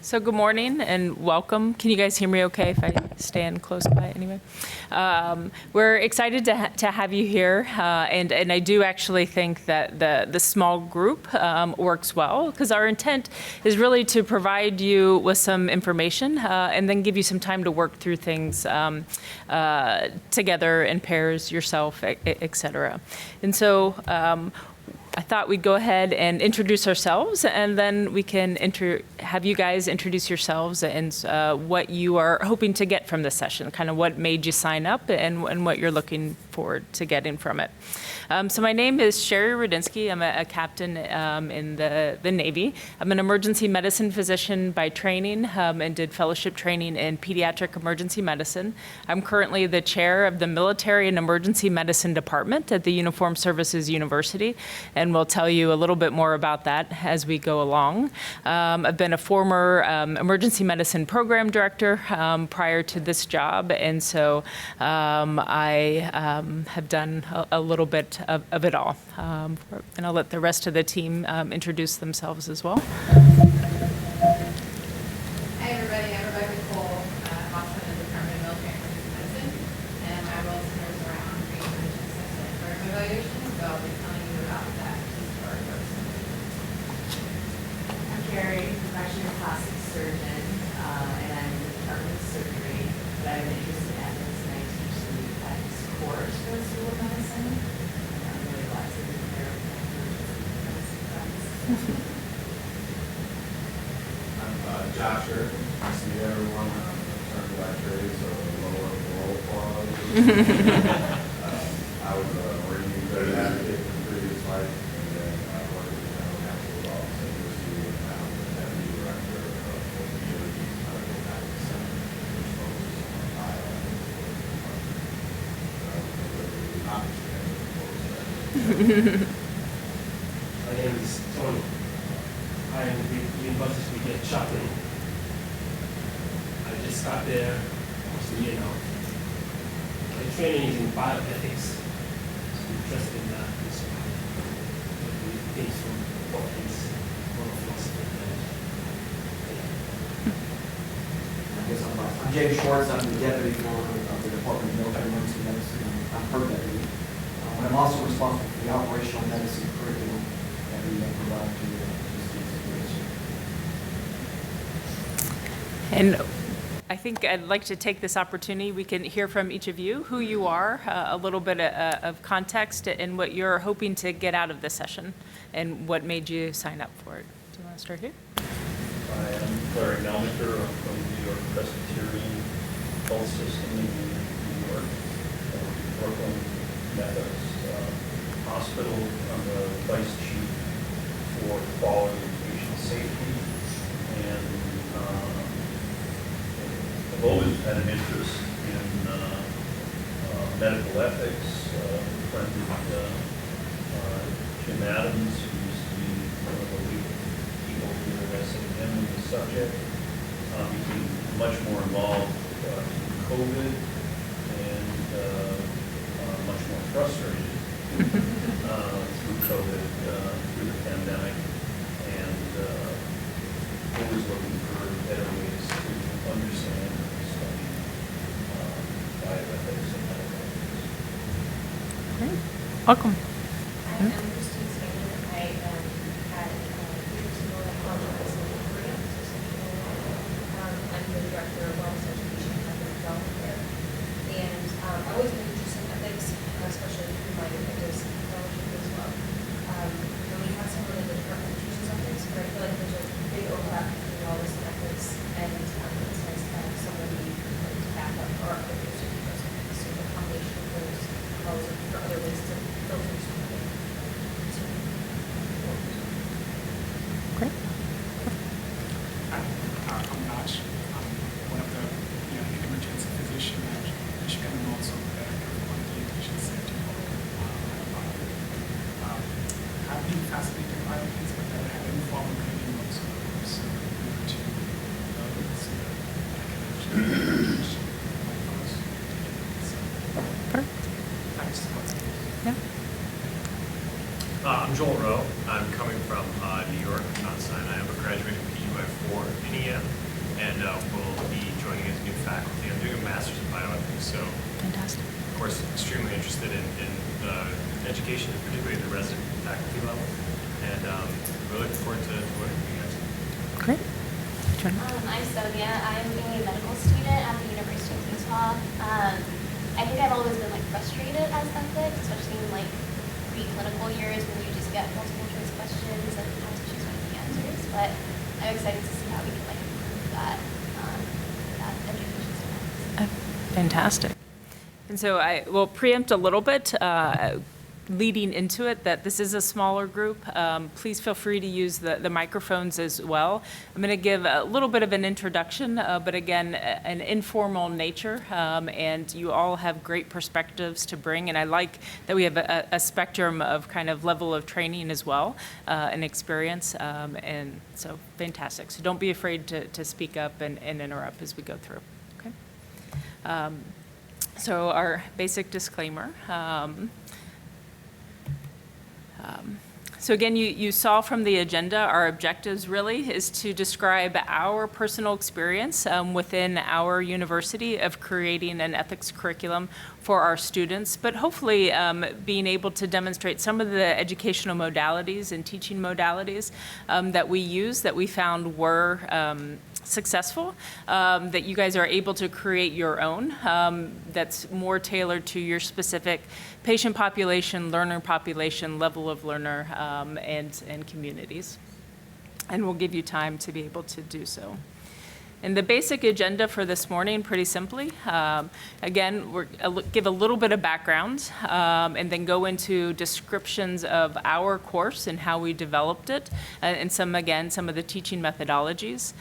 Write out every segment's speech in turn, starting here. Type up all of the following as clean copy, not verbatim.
So good morning and welcome. Can you guys hear me okay if I stand close by anyway? We're excited to have you here, and I do actually think that the small group works well, because our intent is really to provide you with some information and then give you some time to work through things together in pairs, yourself, et cetera. And so I thought we'd go ahead and introduce ourselves, and then we can have you guys introduce yourselves and what you are hoping to get from this session, kind of what made you sign up and what you're looking forward to getting from it. So my name is Sherri Rudinsky. I'm a captain in the Navy. I'm an emergency medicine physician by training and did fellowship training in pediatric emergency medicine. I'm currently the chair of the Military and Emergency Medicine Department at the Uniformed Services University, and we'll tell you a little bit more about that as we go along. I've been a former emergency medicine program director prior to this job, and so I have done a little bit of it all. And I'll let the rest of the team introduce themselves as well. Hi everybody, I'm Rebekah, also in the Department of Military and Emergency Medicine, and my role centers around prevention assessment and program evaluation, so I'll be telling you about that for first. I'm Kerry, I'm actually a plastic surgeon, and I'm in the Department of Surgery, but I have an interest in ethics, and I teach the ethics course for the School of Medicine. And I'm really glad to be here with my emergency medicine friends. I'm Joshua. I see everyone. I'm turned by trade, so lower roll quality. I was a Marine credit advocate in the previous life, and then I worked with the General Counsel's Office at USC, and now I'm the Deputy Director of Community Medical Practice Center, which focuses on bioethics for the department. My name is Tony. I am the University of Girton. I just got there almost a year now. My training is in bioethics. I'm interested in that. Things from politics, moral philosophy. I'm James Schwartz. I'm the deputy director of the Department of Military Emergency Medicine. I'm heard that. But I'm also responsible for the operational medicine curriculum that we provide to the students. And I think I'd like to take this opportunity. We can hear from each of you who you are, a little bit of context, and what you're hoping to get out of this session, and what made you sign up for it. Do you want to start here? I am Kerry. I'm from the New York Presbyterian Health System in New York, Brooklyn Methodist Hospital. I'm the vice chief for quality and patient safety, and I've always had an interest in medical ethics. Friend of Jim Adams, who used to be one of the lead people here at SAEM in the subject, became much more involved in COVID and much more frustrated through COVID, through the pandemic, and always looking for better ways to understand and study bioethics and medical ethics. Great. Welcome. I'm Christine Spain. I had years ago Korea, I'm the director of wellness education and development there. And I've always been interested in ethics, especially through my ethics fellowship as well. And we have some really good department that teaches ethics, but I feel like there's a big overlap between wellness and ethics, and it's nice to have somebody to back up our ethics and those ethics. So the combination of those allows for other ways to filter something. Great. I'm Naj. I'm one of the emergency physicians at Michigan, and also the director of quality and patient safety program. I've been fascinated by things, but never had any formal training also. So I'm able to learn so that I can actually teach my fellows. Perfect. Thanks. Yeah. I'm Joel Rowe. I'm coming from New York, Mount Sinai. I'm a graduate of PUI4 NEM. Great. I'm Sonia. I'm a medical student at the University of Utah. I think I've always been frustrated as ethics, especially in pre-clinical years when you just get multiple choice questions and have to choose one of the answers. But I'm excited to see how we can improve that education system. Fantastic. And so I will preempt a little bit leading into it that this is a smaller group. Please feel free to use the microphones as well. I'm going to give a little bit of an introduction, but again, an informal nature, and you all have great perspectives to bring, and I like that we have a spectrum of kind of level of training as well, and experience, and so fantastic. So don't be afraid to speak up and interrupt as we go through, okay? So our basic disclaimer. So again, you saw from the agenda, our objectives really is to describe our personal experience within our university of creating an ethics curriculum for our students, but hopefully being able to demonstrate some of the educational modalities and teaching modalities that we use that we found were successful, that you guys are able to create your own that's more tailored to your specific patient population, learner population, level of learner, and communities. And we'll give you time to be able to do so. And the basic agenda for this morning, pretty simply, again, give a little bit of background and then go into descriptions of our course and how we developed it, and some of the teaching methodologies.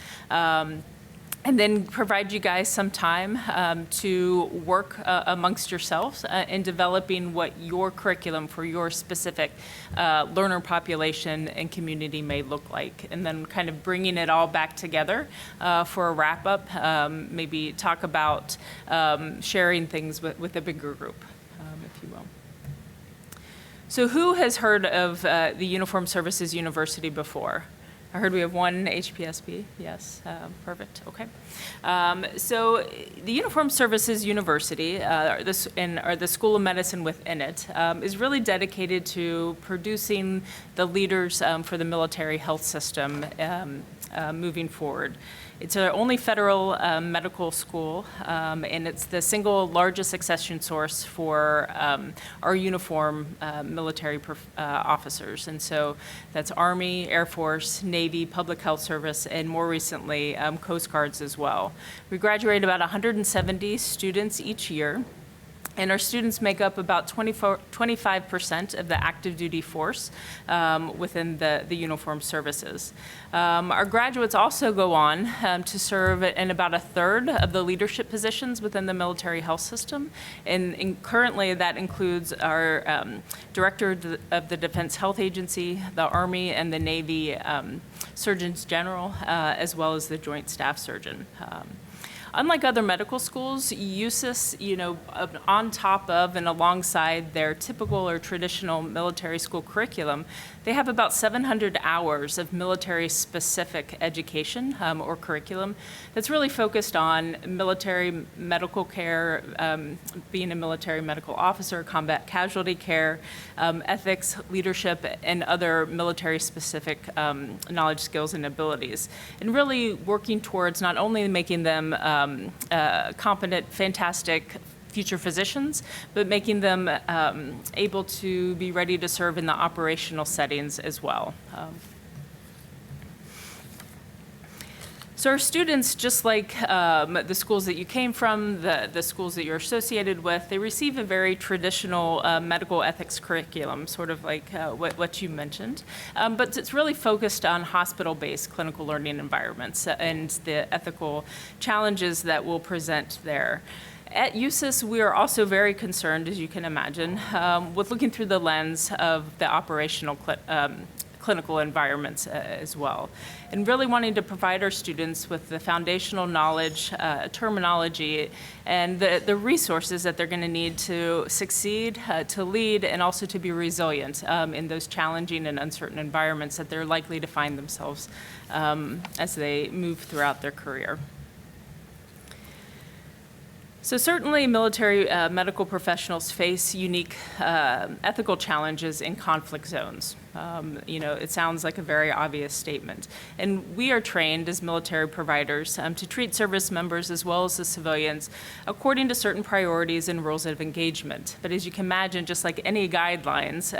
And then provide you guys some time to work amongst yourselves in developing what your curriculum for your specific learner population and community may look like. And then kind of bringing it all back together for a wrap up, maybe talk about sharing things with a bigger group, if you will. So who has heard of the Uniformed Services University before? I heard we have one HPSP. Yes, perfect. Okay. So the Uniformed Services University, or the School of Medicine within it, is really dedicated to producing the leaders for the military health system moving forward. It's our only federal medical school, and it's the single largest accession source for our uniform military officers. And so that's Army, Air Force, Navy, Public Health Service, and more recently, Coast Guards as well. We graduate about 170 students each year. And our students make up about 25% of the active duty force within the uniformed services. Our graduates also go on to serve in about a third of the leadership positions within the military health system. And currently that includes our director of the Defense Health Agency, the Army and the Navy Surgeons General, as well as the Joint Staff Surgeon. Unlike other medical schools, USIS, on top of and alongside their typical or traditional military school curriculum, they have about 700 hours of military-specific education or curriculum that's really focused on military medical care, being a military medical officer, combat casualty care, ethics, leadership, and other military-specific knowledge, skills, and abilities. And really working towards not only making them competent, fantastic future physicians, but making them able to be ready to serve in the operational settings as well. So our students, just like the schools that you came from, the schools that you're associated with, they receive a very traditional medical ethics curriculum, sort of like what you mentioned. But it's really focused on hospital-based clinical learning environments and the ethical challenges that we'll present there. At USIS, we are also very concerned, as you can imagine, with looking through the lens of the operational clinical environments as well, and really wanting to provide our students with the foundational knowledge, terminology, and the resources that they're going to need to succeed, to lead, and also to be resilient in those challenging and uncertain environments that they're likely to find themselves as they move throughout their career. So certainly military medical professionals face unique ethical challenges in conflict zones. It sounds like a very obvious statement. And we are trained as military providers to treat service members as well as the civilians according to certain priorities and rules of engagement. But as you can imagine, just like any guidelines,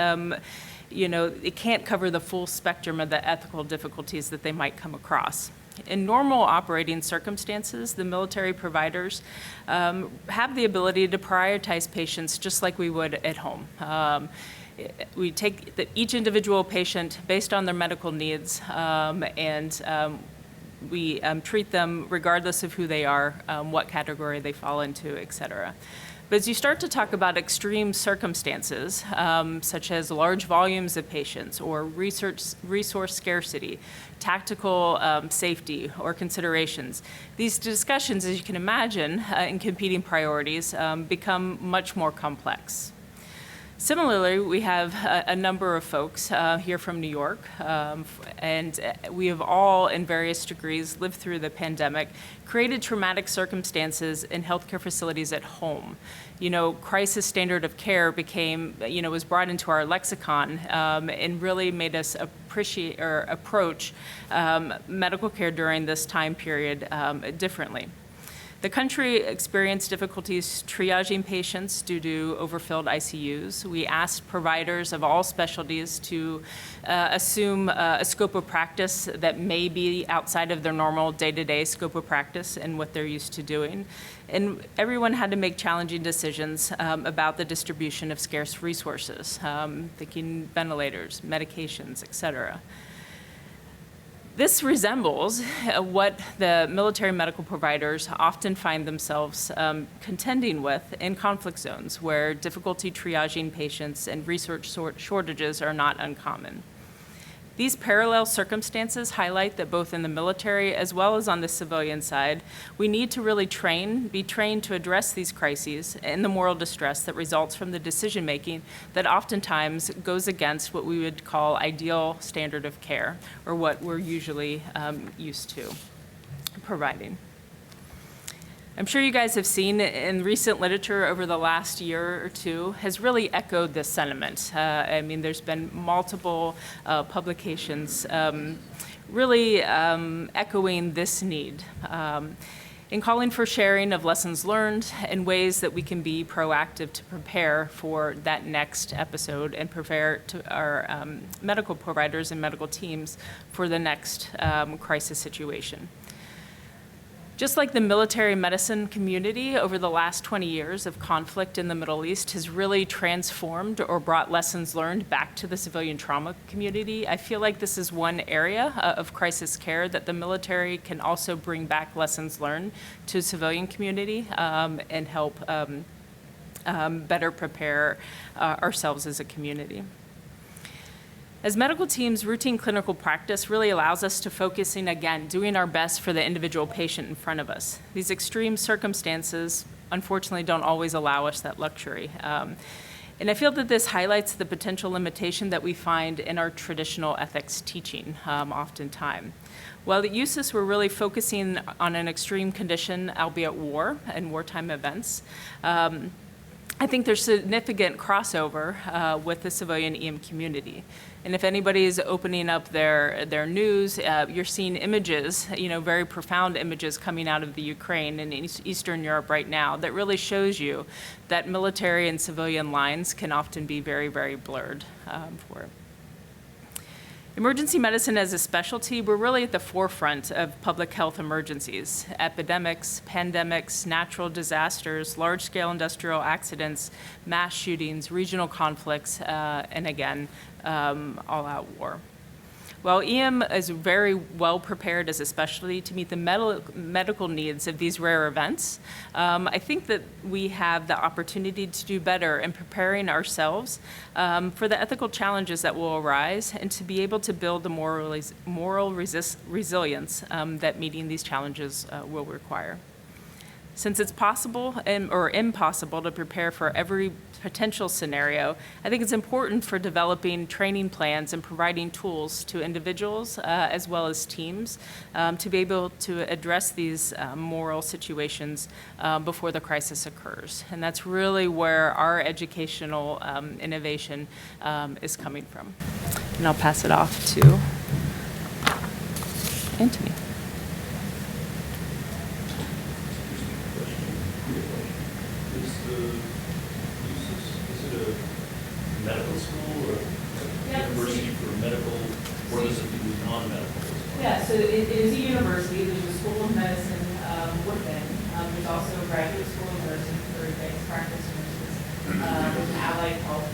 it can't cover the full spectrum of the ethical difficulties that they might come across. In normal operating circumstances, the military providers have the ability to prioritize patients just like we would at home. We take each individual patient based on their medical needs, and we treat them regardless of who they are, what category they fall into, et cetera. But as you start to talk about extreme circumstances, such as large volumes of patients or resource scarcity, tactical safety or considerations, these discussions, as you can imagine, in competing priorities become much more complex. Similarly, we have a number of folks here from New York, and we have all, in various degrees, lived through the pandemic, created traumatic circumstances in healthcare facilities at home. Crisis standard of care was brought into our lexicon and really made us appreciate or approach medical care during this time period differently. The country experienced difficulties triaging patients due to overfilled ICUs. We asked providers of all specialties to assume a scope of practice that may be outside of their normal day-to-day scope of practice and what they're used to doing. And everyone had to make challenging decisions about the distribution of scarce resources, thinking ventilators, medications, et cetera. This resembles what the military medical providers often find themselves contending with in conflict zones, where difficulty triaging patients and research shortages are not uncommon. These parallel circumstances highlight that both in the military as well as on the civilian side, we need to really be trained to address these crises and the moral distress that results from the decision-making that oftentimes goes against what we would call ideal standard of care, or what we're usually used to providing. I'm sure you guys have seen in recent literature over the last year or two has really echoed this sentiment. There's been multiple publications really echoing this need. In calling for sharing of lessons learned and ways that we can be proactive to prepare for that next episode and prepare to our medical providers and medical teams for the next crisis situation. Just like the military medicine community over the last 20 years of conflict in the Middle East has really transformed or brought lessons learned back to the civilian trauma community, I feel like this is one area of crisis care that the military can also bring back lessons learned to civilian community and help better prepare ourselves as a community. As medical teams, routine clinical practice really allows us to focus in, again, doing our best for the individual patient in front of us. These extreme circumstances, unfortunately, don't always allow us that luxury. And I feel that this highlights the potential limitation that we find in our traditional ethics teaching, oftentimes. While at USIS, we're really focusing on an extreme condition, albeit war and wartime events. I think there's significant crossover with the civilian EM community. And if anybody is opening up their news, you're seeing images, very profound images coming out of the Ukraine and Eastern Europe right now that really shows you that military and civilian lines can often be very, very blurred for it. Emergency medicine as a specialty, we're really at the forefront of public health emergencies, epidemics, pandemics, natural disasters, large-scale industrial accidents, mass shootings, regional conflicts, and again, all-out war. While EM is very well prepared as a specialty to meet the medical needs of these rare events, I think that we have the opportunity to do better in preparing ourselves for the ethical challenges that will arise and to be able to build the moral resilience that meeting these challenges will require. Since it's possible or impossible to prepare for every potential scenario, I think it's important for developing training plans and providing tools to individuals as well as teams to be able to address these moral situations before the crisis occurs. And that's really where our educational innovation is coming from. And I'll pass it off to Antony. Is it a medical school or university for medical, or does it do non-medical as well? Yeah, so it is a university. There's a School of Medicine within. There's also a graduate school of nursing for advanced practice nurses. There's an allied health,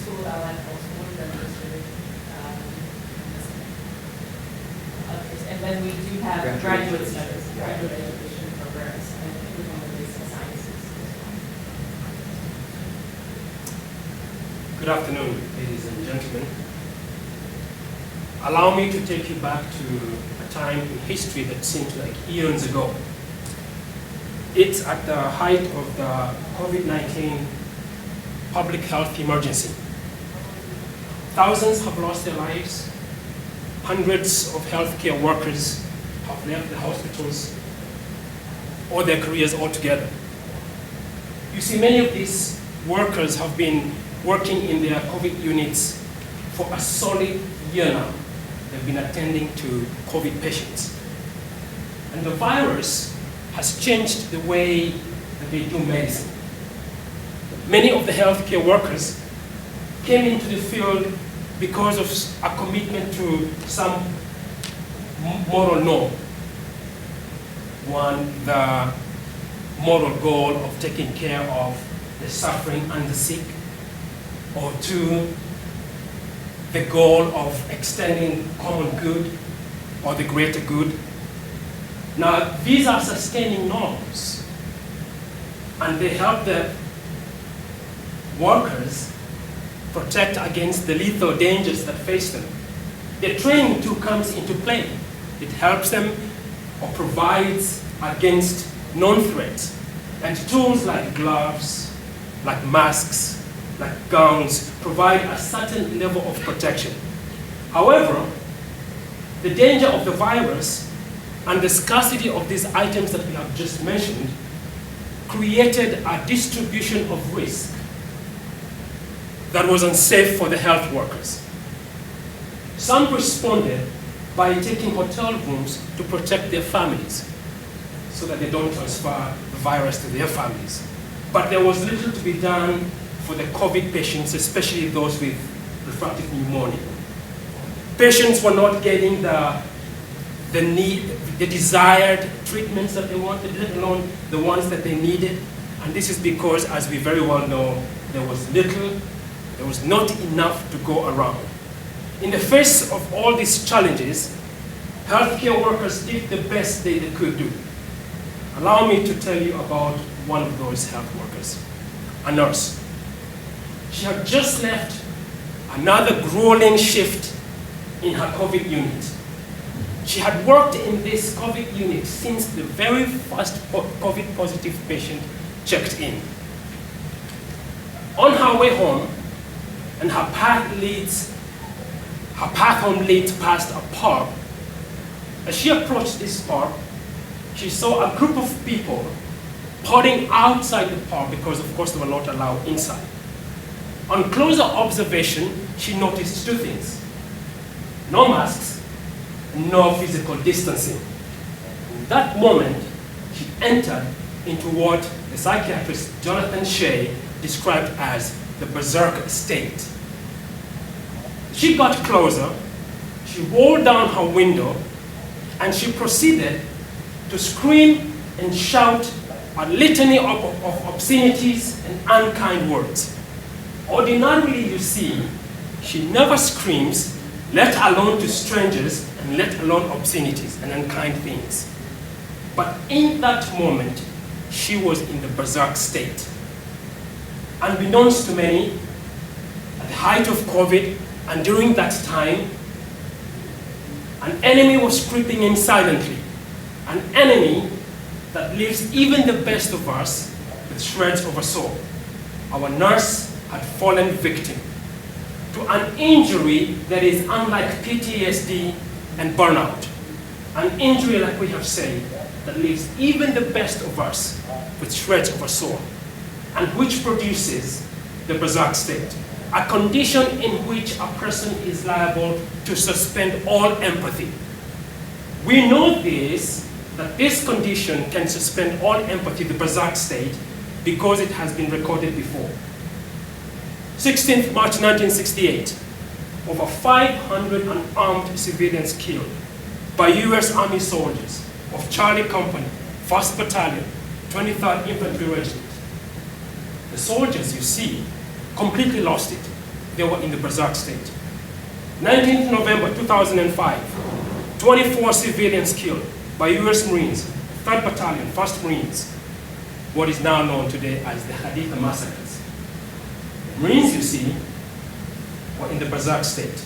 School of Allied Health, School of Dentistry. And then we do have graduate studies, graduate education programs, and including the basic sciences as well. Good afternoon, ladies and gentlemen. Allow me to take you back to a time in history that seems like eons ago. It's at the height of the COVID-19 public health emergency. Thousands have lost their lives. Hundreds of healthcare workers have left the hospitals or their careers altogether. You see, many of these workers have been working in their COVID units for a solid year now. They've been attending to COVID patients. And the virus has changed the way that they do medicine. Many of the healthcare workers came into the field because of a commitment to some moral norm. One, the moral goal of taking care of the suffering and the sick, or two, the goal of extending common good or the greater good. Now, these are sustaining norms, and they help the workers protect against the lethal dangers that face them. Their training too comes into play. It helps them or provides against known threats. And tools like gloves, like masks, like gowns, provide a certain level of protection. However, the danger of the virus and the scarcity of these items that we have just mentioned created a distribution of risk that was unsafe for the health workers. Some responded by taking hotel rooms to protect their families so that they don't transfer the virus to their families. But there was little to be done for the COVID patients, especially those with refractive pneumonia. Patients were not getting the desired treatments that they wanted, let alone the ones that they needed. And this is because, as we very well know, there was not enough to go around. In the face of all these challenges, healthcare workers did the best they could do. Allow me to tell you about one of those health workers, a nurse. She had just left another grueling shift in her COVID unit. She had worked in this COVID unit since the very first COVID positive patient checked in. On her way home, and her path home leads past a pub. As she approached this pub, she saw a group of people pouring outside the pub because, of course, they were not allowed inside. On closer observation, she noticed two things: no masks, no physical distancing. In that moment, she entered into what the psychiatrist Jonathan Shea described as the berserk state. She got closer, she rolled down her window, and she proceeded to scream and shout a litany of obscenities and unkind words. Ordinarily, you see, she never screams, let alone to strangers, and let alone obscenities and unkind things. But in that moment, she was in the berserk state. Unbeknownst to many, at the height of COVID, and during that time, an enemy was creeping in silently. An enemy that leaves even the best of us with shreds of a soul. Our nurse had fallen victim to an injury that is unlike PTSD and burnout. An injury, like we have said, that leaves even the best of us with shreds of a soul, and which produces the berserk state. a condition in which a person is liable to suspend all empathy. We know this, that this condition can suspend all empathy, the berserk state, because it has been recorded before. 16th March 1968, over 500 unarmed civilians killed by US Army soldiers of Charlie Company, 1st Battalion, 23rd Infantry Regiment. The soldiers, you see, completely lost it. They were in the berserk state. 19th November 2005, 24 civilians killed by US Marines, 3rd Battalion, 1st Marines, what is now known today as the Haditha massacres. The Marines, you see, were in the berserk state.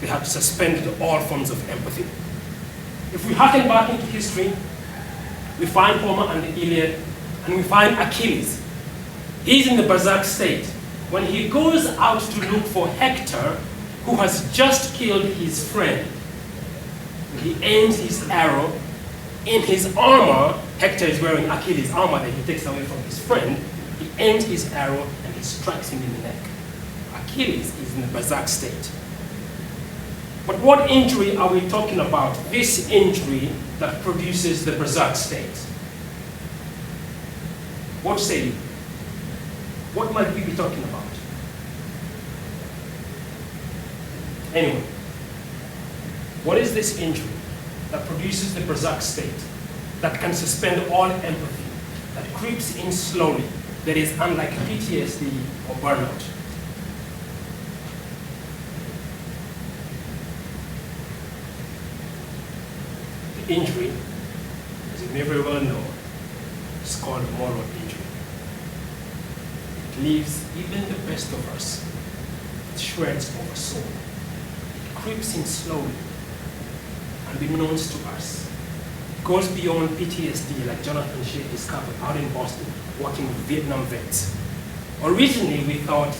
They had suspended all forms of empathy. If we harken back into history, we find Homer and the Iliad, and we find Achilles. He's in the berserk state. When he goes out to look for Hector, who has just killed his friend, he aims his arrow in his armor. Hector is wearing Achilles' armor that he takes away from his friend. He aims his arrow and he strikes him in the neck. Achilles is in the berserk state. But what injury are we talking about? This injury that produces the berserk state. What say you? What might we be talking about? Anyway, what is this injury that produces the berserk state, that can suspend all empathy, that creeps in slowly, that is unlike PTSD or burnout? The injury, as you may very well know, is called moral injury. It leaves even the best of us with shreds of a soul. It creeps in slowly, unbeknownst to us. It goes beyond PTSD, like Jonathan Shea discovered out in Boston, working with Vietnam vets. Originally, we thought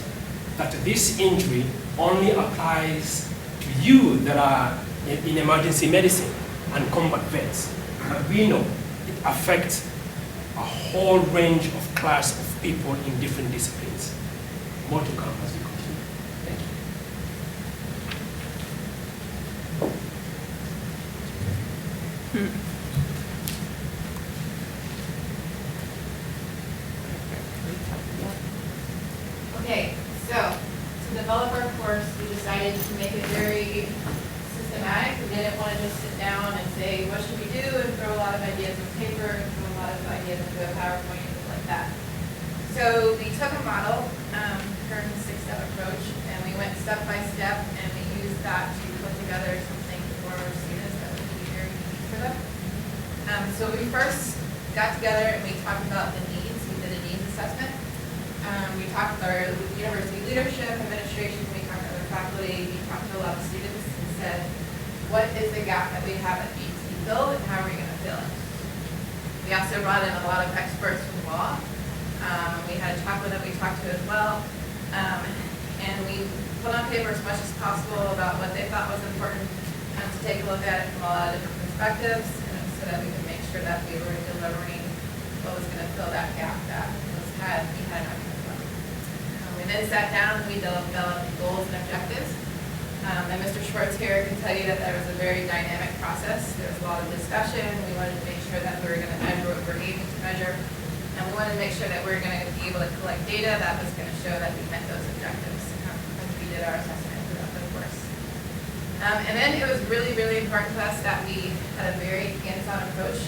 that this injury only applies to you that are in emergency medicine and combat vets. But we know it affects a whole range of class of people in different disciplines. More to come as we continue. Thank you. Okay, so to develop our course, we decided to make it very systematic. We didn't want to just sit down and say, what should we do, and throw a lot of ideas on paper, and throw a lot of ideas into a PowerPoint, and things like that. So we took a model, Girton's 6-step approach, and we went step by step, and we used that to put together something for our students that would be very unique for them. So we first got together and we talked about the needs. We did a needs assessment. We talked with our university leadership, administration, we talked to other faculty, we talked to a lot of students and said, what is the gap that we have that needs to be filled and how are we going to fill it? We also brought in a lot of experts from law. We had a chaplain that we talked to as well. And we put on paper as much as possible about what they thought was important to take a look at it from a lot of different perspectives so that we could make sure that we were delivering what was going to fill that gap that we had not. We then sat down and we developed goals and objectives. And Mr. Schwartz here can tell you that there was a very dynamic process. There was a lot of discussion. We wanted to make sure that we were going to measure what we're aiming to measure. And we wanted to make sure that we were going to be able to collect data that was going to show that we met those objectives as we did our assessment throughout the course. And then it was really, really important to us that we had a very hands-on approach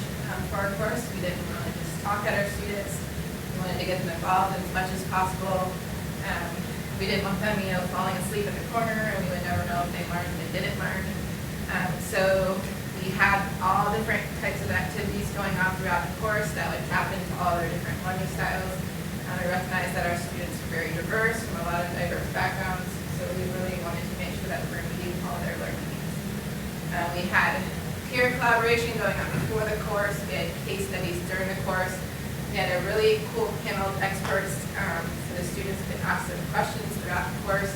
for our course. We didn't want to just talk at our students. We wanted to get them involved as much as possible. We didn't want them, falling asleep in the corner, and we would never know if they learned or they didn't learn. So we had all different types of activities going on throughout the course that would tap into all their different learning styles. We recognized that our students were very diverse from a lot of diverse backgrounds, so we really wanted to make sure that we were meeting all their learning needs. We had peer collaboration going on before the course. We had case studies during the course. We had a really cool panel of experts so the students could ask them questions throughout the course.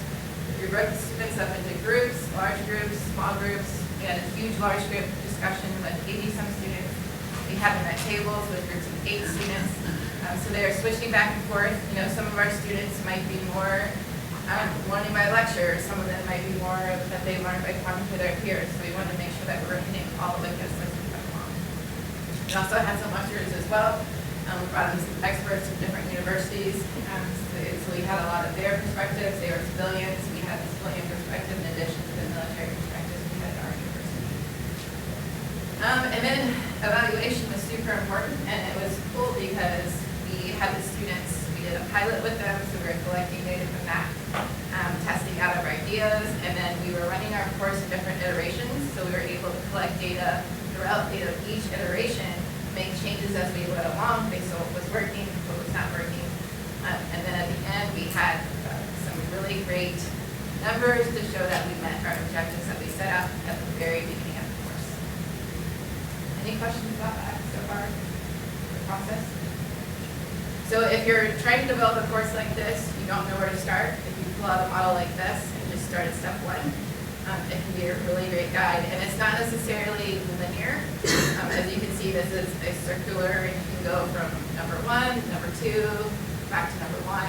We broke the students up into groups, large groups, small groups. We had a huge large group discussion with 80-some students. We had them at tables with groups of 8 students. So they were switching back and forth. Some of our students might be more wanting my lecture, some of them might be more that they learn by talking to their peers, so we want to make sure that we're hitting all of the guests as we come along. We also had some lecturers as well. We brought in some experts from different universities, so we had a lot of their perspectives. They were civilians. We had the civilian perspective in addition to the military perspectives we had at our university. And then evaluation was super important, and it was cool because we had the students, we did a pilot with them, so we were collecting data from that, testing out our ideas, and then we were running our course in different iterations, so we were able to collect data throughout each iteration, make changes as we went along based on what was working, what was not working. And then at the end, we had some really great numbers to show that we met our objectives that we set out at the very beginning of the course. Any questions about that so far, the process? So if you're trying to develop a course like this, you don't know where to start, if you pull out a model like this and just start at step 1, it can be a really great guide. And it's not necessarily linear. As you can see, this is a circular, and you can go from number 1, number 2, back to number 1.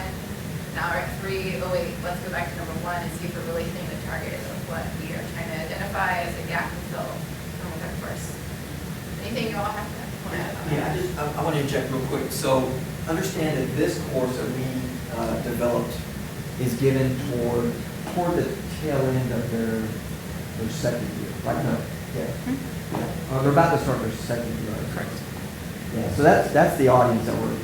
Now we're at 3. Oh wait, let's go back to number 1 and see if we're really hitting the target of what we are trying to identify as a gap to fill with our course. Anything you all have to want to add on that? I want to interject real quick. So understand that this course that we developed is given toward the tail end of their second year. Right? No. Yeah. They're about to start their second year. Correct. Yeah. So that's the audience that we're.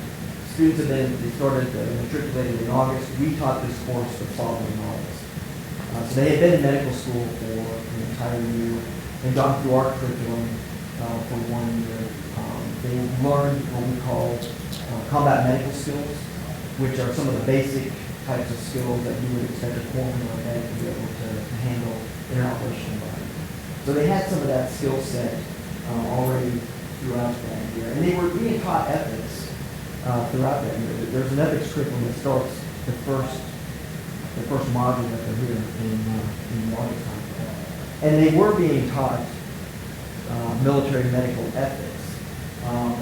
Students have been, they started matriculated in August. We taught this course the following August. So they had been in medical school for an entire year. They've gone through our curriculum for 1 year. They learned what we call combat medical skills, which are some of the basic types of skills that you would expect a corpsman or a medic to be able to handle in an operational environment. So they had some of that skill set already throughout that year. And they were being taught ethics throughout that year. There's an ethics curriculum that starts the first module that they're here in August time. And they were being taught military medical ethics.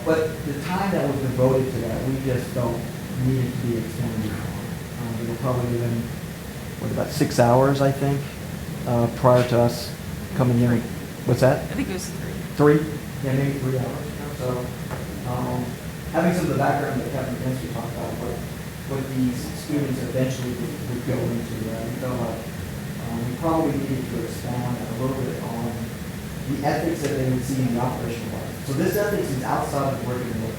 But the time that was devoted to that, we just don't need it to be extended. They were probably given, about 6 hours, I think, prior to us coming in. What's that? I think it was 3. 3? Yeah, maybe 3 hours. So, having some of the background that Captain Rudinsky talked about, what these students eventually would go into, we felt like we probably needed to expound a little bit on the ethics that they would see in the operational life. So this ethics is outside of work and work.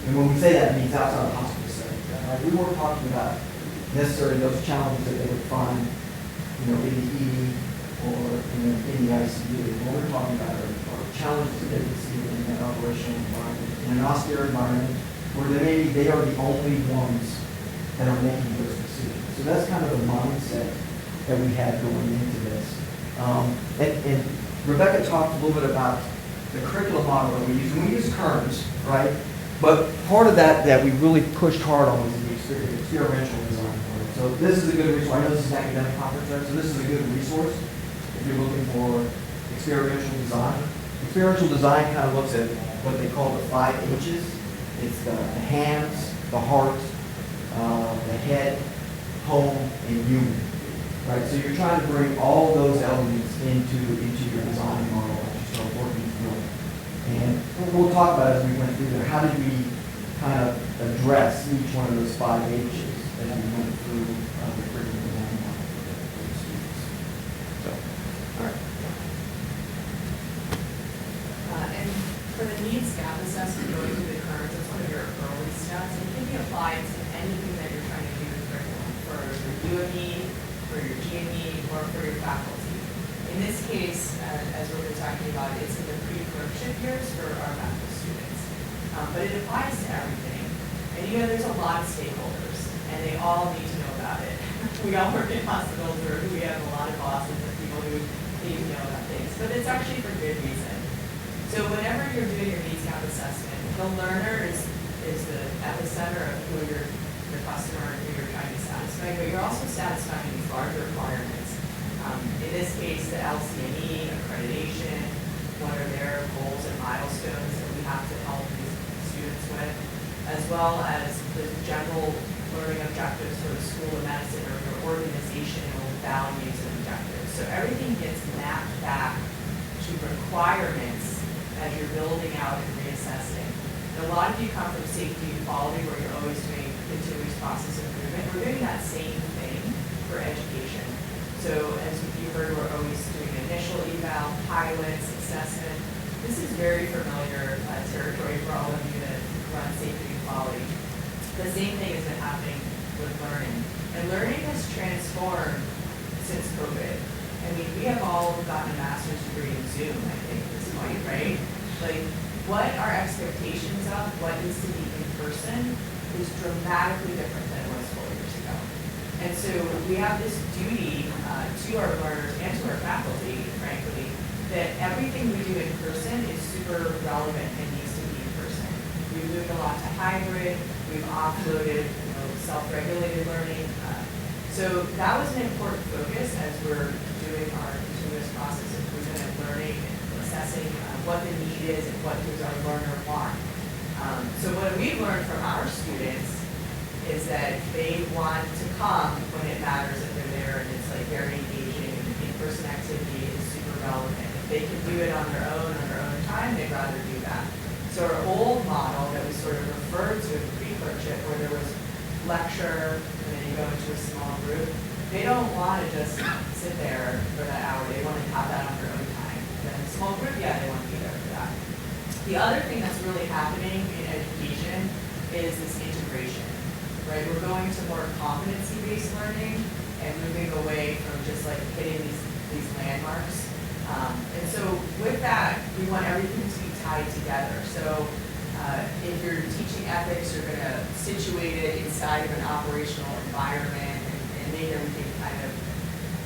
And when we say that, it means outside of hospital setting. Right? We weren't talking about necessarily those challenges that they would find, in the ED or in the ICU. What we're talking about are challenges that they would see in that operational environment, in an austere environment where they are the only ones that are making those decisions. So that's kind of the mindset that we had going into this. And Rebekah talked a little bit about the curriculum model that we use. And we use Kearns, right? But part of that we really pushed hard on was the experiential design. So this is a good resource. I know this is an academic conference, right? So this is a good resource if you're looking for experiential design. Experiential design kind of looks at what they call the 5 H's. It's the hands, the heart, the head, home, and human. Right? So you're trying to bring all those elements into your design model as you start working through it. And we'll talk about as we went through there, how did we kind of address each one of those 5 H's as we went through the curriculum design model for the students. So, all right. And for the needs gap assessment, going through the curves, it's one of your early steps. And it can be applied to anything that you're trying to do with curriculum, for your UME, for your GME, or for your faculty. In this case, as we were talking about, it's in the pre-clerkship years for our medical students. But it applies to everything. And there's a lot of stakeholders, and they all need to know about it. We all work in hospitals where we have a lot of bosses and people who need to know about things, but it's actually for good reason. So whenever you're doing your needs gap assessment, the learner is the epicenter of who your customer and who you're trying to satisfy, but you're also satisfying these larger requirements. In this case, the LCME, accreditation, what are their goals and milestones that we have to help these students with, as well as the general learning objectives for the School of Medicine or your organizational values and objectives. So everything gets mapped back to requirements as you're building out and reassessing. And a lot of you come from safety and quality where you're always doing continuous process improvement. We're doing that same thing for education. So as you heard, we're always doing initial eval, pilots, assessment. This is very familiar territory for all of you that run safety and quality. The same thing has been happening with learning. And learning has transformed since COVID. I mean, we have all gotten a master's degree in Zoom, I think, at this point, right? Like, what our expectations of what needs to be in person is dramatically different than it was 4 years ago. And so we have this duty to our learners and to our faculty, frankly, that everything we do in person is super relevant and needs to be in person. We've moved a lot to hybrid. We've offloaded, self-regulated learning. So that was an important focus as we're doing our continuous process improvement of learning and assessing what the need is and what does our learner want. So what we've learned from our students is that they want to come when it matters that they're there and it's like very engaging and in-person activity is super relevant. If they can do it on their own time, they'd rather do that. So our old model that we sort of referred to in pre-clerkship where there was lecture and then you go into a small group, they don't want to just sit there for that hour. They want to have that on their own time. And then a small group, yeah, they want to be there for that. The other thing that's really happening in education is this integration, right? We're going to more competency-based learning and moving away from just like hitting these landmarks. And so with that, we want everything to be tied together. So if you're teaching ethics, you're going to situate it inside of an operational environment and make everything kind of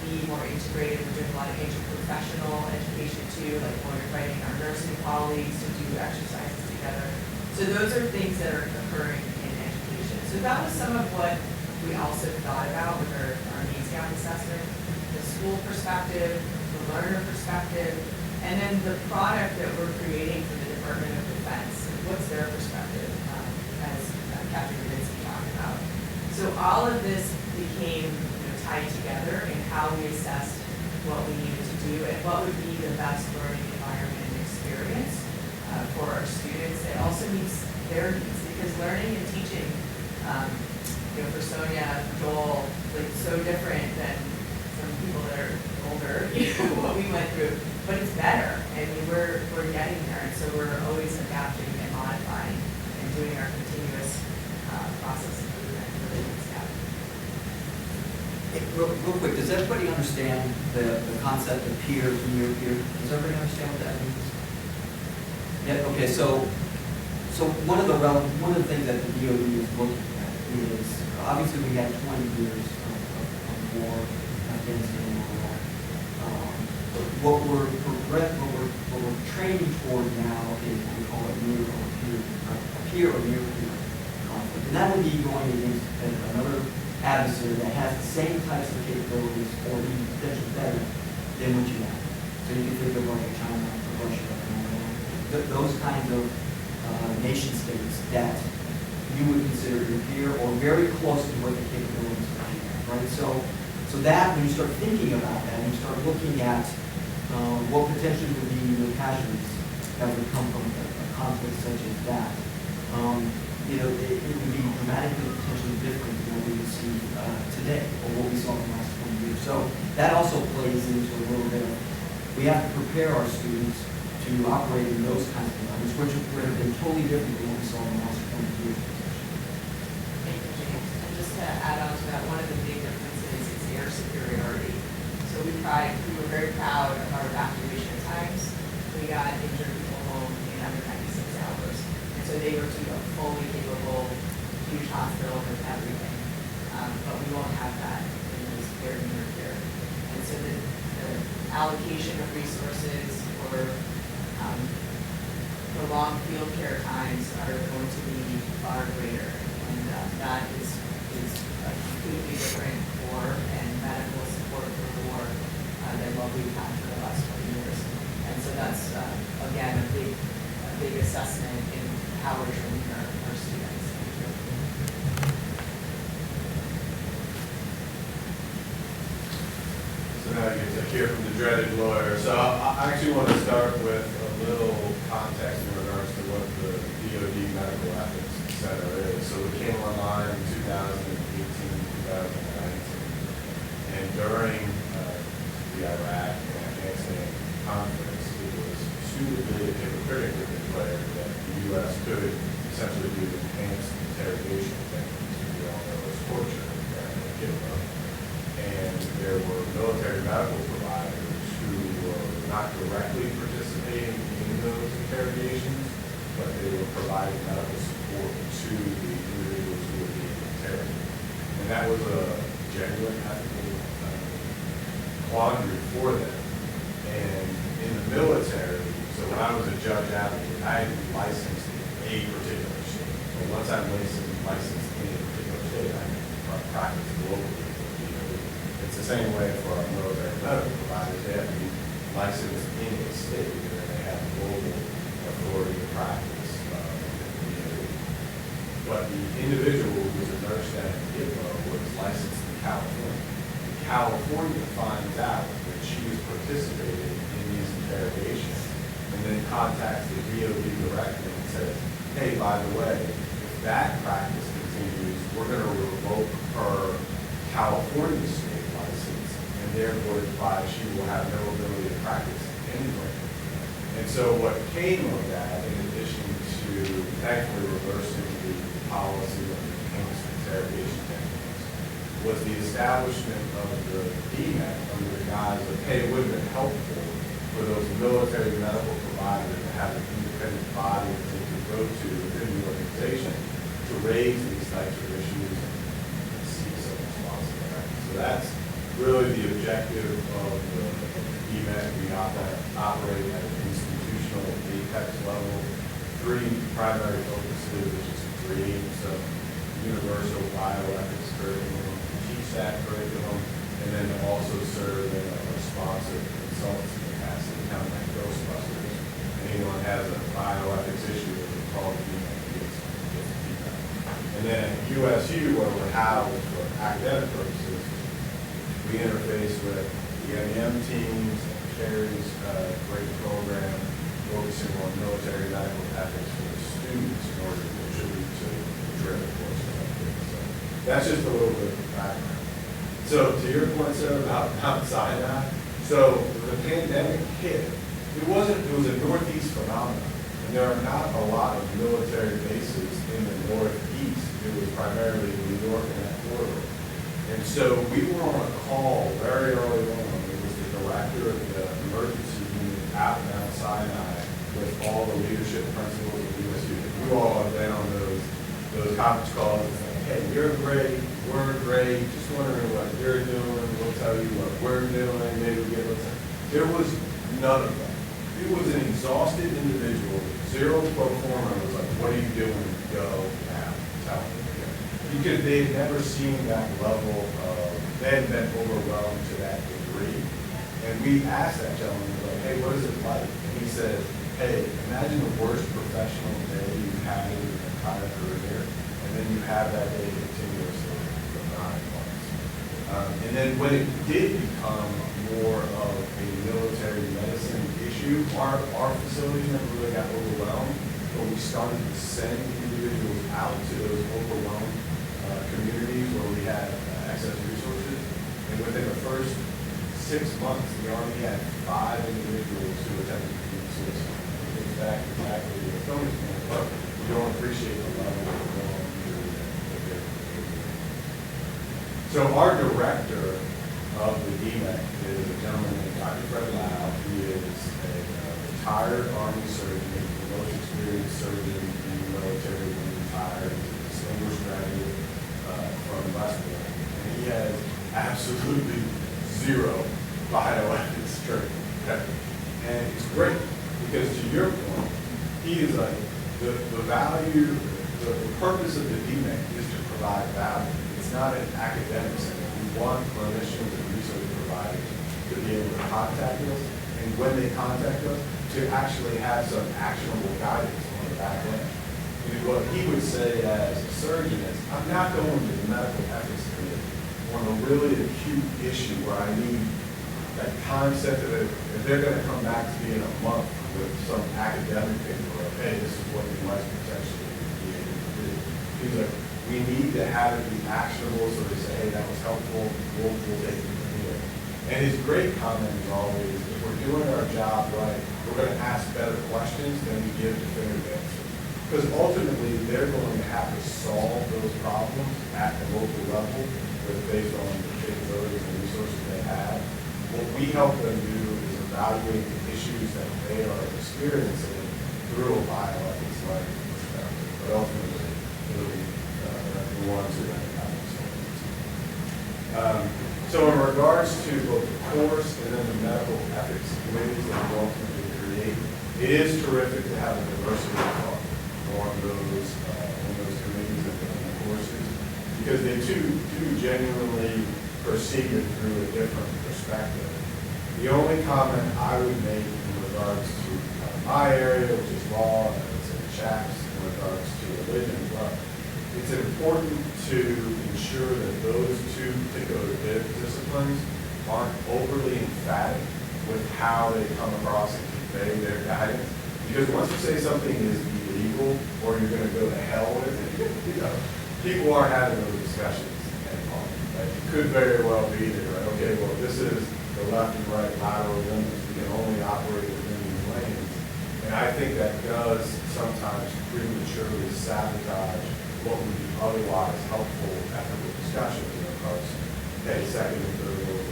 be more integrated. We're doing a lot of interprofessional education too, like when we're inviting our nursing colleagues to do exercises together. So those are things that are occurring in education. So that was some of what we also thought about with our needs gap assessment, the school perspective, the learner perspective, and then the product that we're creating for the Department of Defense. What's their perspective, as Captain Rudinsky talked about. So all of this became tied together in how we assessed what we needed to do and what would be the best learning environment and experience for our students. It also meets their needs because learning and teaching, for Sonia, Joel, like so different than some people that are older, what we went through. But it's better. I mean, we're getting there, and so we're always adapting and modifying and doing our continuous process improvement for the next step. Real quick, does everybody understand the concept of peer to near peer? Does everybody understand what that means? Yeah. Okay. So one of the things that the DoD is looking at is obviously we have 20 years of war, Afghanistan, and all that. What we're training toward now is what we call a peer or near peer conflict, and that would be going against another adversary that has the same types of capabilities or even potentially better than what you have. So you can think of like China or Russia and those kinds of nation states that you would consider your peer or very close to what the capabilities are, right? So that when you start thinking about that and you start looking at what potentially would be the casualties that would come from a conflict such as that, it would be dramatically potentially different than what we would see today or what we saw in the last 20 years. So that also plays into a little bit of, we have to prepare our students to operate in those kinds of environments, which would have been totally different than what we saw in the last 20 years. Thank you, James. And just to add on to that, one of the big differences is air superiority. So we were very proud of our evacuation times. We got injured people home in under 96 hours. And so they were fully capable, huge hospital with everything. But we won't have that in this peer to near peer. And so the allocation of resources for prolonged field care times are going to be far greater. And that is a completely different war and medical support for the war than what we've had for the last 20 years. And so that's, again, a big assessment in how we're training our students. I get to hear from the dreaded lawyer. So I actually want to start with a little context in regards to what the DoD Medical Ethics Center is. So it came online in 2018, 2019. And during the Iraq and Afghanistan conference, it was stupidly and hypocritically declared that the U.S. could essentially do enhanced interrogation techniques, which we all know as torture, and there were military medical providers who were not directly participating in those interrogations, but they were providing medical support to the individuals who were being interrogated. And that was a genuine ethical quandary for them. And in the military, so when I was a judge advocate, I had to be licensed in a particular state. But once I'm licensed in a particular state, I can practice globally. It's the same way for our military medical providers. They have to be licensed in a state, and then they have global authority to practice. But the individual who was a nurse at HIPAA was licensed in California. And California finds out that she is participating in these interrogations, and then contacts the DoD directly and says, hey, by the way, if that practice continues, we're going to revoke her California state license, and therefore she will have no ability to practice anywhere. And so what came of that, in addition to thankfully reversing the policy of enhanced interrogation techniques, was the establishment of the DMAC under the guise of, hey, it would have been helpful for those military medical providers to have an independent body that they could go to within the organization to raise these types of issues and seek some responsibility. So that's really the objective of the DMAC. We operate at an institutional apex level. 3 primary focuses, which is creating some universal bioethics curriculum, teach that curriculum, and then to also serve in a responsive consultancy capacity, kind of like Ghostbusters. Anyone has a bioethics issue, they can call the DMAC. And then at USU, where we're housed for academic purposes, we interface with the MEM teams and Kerry's great program focusing on military medical ethics for the students in order to contribute to the driven course of activity. So that's just a little bit of background. So to your point, sir, about Mount Sinai, so the pandemic hit. It was a Northeast phenomenon, and there are not a lot of military bases in the Northeast. It was primarily New York and that corridor. And so we were on a call very early on. It was the director of the emergency unit at Mount Sinai with all the leadership principals of USU. You all have been on those conference calls. It's like, hey, you're great, we're great, just wondering what you're doing, we'll tell you what we're doing, maybe we'll get what's. There was none of that. It was an exhausted individual, zero pro forma. It was like, what are you doing? Go now, tell me. Because they had never seen that level of, they hadn't been overwhelmed to that degree. And we asked that gentleman, like, hey, what is it like? And he said, hey, imagine the worst professional day you've had in your entire career, and then you have that day continuously for 9 months. And then when it did become more of a military medicine issue, our facilities never really got overwhelmed, but we started to send individuals out to those overwhelmed communities where we had access resources. And within the first 6 months, the Army had 5 individuals who attempted to commit suicide. It's back exactly to the Tony's point, but we don't appreciate the level of going through that they're doing. So our director of the DMAC is a gentleman named Dr. Fred Lau. He is a retired Army surgeon, the most experienced surgeon in the military when he retired. He's a distinguished graduate from West Point, and he has absolutely zero bioethics training. Okay? And it's great because, to your point, he is like the value, the purpose of the DMAC is to provide value. It's not an academic center. We want clinicians and research providers to be able to contact us, and when they contact us, to actually have some actionable guidance on the back end. And what he would say as a surgeon is, I'm not going to the medical ethics committee on a really acute issue where I need that time sensitive, if they're going to come back to me in a month with some academic paper of, hey, this is what you might potentially be able to do. He's like, we need to have it be actionable so they say, hey, that was helpful, we'll take it from here. And his great comment is always, if we're doing our job right, we're going to ask better questions than we give definitive answers. Because ultimately, they're going to have to solve those problems at the local level based on the capabilities and resources they have. What we help them do is evaluate the issues that they are experiencing through a bioethics like perspective. But ultimately, it'll be the ones who have so in regards to both the course and then the medical ethics committees that we ultimately create, it is terrific to have a diversity of thought on those committees and the courses, because they too genuinely perceive it through a different perspective. The only comment I would make in regards to my area, which is law, and it's in chaps in regards to religion as well, it's important to ensure that those two particular disciplines aren't overly emphatic with how they come across and convey their guidance. Because once you say something is illegal or you're going to go to hell with it, people aren't having those discussions anymore. Right? It could very well be that, right, okay, well, this is the left and right lateral limits. We can only operate within these lanes. And I think that does sometimes prematurely sabotage what would be otherwise helpful ethical discussions in regards to, hey, second and third order.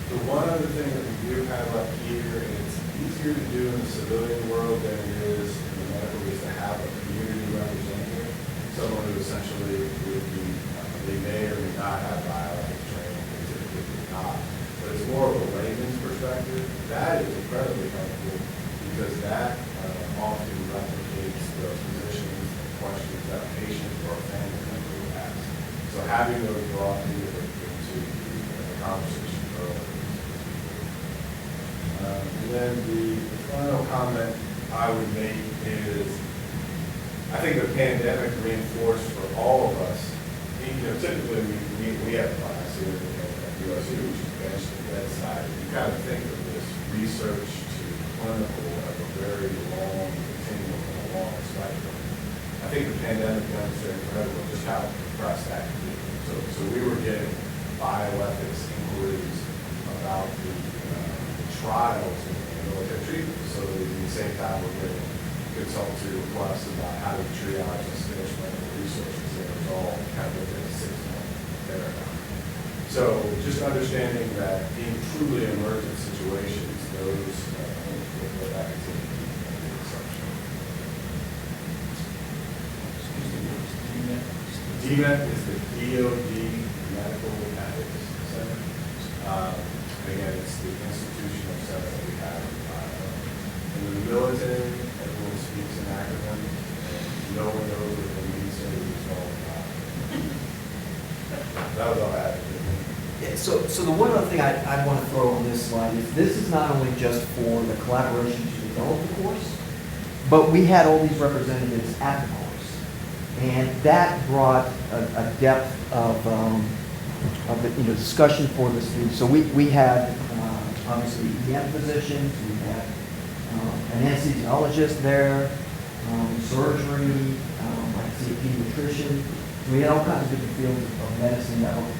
The one other thing that we do have up here, and it's easier to do in the civilian world than it is in the medical, is to have a community representative, someone who essentially would be, they may or may not have bioethics training, they typically do not. But it's more of a layman's perspective. That is incredibly helpful because that often replicates the positions and questions that a patient or a family member will ask. So having those brought into the conversation earlier. And then the final comment I would make is, I think the pandemic reinforced for all of us, typically we have class here at USU, which is bench to bedside. You kind of think of this research to clinical as a very long continuum and a long spectrum. I think the pandemic demonstrated incredible just how compressed that can be. So we were getting bioethics inquiries about the trials in military treatment facilities. At the same time, we're getting consultancy requests about how to triage and scarce medical resources. It was all kind of within a 6-month paradigm. So just understanding that in truly emergent situations, those with that activity can be an exception. DMET is the DOD Medical Ethics Center. Again, it's the institutional center that we have. In the military, everyone speaks an acronym, and no one knows what they mean, so it's all that was all I had. Yeah, so the one other thing I'd want to throw on this slide is this is not only just for the collaboration to develop the course, but we had all these representatives at the course. And that brought a depth of the discussion for the students. So we had obviously EM physicians, we had an anesthesiologist there, surgery, I see a pediatrician. We had all kinds of different fields of medicine that were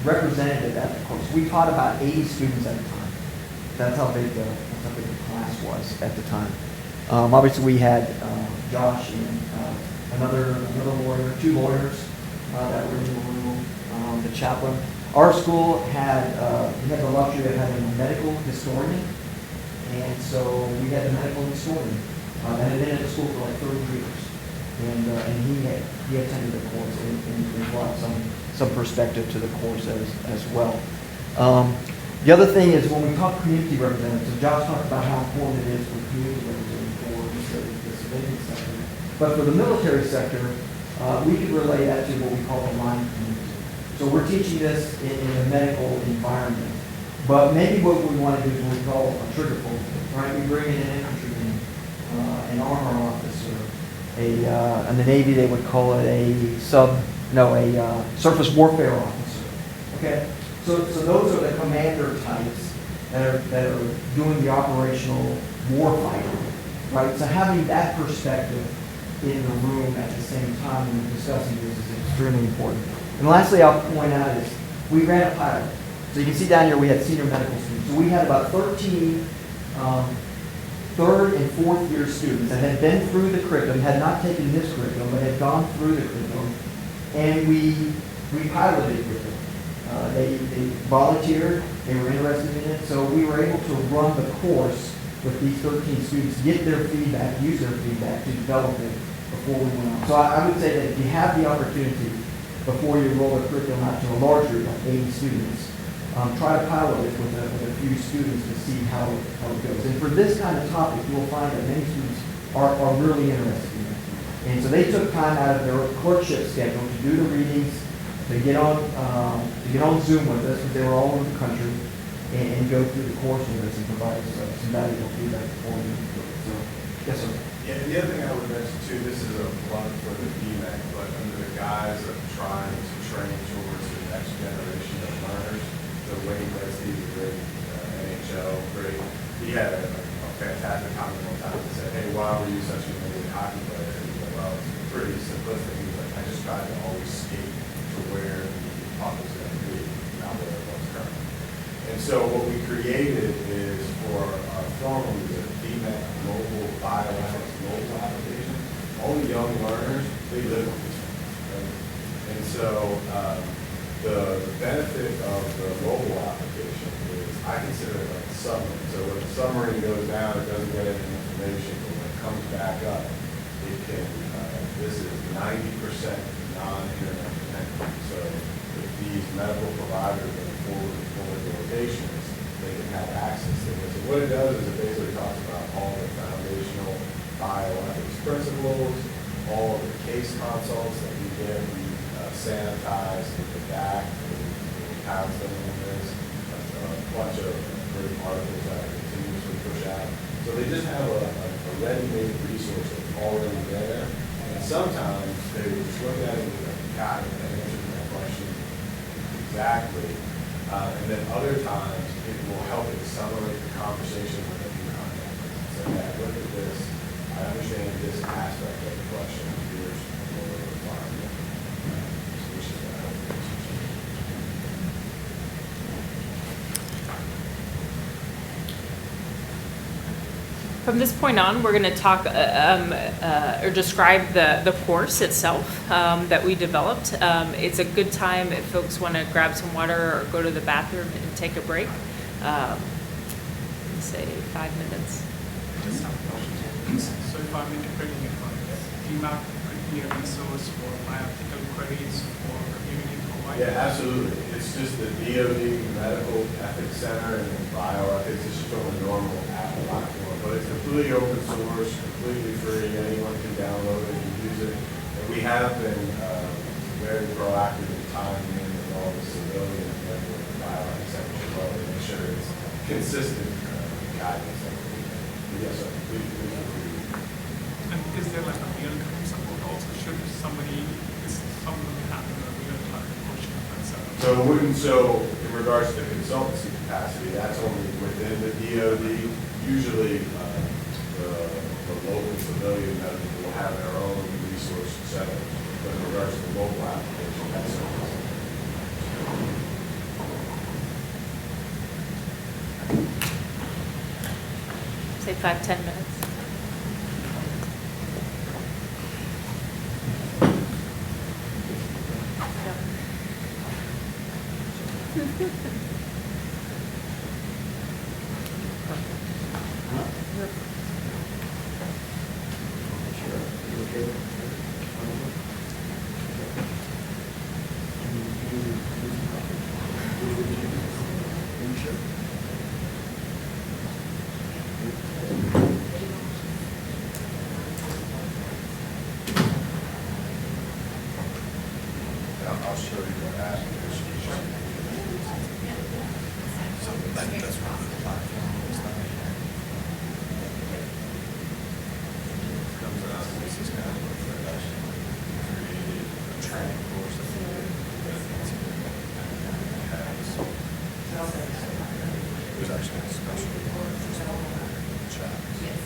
represented at the course. We taught about 80 students at a time. That's how big the class was at the time. Obviously, we had Josh and another lawyer, 2 lawyers that were in the room, the chaplain. Our school had we had the luxury of having a medical historian, and so we had the medical historian that had been at the school for like 30 years. And he attended the course and brought some perspective to the course as well. The other thing is when we talk community representatives, so Josh talked about how important it is for community representatives for the civilian sector. But for the military sector, we could relate that to what we call the line community. So we're teaching this in a medical environment. But maybe what we want to do is what we call a trigger point, right? We bring in an infantryman, an armor officer, in the Navy they would call it a surface warfare officer. Okay, so those are the commander types that are doing the operational warfighting, right? So having that perspective in the room at the same time when we're discussing this is extremely important. And lastly, I'll point out is we ran a pilot. So you can see down here we had senior medical students. So we had about 13 third and fourth year students that had been through the curriculum, had not taken this curriculum, but had gone through the curriculum, and we piloted with them. They volunteered, they were interested in it, so we were able to run the course with these 13 students, get their feedback, use their feedback to develop it before we went on. So I would say that if you have the opportunity before you roll the curriculum out to a large group, like 80 students, try to pilot it with a few students to see how it goes. And for this kind of topic, you'll find that many students are really interested in it. And so they took time out of their clerkship schedule to do the readings, to get on Zoom with us, because they were all over the country, and go through the course with us and provide us some valuable feedback before we do it. So, yes, sir. Yeah, and the other thing I would mention too, this is a plug for the BMAC, but under the guise of trying to train towards the next generation of learners, the Wayne Leslie, the great NHL, he had a fantastic comment one time that said, hey, why were you such an amazing hockey player? And he was like, well, it's pretty simplistic. He was like, I just tried to always skate to where the puck was going to be, not where it was currently. And so what we created is for our formerly the BMAC mobile bioethics mobile application, all the young learners, they live with these things, right? And so the benefit of the mobile application is I consider it like a submarine. So when the submarine goes down, it doesn't get any information, but when it comes back up, it can, this is 90% non-internet dependent. So if these medical providers are forward locations, they can have access to it. So what it does is it basically talks about all the foundational bioethics principles, all of the case consults that we get, sanitize the back, we house them in this, a bunch of great articles that I continuously push out. So they just have a ready-made resource that's already there. And sometimes they would just look at it and go, God, I answered that question exactly. And then other times it will help accelerate the conversation when they do contact us. So yeah, look at this. I understand this aspect of the question. Here's what we're requiring. From this point on, we're going to talk or describe the course itself that we developed. It's a good time if folks want to grab some water or go to the bathroom and take a break. Say 5 minutes. Just have a question. So if I'm interpreting it right, BMAC could be a resource for bioethical queries for community providers? Yeah, absolutely. It's just the DoD Medical Ethics Center and bioethics. It's just on a normal app platform, but it's completely open source, completely free. Anyone can download it and use it. And we have been very proactive in tying in with all the civilian and medical bioethics centers as well to make sure it's consistent guidance. Yes, sir. Please feel free. And is there like a real-time support also? Should somebody, is something happen in a real-time portion of that setup? So in regards to consultancy capacity, that's only within the DoD. Usually the local civilian medical will have their own resource centers, but in regards to the mobile application, that's something. Say 5-10 minutes. I'll show you what application. There's actually a discussion board in the chat. Yes.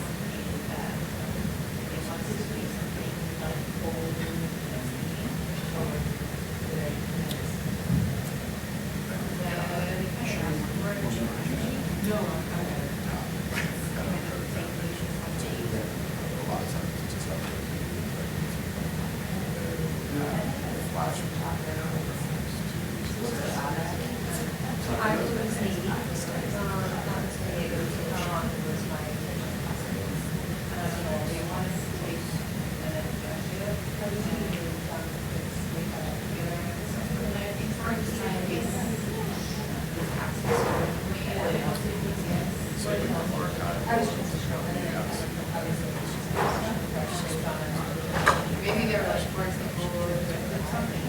Maybe they were like, for example, something.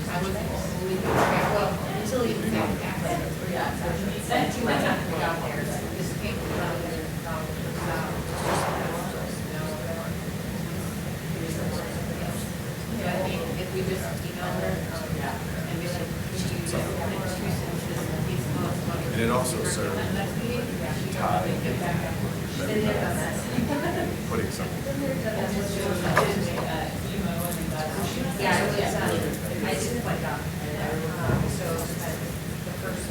I wasn't fully well until you say that. Too much after we got there. This came from another I think if we just email her and be like, could you just put in 2 sentences and please tell us what And it also serves putting something. Yeah, I didn't like that. So the first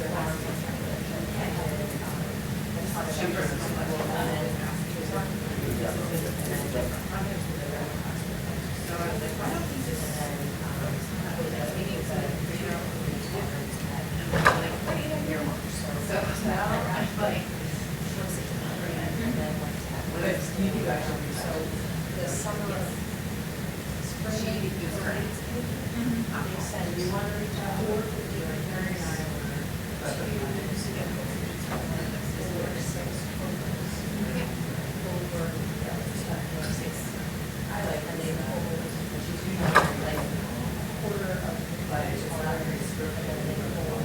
So I was like, why don't we just so I'm like, you do actually, so the summer, spring, said, we want to reach out to Kerry and I I like her name, she's usually like quarter of the budget, it's not very strict, and then they go on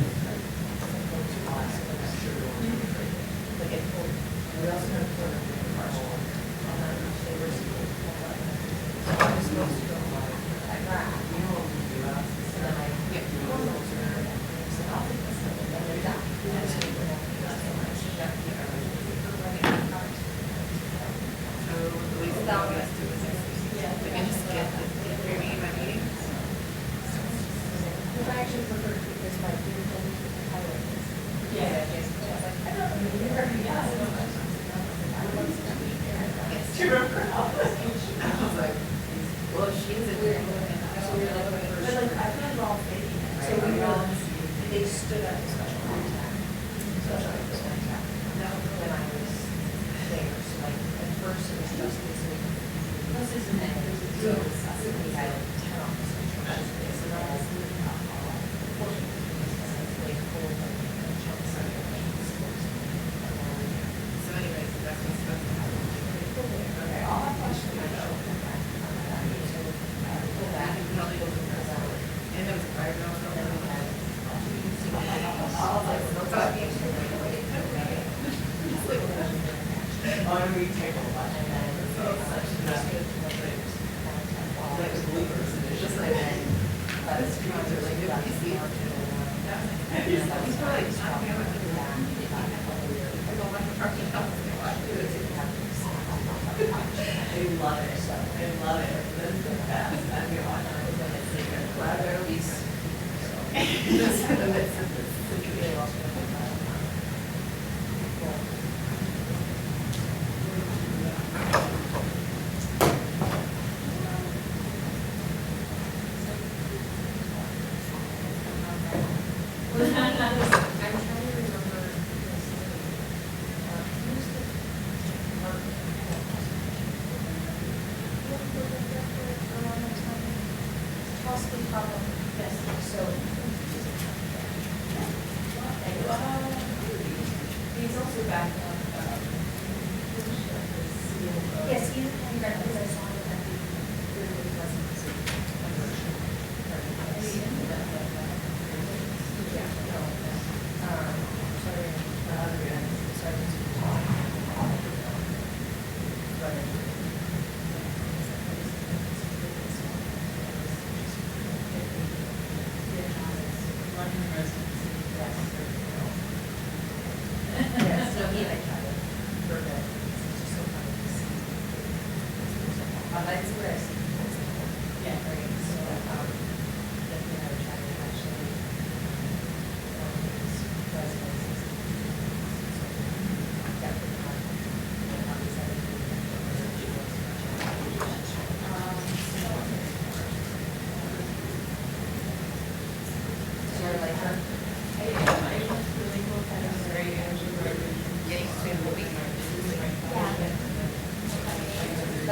like it pulled, we also have quarter of the partial, and then they were supposed to go like that, you know what we do, so then I get to go over and I'll take this and then they're done. so the least that we do is we can just get the hearing in my meeting. Which I actually prefer because my beautiful highlight is. Yeah, yes. I don't know, you're very young. Yes. Do you remember? I was like, well, she's a weird woman. So we were like, but like, I thought it was all faking it. So we were, they stood up special contact. Special contact. When I was there, so like, at first it was just this week. This isn't it. So we had 10 officers. So that was So anyways, that's what's supposed to happen. okay, all that question I know. And there was a fire drill. On retable, and then just like then, the streets are like that. He's probably just not gonna have to do that. I go like a trucking company. I love it, so I love it. This is the best. I'm gonna watch it when it's like a collaborative piece. Just in the midst of this. I'm trying to remember. Who's the possibly problem, yes, so. He's also back on, yes, he's, because I saw him at the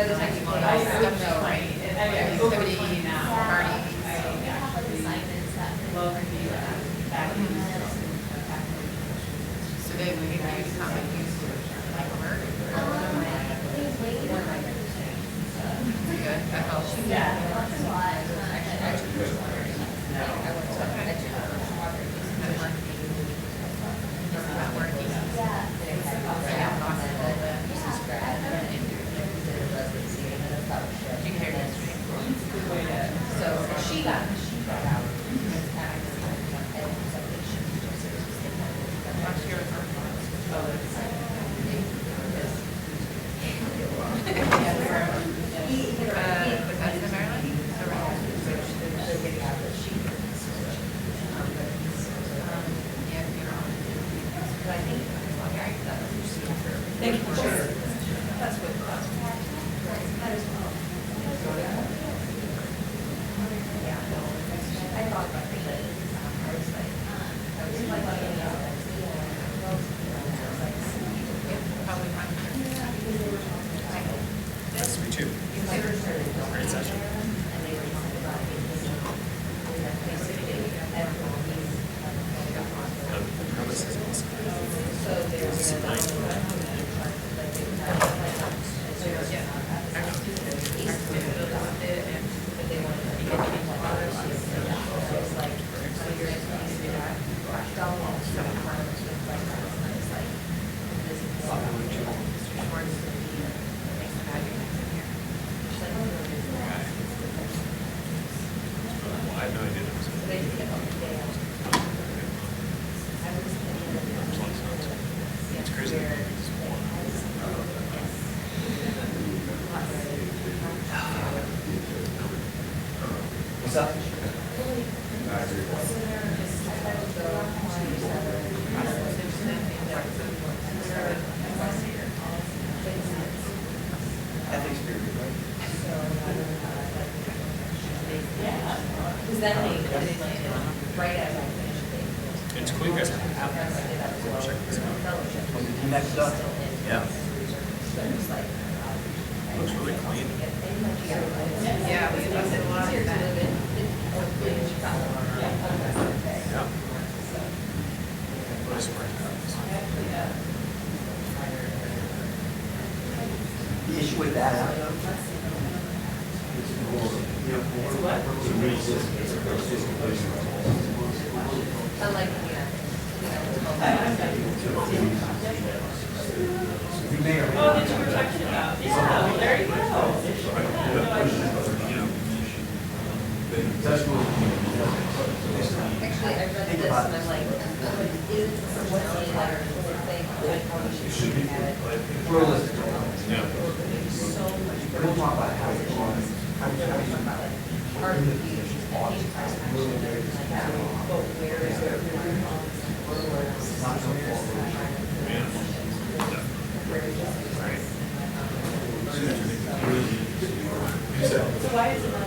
by the time you go out, stuff no, right? Activity, party. We have like assignments that will review So then we can use common use like work. Good, that helps. Yeah, that's a lot. So she got out. Thank you. Nice to meet you. Great session. Oh, this is awesome. This is nice. Well, I had no idea there was it's crazy. What's up? Ethics period, right? Because then right as I finished It's cool you guys have check this out. Next up. Yeah. Looks really clean. Yeah, we invested a lot in that. Yeah. Really smart. The issue with that. Unlike, Oh, did you protect it about? Yeah, there you go. actually, I read this and I'm like, is it a personality letter thing? I probably should have it. Pluralistic. Yeah. So much. We'll talk about how it's on. Art of the future, and each person actually knows like that, but where is it? Not so far. So why is it not?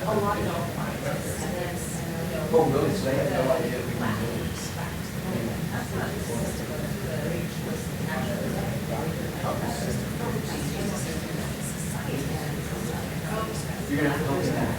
Oh my God. Oh, really? So they had no idea we were doing this. You're gonna have to look at that.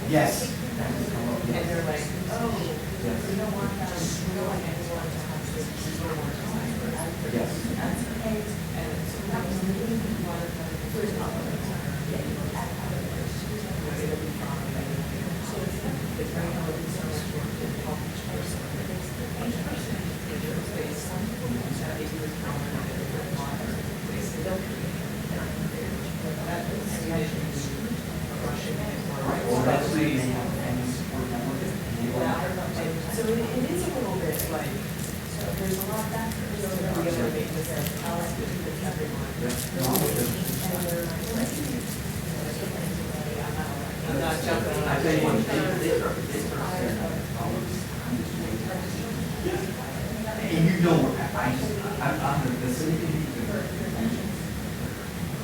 Yes. And they're like, oh, we don't want that, we don't want anyone to have this, we don't want to sign for that. Yes. That's okay. And so that was really one of the first opportunities. Yeah, you know, that part of it. It'll be fine. So it's very hard to so much work to help each person. Each person in their space, some people that they do is common in a different model. They don't create that is actually rushing it. Well, that's really they have any support network. So it is a little bit like, so there's a lot that, you know, the other thing that says, I'll have to do this everyone. I'm not jumping. I tell you one thing, and you know, I'm the facility.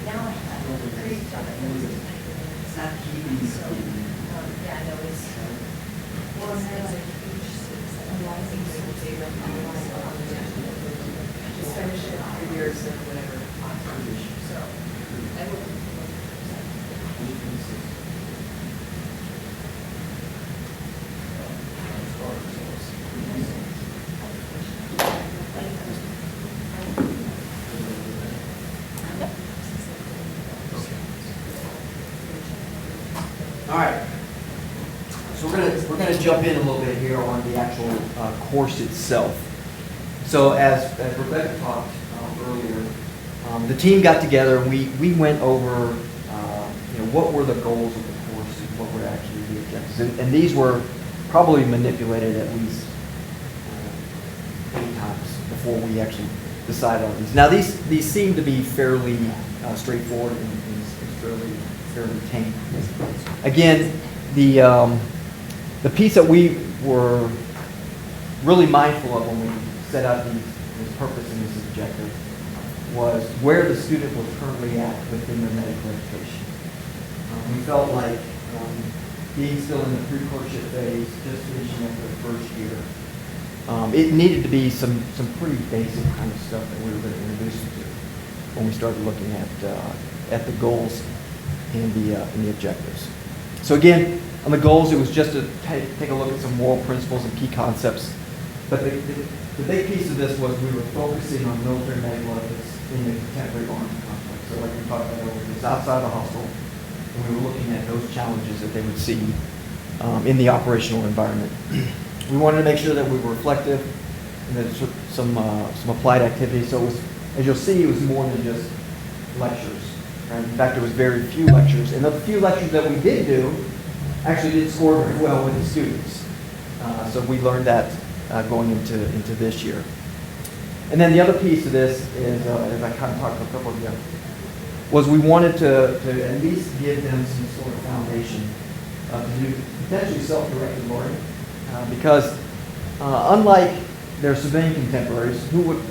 Now I have a great job. It's not keeping these people. Yeah, no, it's, well, it's like a huge, analyzing, just finish it 3 years and whatever, so. I will. All right. So we're gonna jump in a little bit here on the actual course itself. So as Rebekah talked earlier, the team got together and we went over what were the goals of the course and what were actually the objectives. And these were probably manipulated at least 8 times before we actually decided on these. Now these seem to be fairly straightforward and fairly tame. Again, the piece that we were really mindful of when we set out this purpose and this objective was where the student was currently at within their medical education. We felt like being still in the pre-courtship phase, just finishing up their first year, it needed to be some pretty basic kind of stuff that we were going to introduce them to when we started looking at the goals and the objectives. So again, on the goals, it was just to take a look at some moral principles and key concepts. But the big piece of this was we were focusing on military medical ethics in the contemporary armed conflict. So like we talked about earlier, it's outside the hospital, and we were looking at those challenges that they would see in the operational environment. We wanted to make sure that we were reflective and that some applied activities. So it was, as you'll see, it was more than just lectures. Right? In fact, there was very few lectures. And the few lectures that we did do actually did score very well with the students. So we learned that going into this year. And then the other piece of this is, as I kind of talked about a couple of you, was we wanted to at least give them some sort of foundation to do potentially self-directed learning. Because unlike their civilian contemporaries, who would,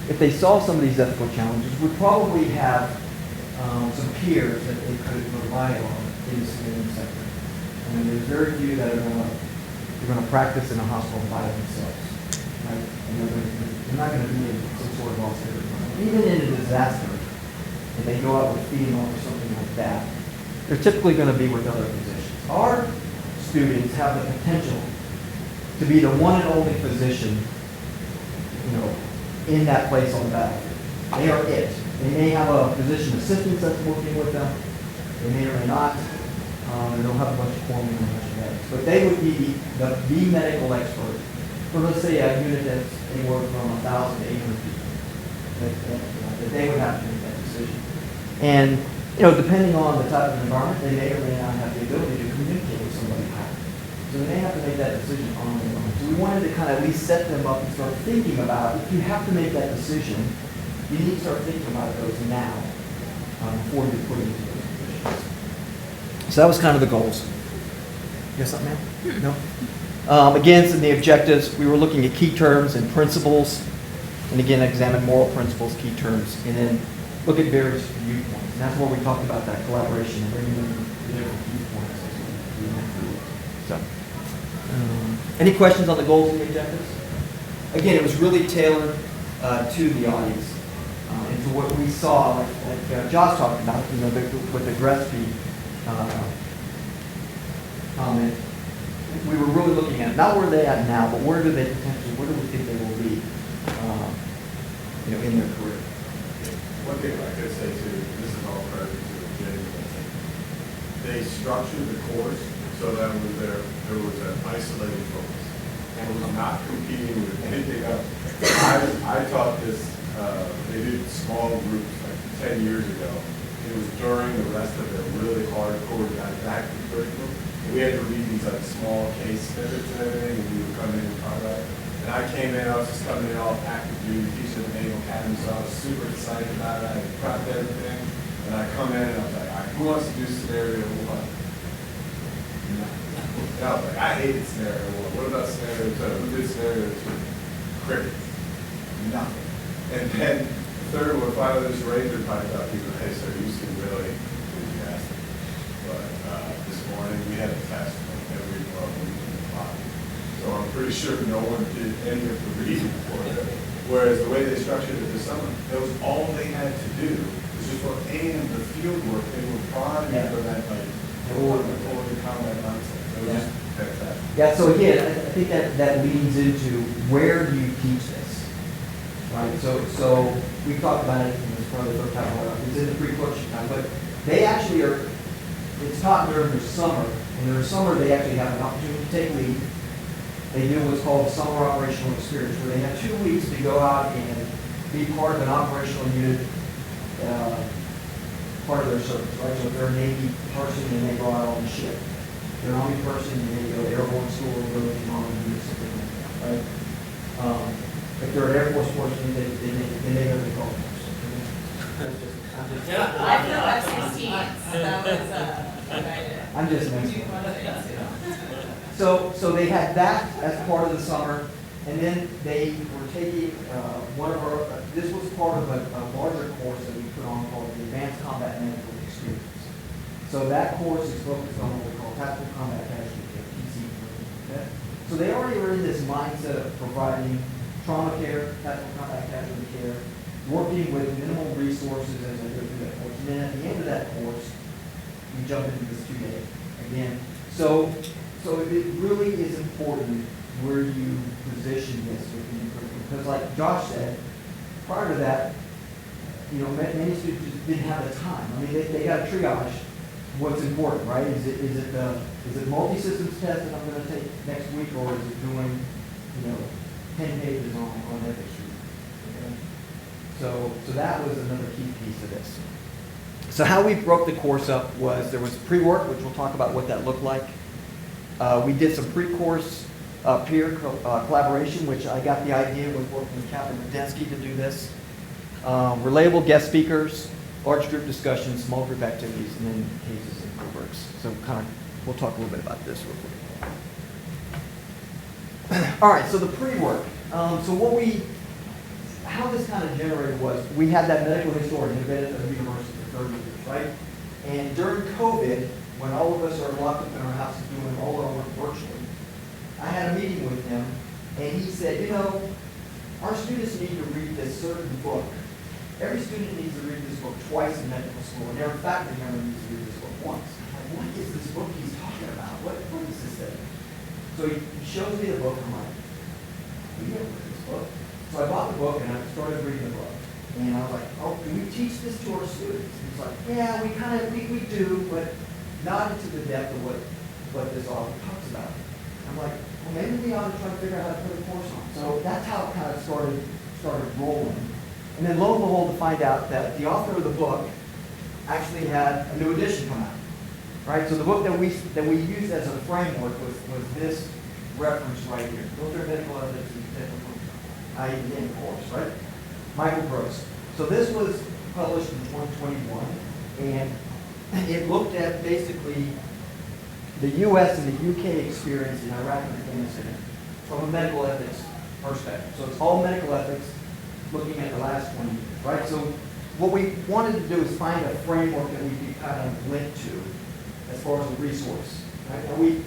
if they saw some of these ethical challenges, would probably have some peers that they could rely on in the civilian sector. I mean, there's very few that are going to practice in a hospital by themselves. Right? And they're not going to be in some sort of auxiliary. Even in a disaster, if they go out with feeding off or something like that, they're typically going to be with other physicians. Our students have the potential to be the one and only physician, in that place on the battlefield. They are it. They may have a physician assistant that's working with them. They may or may not. And they'll have a bunch of corpsmen and a bunch of medics. But they would be the medical expert for, let's say, a unit that's anywhere from 1,000 to 800 people. That they would have to make that decision. And depending on the type of environment, they may or may not have the ability to communicate with somebody higher. So they may have to make that decision on their own. So we wanted to kind of at least set them up and start thinking about, if you have to make that decision, you need to start thinking about those now before you put into those positions. So that was kind of the goals. You got something, ma'am? No? Again, in the objectives, we were looking at key terms and principles, and again, examine moral principles, key terms, and then look at various viewpoints. And that's where we talked about that collaboration and bringing in the different viewpoints as we went through it. So, any questions on the goals and the objectives? Again, it was really tailored to the audience and to what we saw, like Josh talked about, with the Gillespie comment. We were really looking at not where they're at now, but where do we think they will be, in their career. One thing I could say too, this is all credit to Jay, they structured the course so that there was an isolated focus. And it was not competing with anything else. I taught this, they did small groups like 10 years ago. It was during the rest of the really hardcore didactic curriculum. We had to read these like small case snippets and everything, and we would come in and talk about it. And I came in, I was just coming in all active duty, teaching the Naval Academy, so I was super excited about it. I prepped everything, and I come in and I was like, all right, who wants to do scenario one? And I was like, I hated scenario one. What about scenario two? Who did scenario two? Cricket. Nothing. And then the third one, finally this ranger piped up, he goes, hey sir, you seem really enthusiastic. But this morning we had a test on every level in the body. So I'm pretty sure no one did any of the reading for it. Whereas the way they structured it this summer, that was all they had to do. It was just for the field work. They were primed for that forward combat mindset. It was just fantastic. Yeah, so again, I think that leads into where do you teach this? Right? So we talked about it in this part of the first time. It's in the pre-coaching time, but they actually it's taught during the summer, and during the summer they actually have an opportunity to take leave. They do what's called a summer operational experience, where they have 2 weeks to go out and be part of an operational unit, part of their service, right? So if they're a Navy person and they go out on the ship, if they're an Army person and they go to airborne school or go to the Army unit, something like that, right? If they're an Air Force person, they go to the Gulf Coast. I feel like 16, so that was a good idea. I'm just messing with you. So they had that as part of the summer, and then they were taking this was part of a larger course that we put on called the Advanced Combat Management Experience. So that course is focused on what we call tactical combat casualty care, TC. Okay? So they already were in this mindset of providing trauma care, tactical combat casualty care, working with minimal resources as they go through that course. And then at the end of that course, we jump into this 2-day again. So it really is important where you position this within your curriculum. Because like Josh said, prior to that, many students just didn't have the time. I mean, they got to triage what's important, right? Is it multi-systems test that I'm going to take next week, or is it doing, 10 pages on ethics? Okay? So that was another key piece of this. So how we broke the course up was there was pre-work, which we'll talk about what that looked like. We did some pre-course peer collaboration, which I got the idea with working with Captain Rudinsky to do this. Relatable guest speakers, large group discussions, small group activities, and then cases and rubrics. So we'll talk a little bit about this real quick. All right, so the pre-work. How this kind of generated was, we had that medical historian who'd been at the university for 30 years, right? And during COVID, when all of us are locked up in our houses doing all our work virtually, I had a meeting with him, and he said, our students need to read this certain book. Every student needs to read this book twice in medical school, and every faculty member needs to read this book once. I'm like, what is this book he's talking about? What is this thing? So he shows me the book, and I'm like, we never read this book. So I bought the book, and I started reading the book. And I was like, oh, do we teach this to our students? He's like, yeah, we do, but not into the depth of what this author talks about. I'm like, well, maybe we ought to try to figure out how to put a course on. So that's how it kind of started rolling. And then lo and behold, to find out that the author of the book actually had a new edition come out. Right? So the book that we used as a framework was this reference right here. Military Medical Ethics and Technical IEM course, right? Michael Gross. So this was published in 2021, and it looked at basically the U.S. and the UK experience in Iraq and Afghanistan from a medical ethics perspective. So it's all medical ethics looking at the last 20 years, right? So what we wanted to do is find a framework that we could kind of link to as far as a resource, right? And we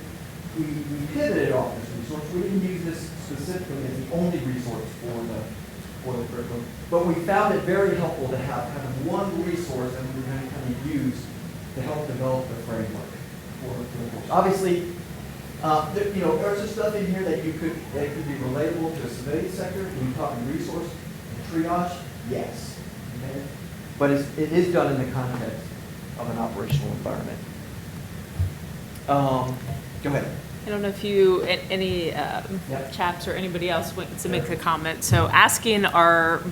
pivoted off this resource. We didn't use this specifically as the only resource for the curriculum, but we found it very helpful to have kind of one resource that we were going to kind of use to help develop the framework for the course. Obviously, there's some stuff in here that could be relatable to a civilian sector. When you talk resource and triage, yes, okay? But it is done in the context of an operational environment. Go ahead. I don't know if you, any chaps or anybody else wants to make a comment. So asking our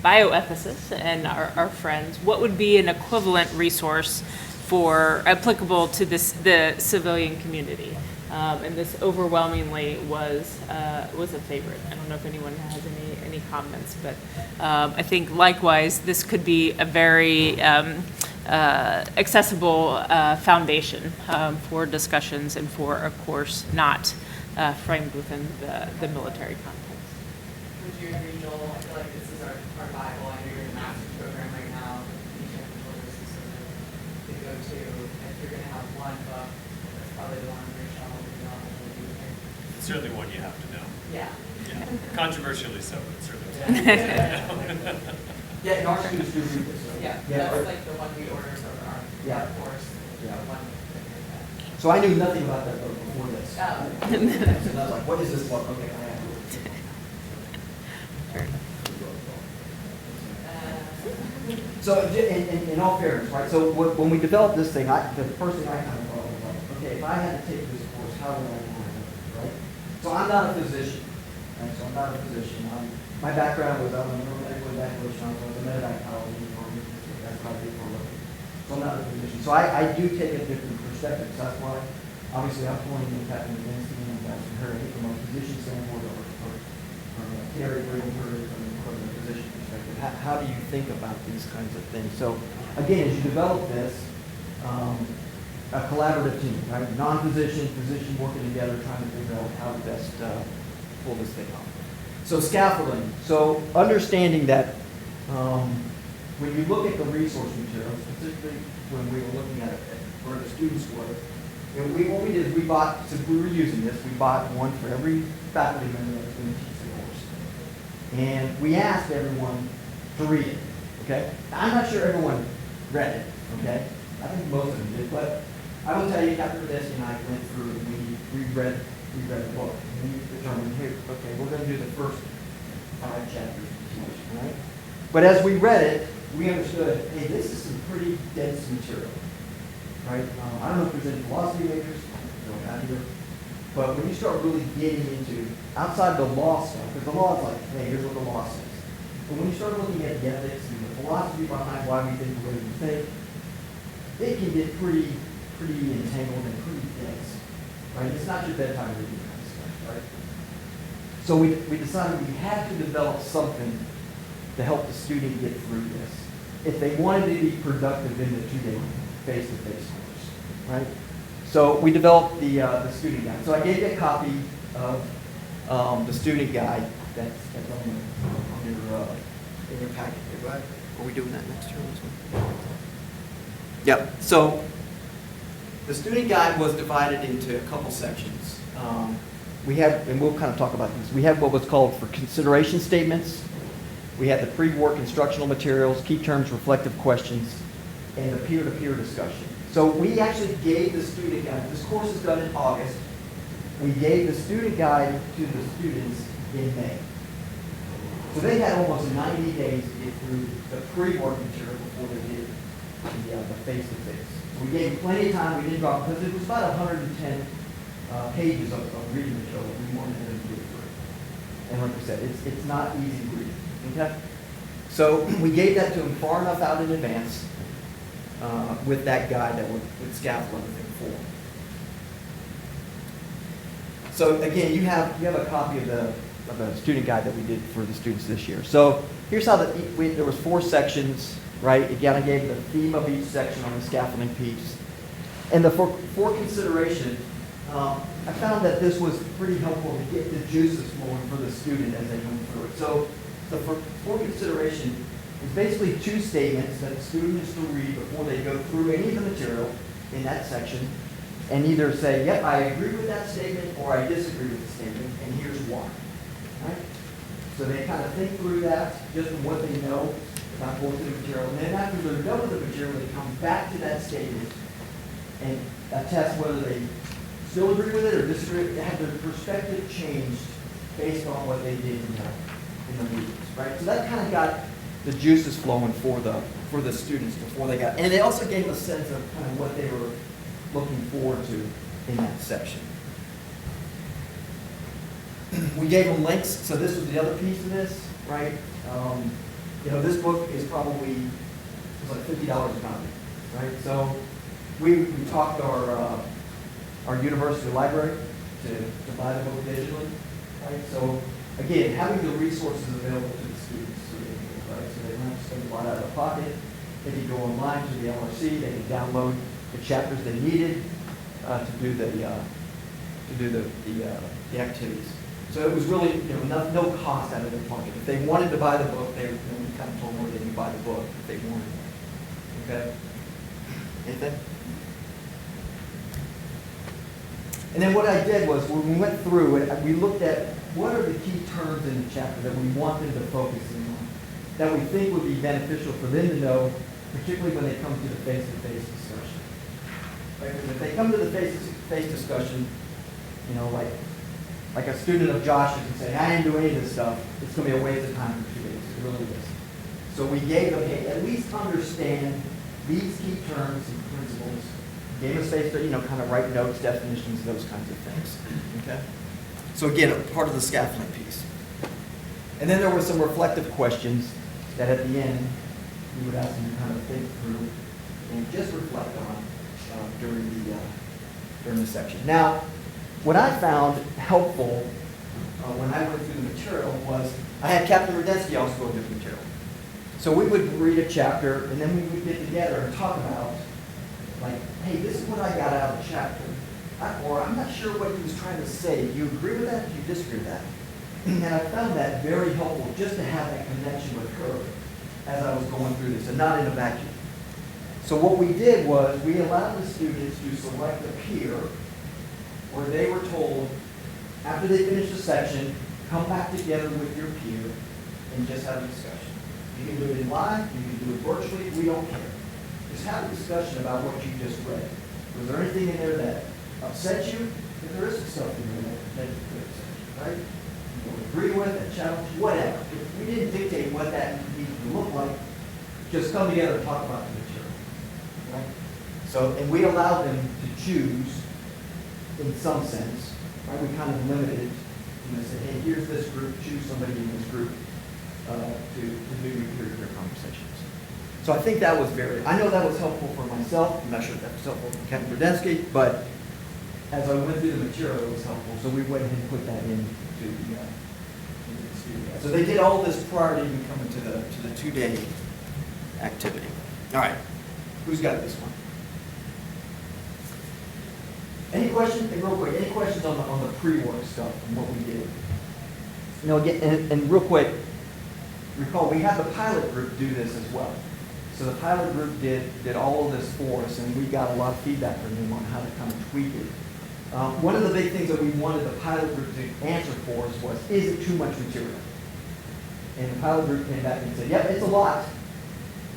bioethicists and our friends, what would be an equivalent resource for applicable to the civilian community? And this overwhelmingly was a favorite. I don't know if anyone has any comments, but I think likewise this could be a very accessible foundation for discussions and for a course not framed within the military context. Would you agree, Joel? I feel like this is our Bible. I know you're in a master's program right now. Each technical this is sort of the go-to. If you're going to have one book, that's probably the one where you're It's certainly one you have to know. Yeah. Yeah. Controversially so, but certainly one you have to know. Yeah, and our students do read this. Yeah, that's like the one we order for our course. Yeah. The one that So I knew nothing about that book before this. Oh. And I was like, what is this book? Okay, I have to read it. So in all fairness, right, so when we developed this thing, the first thing I kind of thought was like, okay, if I had to take this course, how would I do it, right? So I'm not a physician, right? So I'm not a physician. My background was I was a neuromolecular evaluation, I was a medibacology, that's what I did for a living. So I'm not a physician. So I do take a different perspective. So that's why, obviously, I'm pointing at Rudinsky and her from a physician standpoint or Kerry bringing her from a physician perspective. How do you think about these kinds of things? So again, as you develop this, a collaborative team, right? Non-physician, physician working together, trying to figure out how to best pull this thing off. So scaffolding. So understanding that when you look at the resource material, specifically when we were looking at it, where the students were, what we did is we bought, since we were using this, we bought one for every faculty member that was going to teach the course. And we asked everyone to read it, okay? Now, I'm not sure everyone read it, okay? I think most of them did, but I will tell you, Dr. Rudinsky and I went through and we read the book. And we determined, here, okay, we're going to do the first 5 chapters of teaching, right? But as we read it, we understood, hey, this is some pretty dense material, right? I don't know if there's any philosophy majors going out here, but when you start really getting into outside the law stuff, because the law is like, hey, here's what the law says. But when you start looking at the ethics and the philosophy behind why we think the way we think, it can get pretty entangled and pretty dense, right? It's not your bedtime reading kind of stuff, right? So we decided we had to develop something to help the student get through this if they wanted to be productive in the 2-day face-to-face course, right? So we developed the student guide. So I gave you a copy of the student guide that's in your packet here, right? Are we doing that next term as well? Yep. So the student guide was divided into a couple sections. We had, and we'll kind of talk about this, we had what was called for consideration statements. We had the pre-work instructional materials, key terms, reflective questions, and the peer-to-peer discussion. So we actually gave the student guide. This course is done in August. We gave the student guide to the students in May. So they had almost 90 days to get through the pre-work material before they did the face-to-face. We gave them plenty of time. We didn't drop, because it was about 110 pages of reading material that we wanted them to get through. And like I said, it's not easy reading. Okay? So we gave that to them far enough out in advance with that guide that would scaffold everything for. So again, you have a copy of the student guide that we did for the students this year. So here's how there was 4 sections, right? Again, I gave the theme of each section on the scaffolding piece. And for consideration, I found that this was pretty helpful to get the juices flowing for the student as they go through it. So for consideration is basically 2 statements that the student is to read before they go through any of the material in that section, and either say, yep, I agree with that statement, or I disagree with the statement, and here's why. Right? So they kind of think through that, just from what they know about going through the material. And then after they're done with the material, they come back to that statement and attest whether they still agree with it or disagree, have their perspective changed based on what they did in the meetings. Right? So that kind of got the juices flowing for the students before they got, and they also gave a sense of kind of what they were looking forward to in that section. We gave them links, so this was the other piece of this, right? This book is probably like $50 a copy, right? So we talked our university library to buy the book digitally, right? So again, having the resources available to the students, right? So they don't have to spend a lot out of their pocket. They can go online to the LRC. They can download the chapters they needed to do the activities. So it was really no cost out of their pocket. If they wanted to buy the book, we kind of told them where they could buy the book if they wanted. Okay. Anything? And then what I did was when we went through it, we looked at what are the key terms in the chapter that we want them to focus on, that we think would be beneficial for them to know, particularly when they come to the face-to-face discussion. Right? Because if they come to the face-to-face discussion, like a student of Josh's and say, I didn't do any of this stuff, it's going to be a waste of time for 2 days. It really is. So we gave them, hey, at least understand these key terms and principles. Gave them space to, kind of write notes, definitions, those kinds of things. Okay? So again, part of the scaffolding piece. And then there were some reflective questions that at the end we would ask them to kind of think through and just reflect on during the section. Now, what I found helpful when I went through the material was I had Captain Rudinsky also go through the material. So we would read a chapter and then we would get together and talk about, like, hey, this is what I got out of the chapter. Or I'm not sure what he was trying to say. Do you agree with that? Do you disagree with that? And I found that very helpful just to have that connection with her as I was going through this and not in a vacuum. So what we did was we allowed the students to select a peer where they were told, after they finish the section, come back together with your peer and just have a discussion. You can do it in live, you can do it virtually, we don't care. Just have a discussion about what you just read. Was there anything in there that upset you? If there is some stuff in there that could upset you, right? You don't agree with, that challenge, whatever. We didn't dictate what that needed to look like. Just come together and talk about the material, right? So, and we allowed them to choose in some sense, right? We kind of limited it and said, hey, here's this group, choose somebody in this group to do your peer-to-peer conversations. So I think that was I know that was helpful for myself. I'm not sure if that was helpful for Captain Rudinsky, but as I went through the material, it was helpful. So we went ahead and put that into the student guide. So they did all this prior to even coming to the 2-day activity. All right, who's got this one? Any questions? And real quick, any questions on the pre-work stuff and what we did? Again, and real quick, recall we had the pilot group do this as well. So the pilot group did all of this for us, and we got a lot of feedback from them on how to kind of tweak it. One of the big things that we wanted the pilot group to answer for us was, is it too much material? And the pilot group came back and said, yep, it's a lot,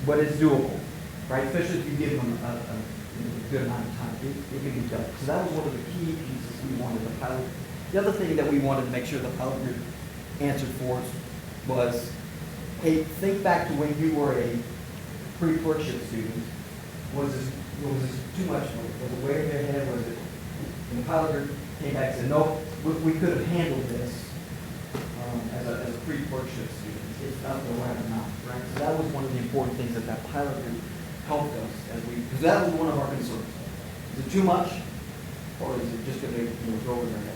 but it's doable, right? Especially if you give them a good amount of time, it can be done. So that was one of the key pieces we wanted the pilot. The other thing that we wanted to make sure the pilot group answered for us was, hey, think back to when you were a pre-clerkship student. Was this too much? Was it way in your head? Was it? And the pilot group came back and said, no, we could have handled this as a pre-clerkship student. It's not the right amount, right? So that was one of the important things that pilot group helped us because that was one of our concerns. Is it too much, or is it just going to go over their heads?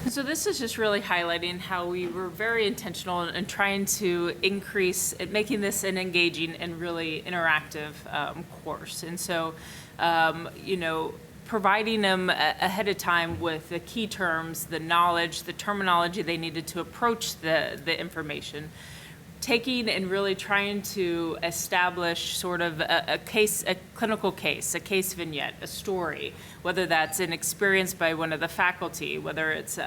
So this is just really highlighting how we were very intentional in trying to increase, making this an engaging and really interactive course. And so, providing them ahead of time with the key terms, the knowledge, the terminology they needed to approach the information, taking and really trying to establish sort of a clinical case, a case vignette, a story, whether that's an experience by one of the faculty, whether it's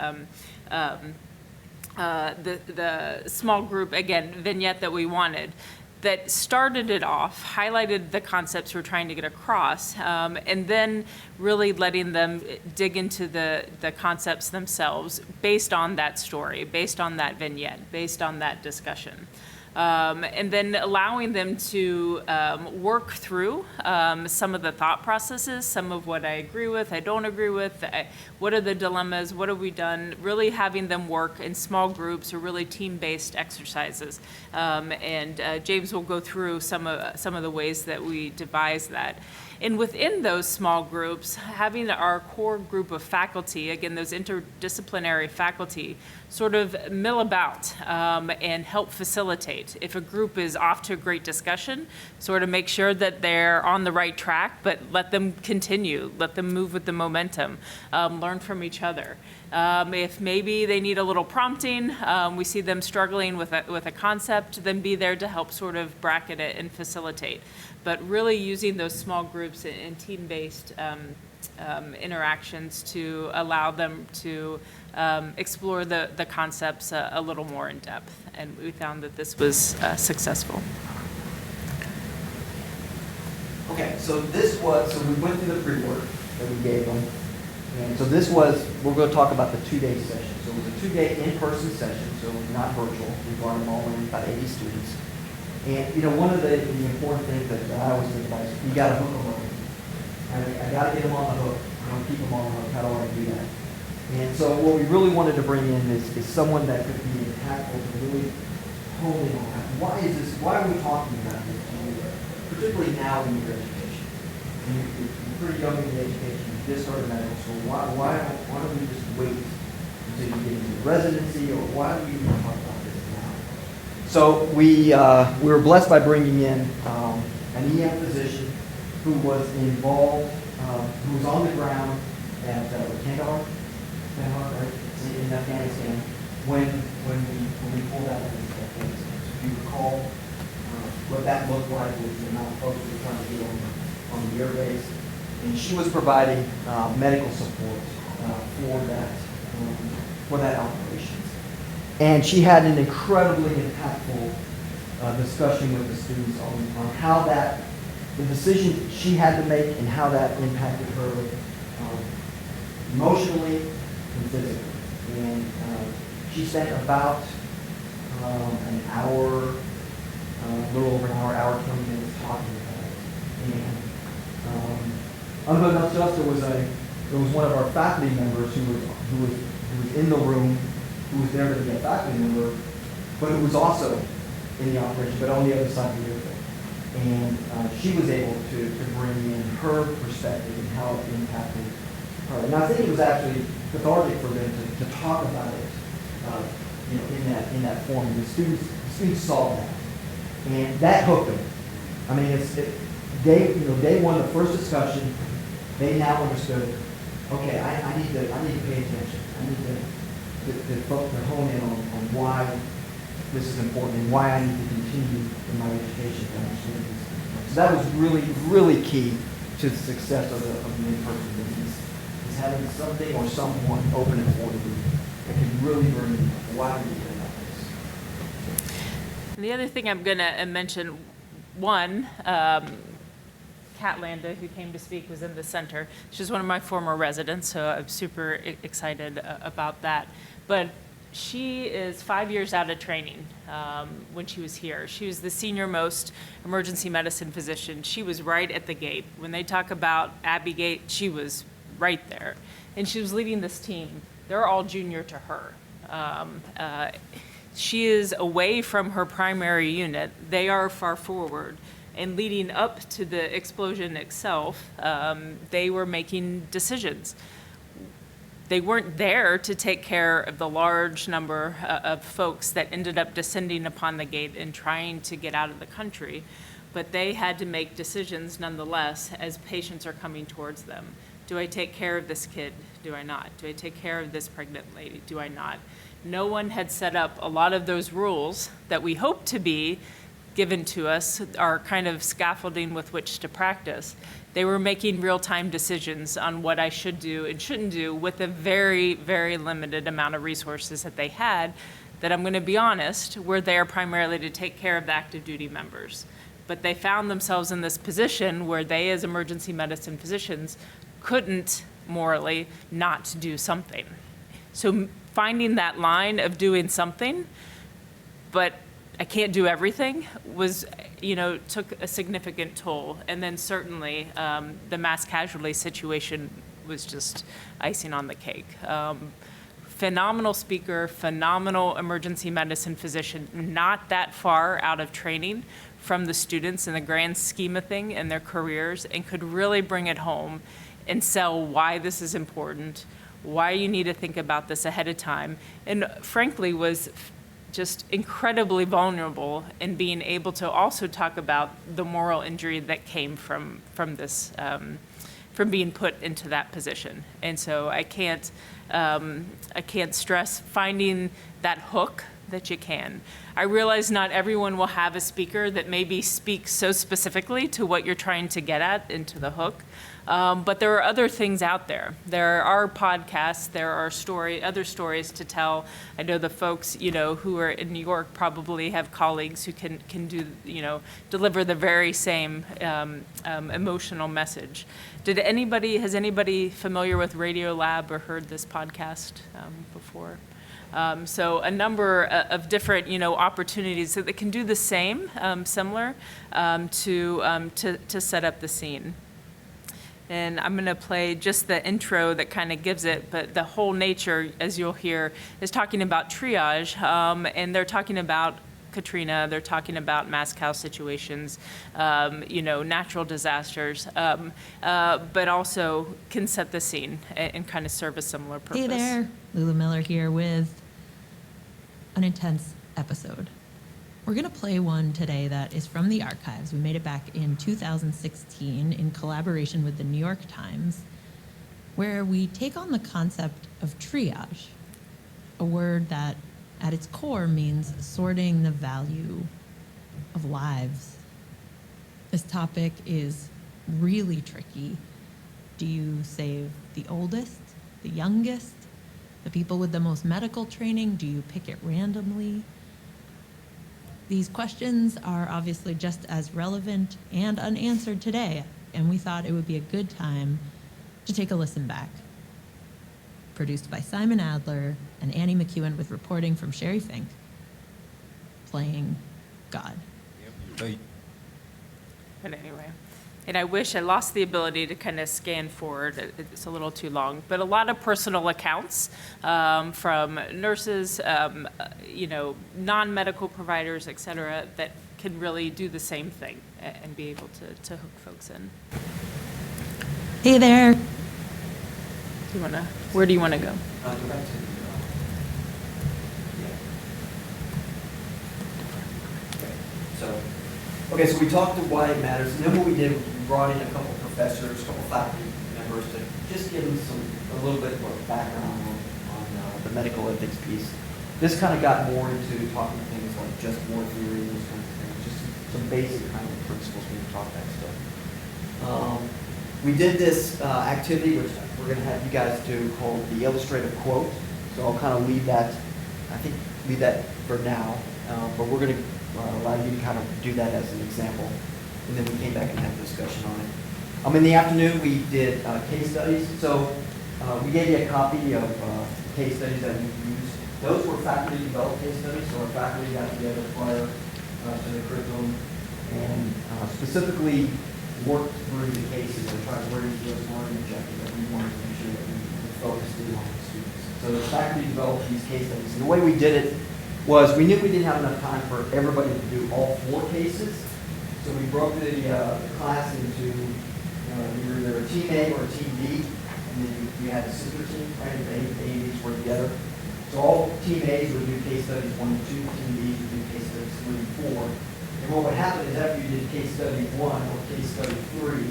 the small group, again, vignette that we wanted, that started it off, highlighted the concepts we're trying to get across, and then really letting them dig into the concepts themselves based on that story, based on that vignette, based on that discussion. And then allowing them to work through some of the thought processes, some of what I agree with, I don't agree with, what are the dilemmas, what have we done, really having them work in small groups or really team-based exercises. And James will go through some of the ways that we devise that. And within those small groups, having our core group of faculty, again, those interdisciplinary faculty, sort of mill about and help facilitate. If a group is off to a great discussion, sort of make sure that they're on the right track, but let them continue, let them move with the momentum, learn from each other. If maybe they need a little prompting, we see them struggling with a concept, then be there to help sort of bracket it and facilitate. But really using those small groups and team-based interactions to allow them to explore the concepts a little more in depth. And we found that this was successful. Okay, so we went through the pre-work that we gave them. And so we're going to talk about the 2-day session. So it was a 2-day in-person session, so not virtual. We brought them all in, about 80 students. And, one of the important things that I always think about is you got to hook them up. I got to get them on the hook. I want to keep them on the hook. How do I do that? And so what we really wanted to bring in is someone that could be impactful to really hone in on that. Why are we talking about this? Particularly now in your education. You're pretty young in the education. You just started medical school. Why don't we just wait until you get into residency, or why do we even talk about this now? So we were blessed by bringing in an EM physician who was involved, who was on the ground at Kandahar, right, in Afghanistan, when we pulled out of Afghanistan. So if you recall what that looked like with the amount of folks we were trying to get on the air base, and she was providing medical support for that operation. And she had an incredibly impactful discussion with the students on how the decision she had to make and how that impacted her emotionally and physically. And she spent about an hour, a little over an hour 20 minutes talking about it. And unbeknownst to us, there was one of our faculty members who was in the room, who was there to be a faculty member, but who was also in the operation, but on the other side of the airfield. And she was able to bring in her perspective and how it impacted her. And I think it was actually cathartic for them to talk about it, in that form. The students saw that, and that hooked them. I mean, day one, the first discussion, they now understood. Okay, I need to pay attention. I need to hone in on why this is important and why I need to continue in my education to understand this. So that was really, really key to the success of the in-person business, is having something or someone open and forward that can really bring why we do about this. And the other thing I'm going to mention, one, Kat Landa, who came to speak, was in the center. She's one of my former residents, so I'm super excited about that. But she is 5 years out of training when she was here. She was the senior most emergency medicine physician. She was right at the gate. When they talk about Abbey Gate, she was right there. And she was leading this team. They're all junior to her. she is away from her primary unit. They are far forward. And leading up to the explosion itself, they were making decisions. They weren't there to take care of the large number of folks that ended up descending upon the gate and trying to get out of the country, but they had to make decisions nonetheless as patients are coming towards them. Do I take care of this kid? Do I not? Do I take care of this pregnant lady? Do I not? No one had set up a lot of those rules that we hope to be given to us, our kind of scaffolding with which to practice. They were making real-time decisions on what I should do and shouldn't do with a very, very limited amount of resources that they had, that I'm going to be honest, were there primarily to take care of the active duty members. But they found themselves in this position where they, as emergency medicine physicians, couldn't morally not do something. So finding that line of doing something, but I can't do everything, was, took a significant toll. And then certainly the mass casualty situation was just icing on the cake. Phenomenal speaker, phenomenal emergency medicine physician, not that far out of training from the students in the grand scheme of thing in their careers, and could really bring it home and sell why this is important, why you need to think about this ahead of time, and frankly was just incredibly vulnerable in being able to also talk about the moral injury that came from this, from being put into that position. And so I can't stress finding that hook that you can. I realize not everyone will have a speaker that maybe speaks so specifically to what you're trying to get at into the hook. But there are other things out there. There are podcasts, there are other stories to tell. I know the folks, who are in New York probably have colleagues who can do, deliver the very same emotional message. Has anybody familiar with Radio Lab or heard this podcast before? So a number of different, opportunities that can do the same, similar, to set up the scene. And I'm going to play just the intro that kind of gives it, but the whole nature, as you'll hear, is talking about triage, and they're talking about Katrina, they're talking about mass cow situations, natural disasters, but also can set the scene and kind of serve a similar purpose. Hey there, Lulu Miller here with an intense episode. We're going to play one today that is from the archives. We made it back in 2016 in collaboration with the New York Times, where we take on the concept of triage, a word that at its core means sorting the value of lives. This topic is really tricky. Do you save the oldest, the youngest, the people with the most medical training? Do you pick it randomly? These questions are obviously just as relevant and unanswered today, and we thought it would be a good time to take a listen back. Produced by Simon Adler and Annie McEwen with reporting from Sherri Fink, playing God. But anyway, and I wish I lost the ability to kind of scan forward. It's a little too long, but a lot of personal accounts from nurses, non-medical providers, et cetera, that can really do the same thing and be able to hook folks in. Hey there. Where do you want to go? Go back to Okay, so we talked to why it matters, and then what we did was we brought in a couple professors, a couple faculty members to just give them a little bit more background on the medical ethics piece. This kind of got more into talking things like just more theory and those kinds of things, just some basic kind of principles when we talk that stuff. We did this activity, which we're going to have you guys do, called the illustrative quote. So I'll kind of leave that for now, but we're going to allow you to kind of do that as an example, and then we came back and had a discussion on it. In the afternoon, we did case studies. So we gave you a copy of case studies that we used. Those were faculty developed case studies, so our faculty got together prior to the curriculum and specifically worked through the cases and tried to work those more objective that we wanted to make sure that we focused in on the students. So the faculty developed these case studies. And the way we did it was we knew we didn't have enough time for everybody to do all 4 cases. So we broke the class into either a team A or a team B, and then you had a sister team, right? A and B's were together. So all team A's would do case studies 1 and 2, team B's would do case studies 3 and 4. And what would happen is after you did case study 1 or case study 3,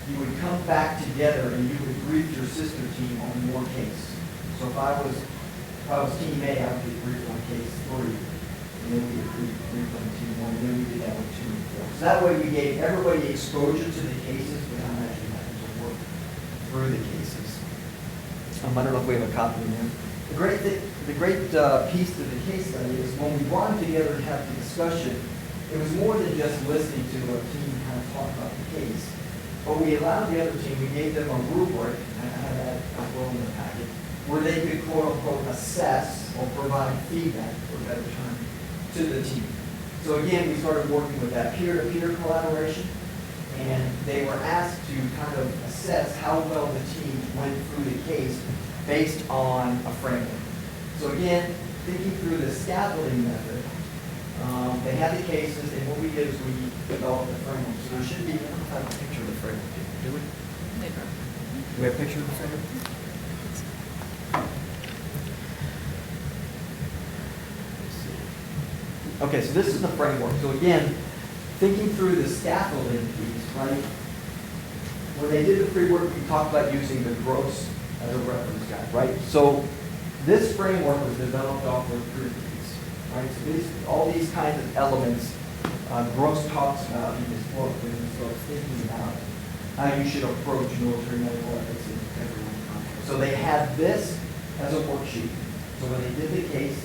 you would come back together and you would brief your sister team on your case. So if I was team A, I would get briefed on case 3, and then we would brief on team 1, and then we did that with 2 and 4. So that way we gave everybody exposure to the cases without actually having to work through the cases. I don't know if we have a copy in there. The great piece to the case study is when we brought them together and had the discussion, it was more than just listening to a team kind of talk about the case. But we allowed the other team, we gave them a rubric, and I had that as well in the packet, where they could quote unquote assess or provide feedback, for a better term, to the team. So again, we started working with that peer-to-peer collaboration, and they were asked to kind of assess how well the team went through the case based on a framework. So again, thinking through the scaffolding method, they had the cases, and what we did is we developed the framework. So there should be, I don't know if I have a picture of the framework. Do we? Do we have a picture of the framework? Okay, so this is the framework. So again, thinking through the scaffolding piece, right? When they did the pre-work, we talked about using the gross as a reference guide, right? So this framework was developed off of 3 keys, right? So all these kinds of elements, Gross talks about in his book when he starts thinking about how you should approach military medical ethics in everyone's country. So they had this as a worksheet. So when they did the case,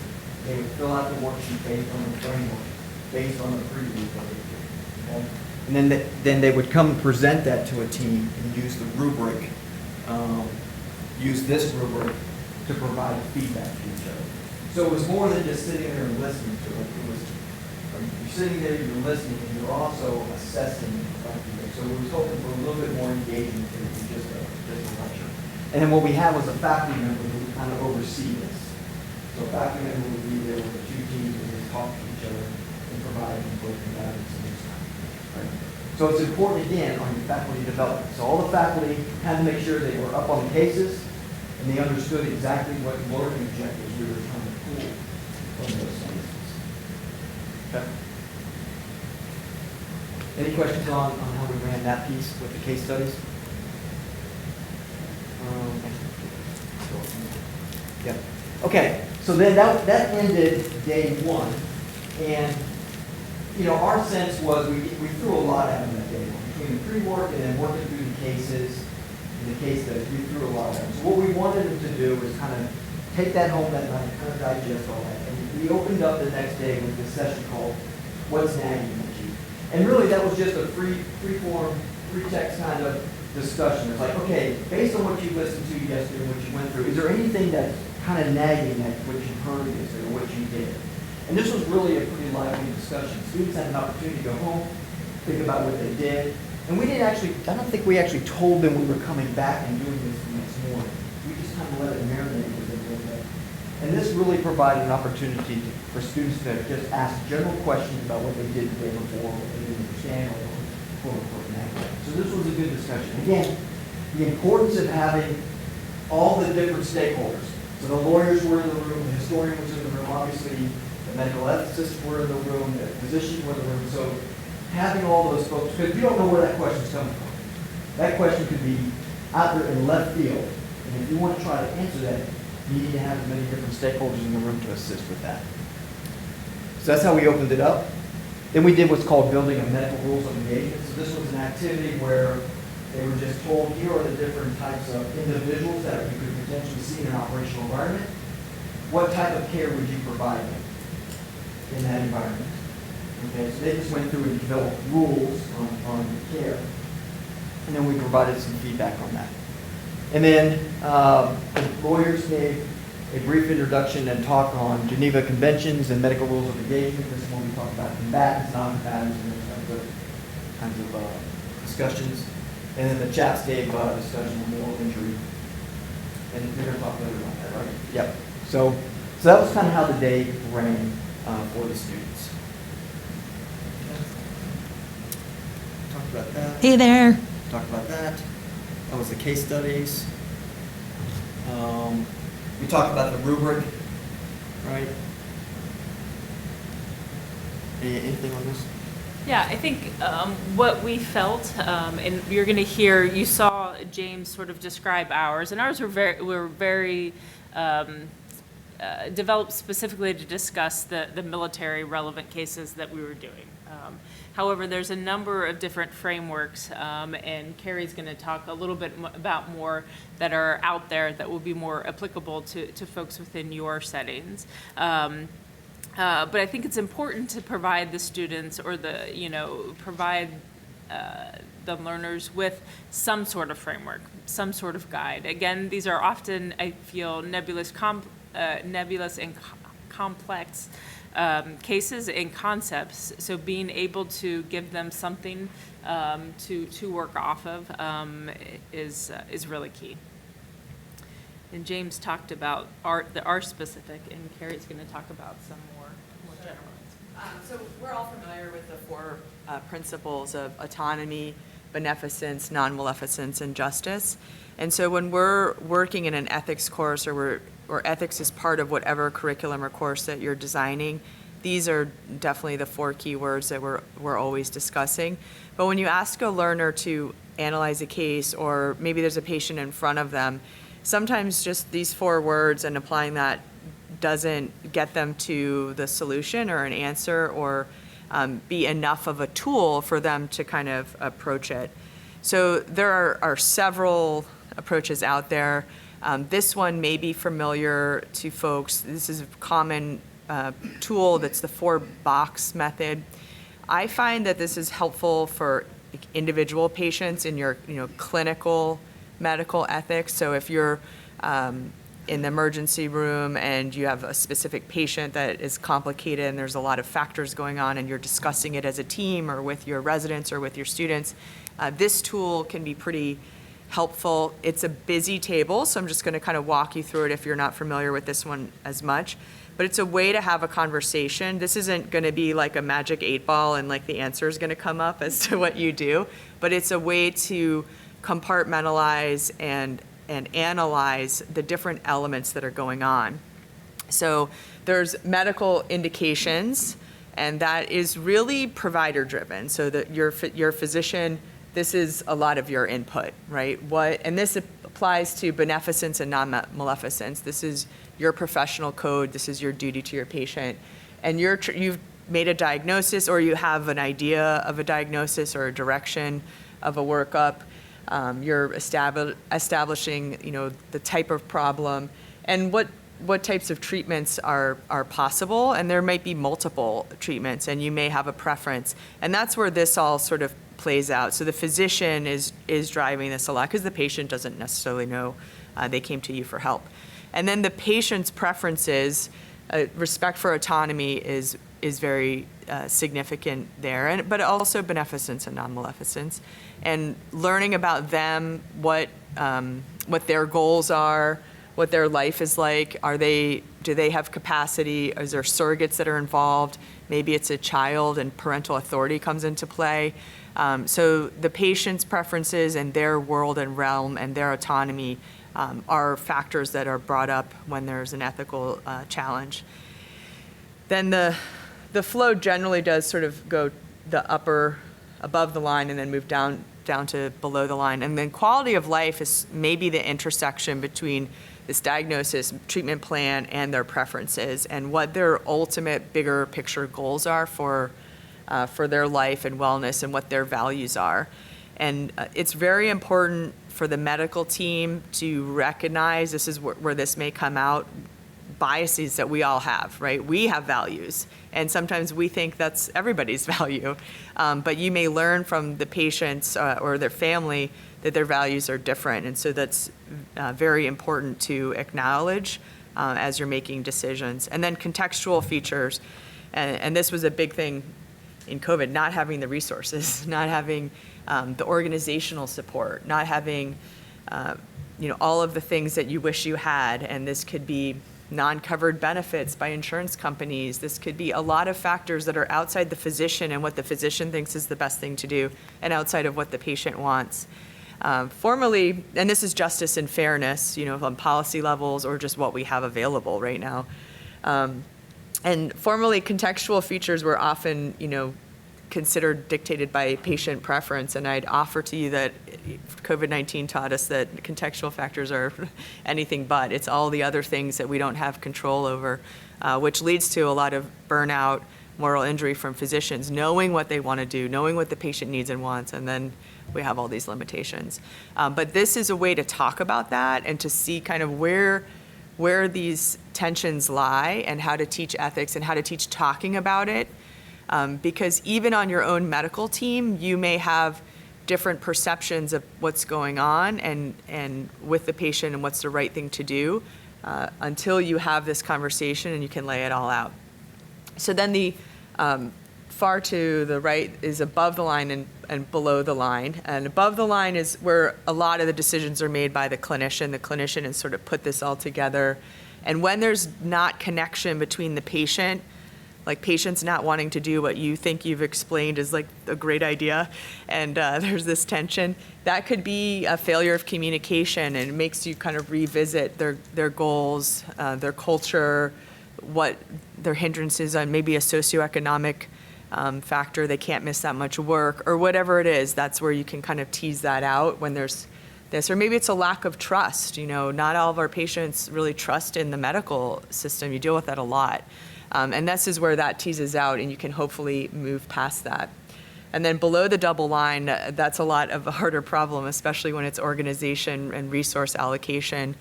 they would fill out the worksheet based on the framework, based on the pre-work that they did. Okay? And then they would come and present that to a team and use the rubric, use this rubric to provide feedback to each other. So it was more than just sitting there and listening to it. It was you're sitting there, you're listening, and you're also assessing the feedback. So we were hoping for a little bit more engagement than just a lecture. And then what we had was a faculty member who would kind of oversee this. So a faculty member would be there with the 2 teams and they talk to each other and provide input and guidance and this kind of thing. Right? So it's important, again, on your faculty development. So all the faculty had to make sure they were up on the cases and they understood exactly what learning objectives we were trying to pull from those cases. Okay. Any questions on how we ran that piece with the case studies? Yeah. Okay. So then that ended day 1, and our sense was we threw a lot at them that day 1 between the pre-work and then working through the cases and the case studies. We threw a lot at them. So what we wanted them to do was kind of take that home that night, kind of digest all that. And we opened up the next day with this session called "What's Nagging at You?" And really, that was just a free-form, free-text kind of discussion. It's like, okay, based on what you listened to yesterday and what you went through, is there anything that's kind of nagging at what you heard yesterday or what you did? And this was really a pretty lively discussion. Students had an opportunity to go home, think about what they did. And we didn't actually, I don't think we actually told them we were coming back and doing this the next morning. We just kind of let it marinate with them a little bit. And this really provided an opportunity for students to just ask general questions about what they did the day before, what they didn't understand, or quote-unquote nagging. So this was a good discussion. Again, the importance of having all the different stakeholders. So the lawyers were in the room, the historian was in the room, obviously the medical ethicists were in the room, the physicians were in the room. So having all those folks, because you don't know where that question's coming from. That question could be out there in left field. And if you want to try to answer that, you need to have as many different stakeholders in the room to assist with that. So that's how we opened it up. Then we did what's called building a medical rules of engagement. So this was an activity where they were just told, here are the different types of individuals that you could potentially see in an operational environment. What type of care would you provide them in that environment? Okay, so they just went through and developed rules on care. And then we provided some feedback on that. And then the lawyers gave a brief introduction and talk on Geneva Conventions and medical rules of engagement. This is when we talk about combatants, non-combatants, and those kinds of discussions. And then the chaps gave a discussion on moral injury. And we're going to talk later about that, right? Yep. So that was kind of how the day ran. for the students. Talked about that. Hey there. Talked about that. That was the case studies. We talked about the rubric, right? Anything on this? Yeah, I think what we felt, and you're going to hear, you saw James sort of describe ours, and ours were very developed specifically to discuss the military relevant cases that we were doing. However, there's a number of different frameworks, and Kerry's going to talk a little bit about more that are out there that will be more applicable to folks within your settings. But I think it's important to provide the students or provide the learners with some sort of framework, some sort of guide. Again, these are often, I feel, nebulous and complex cases and concepts. So being able to give them something to work off of is really key. And James talked about the R specific, and Kerry's going to talk about some more general. So we're all familiar with the four principles of autonomy, beneficence, non-maleficence, and justice. And so when we're working in an ethics course or ethics is part of whatever curriculum or course that you're designing, these are definitely the four key words that we're always discussing. But when you ask a learner to analyze a case, or maybe there's a patient in front of them, sometimes just these four words and applying that doesn't get them to the solution or an answer or be enough of a tool for them to kind of approach it. So there are several approaches out there. This one may be familiar to folks. This is a common tool that's the 4-box method. I find that this is helpful for individual patients in your clinical medical ethics. So if you're in the emergency room and you have a specific patient that is complicated and there's a lot of factors going on and you're discussing it as a team or with your residents or with your students, this tool can be pretty helpful. It's a busy table, so I'm just going to kind of walk you through it if you're not familiar with this one as much. But it's a way to have a conversation. This isn't going to be like a magic 8-ball and like the answer is going to come up as to what you do, but it's a way to compartmentalize and analyze the different elements that are going on. So there's medical indications, and that is really provider driven. So that your physician, this is a lot of your input, right? And this applies to beneficence and non-maleficence. This is your professional code. This is your duty to your patient. And you've made a diagnosis, or you have an idea of a diagnosis or a direction of a workup. You're establishing, the type of problem and what types of treatments are possible, and there might be multiple treatments, and you may have a preference, and that's where this all sort of plays out. So the physician is driving this a lot because the patient doesn't necessarily know they came to you for help, and then the patient's preferences, respect for autonomy is very significant there, but also beneficence and non-maleficence, and learning about them, what their goals are, what their life is like. Do they have capacity? Is there surrogates that are involved? Maybe it's a child and parental authority comes into play. So the patient's preferences and their world and realm and their autonomy are factors that are brought up when there's an ethical challenge. Then the flow generally does sort of go the upper above the line and then move down to below the line. And then quality of life is maybe the intersection between this diagnosis, treatment plan, and their preferences, and what their ultimate bigger picture goals are for their life and wellness, and what their values are. And it's very important for the medical team to recognize, this is where this may come out, biases that we all have, right? We have values, and sometimes we think that's everybody's value. But you may learn from the patients or their family that their values are different, and so that's very important to acknowledge as you're making decisions. And then contextual features, and this was a big thing in COVID, not having the resources, not having the organizational support, not having all of the things that you wish you had, and this could be non-covered benefits by insurance companies. This could be a lot of factors that are outside the physician and what the physician thinks is the best thing to do, and outside of what the patient wants. Formally, and this is justice and fairness, on policy levels or just what we have available right now. And formally, contextual features were often, considered dictated by patient preference, and I'd offer to you that COVID-19 taught us that contextual factors are anything but. It's all the other things that we don't have control over, which leads to a lot of burnout, moral injury from physicians, knowing what they want to do, knowing what the patient needs and wants, and then we have all these limitations. But this is a way to talk about that and to see kind of where these tensions lie and how to teach ethics and how to teach talking about it. Because even on your own medical team, you may have different perceptions of what's going on and with the patient and what's the right thing to do until you have this conversation and you can lay it all out. So then the far to the right is above the line and below the line. And above the line is where a lot of the decisions are made by the clinician. The clinician has sort of put this all together. And when there's not connection between the patient, like patients not wanting to do what you think you've explained is like a great idea, and there's this tension, that could be a failure of communication, and it makes you kind of revisit their goals, their culture, what their hindrances on, maybe a socioeconomic factor, they can't miss that much work, or whatever it is. That's where you can kind of tease that out when there's this, or maybe it's a lack of trust. Not all of our patients really trust in the medical system. You deal with that a lot. And this is where that teases out, and you can hopefully move past that. And then below the double line, that's a lot of a harder problem, especially when it's organization and resource allocation.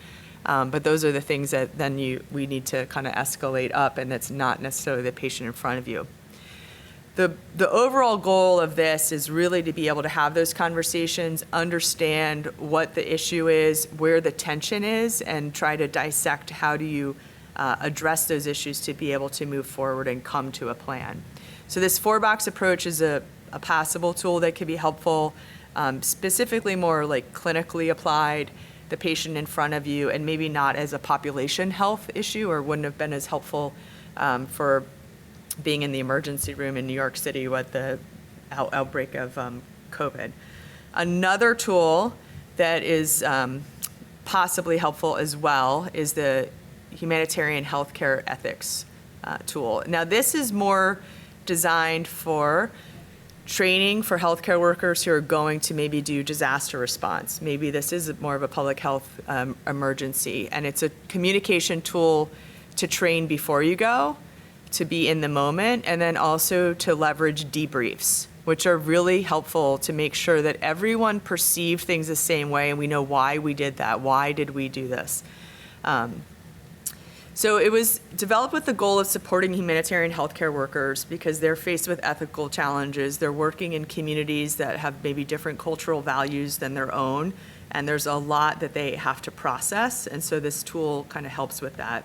But those are the things that then we need to kind of escalate up, and it's not necessarily the patient in front of you. The overall goal of this is really to be able to have those conversations, understand what the issue is, where the tension is, and try to dissect how do you address those issues to be able to move forward and come to a plan. So this 4-box approach is a passable tool that can be helpful, specifically more like clinically applied, the patient in front of you, and maybe not as a population health issue, or wouldn't have been as helpful for being in the emergency room in New York City with the outbreak of COVID. Another tool that is possibly helpful as well is the humanitarian healthcare ethics tool. Now, this is more designed for training for healthcare workers who are going to maybe do disaster response. Maybe this is more of a public health emergency, and it's a communication tool to train before you go, to be in the moment, and then also to leverage debriefs, which are really helpful to make sure that everyone perceived things the same way and we know why we did that. Why did we do this? So it was developed with the goal of supporting humanitarian healthcare workers because they're faced with ethical challenges. They're working in communities that have maybe different cultural values than their own, and there's a lot that they have to process, and so this tool kind of helps with that.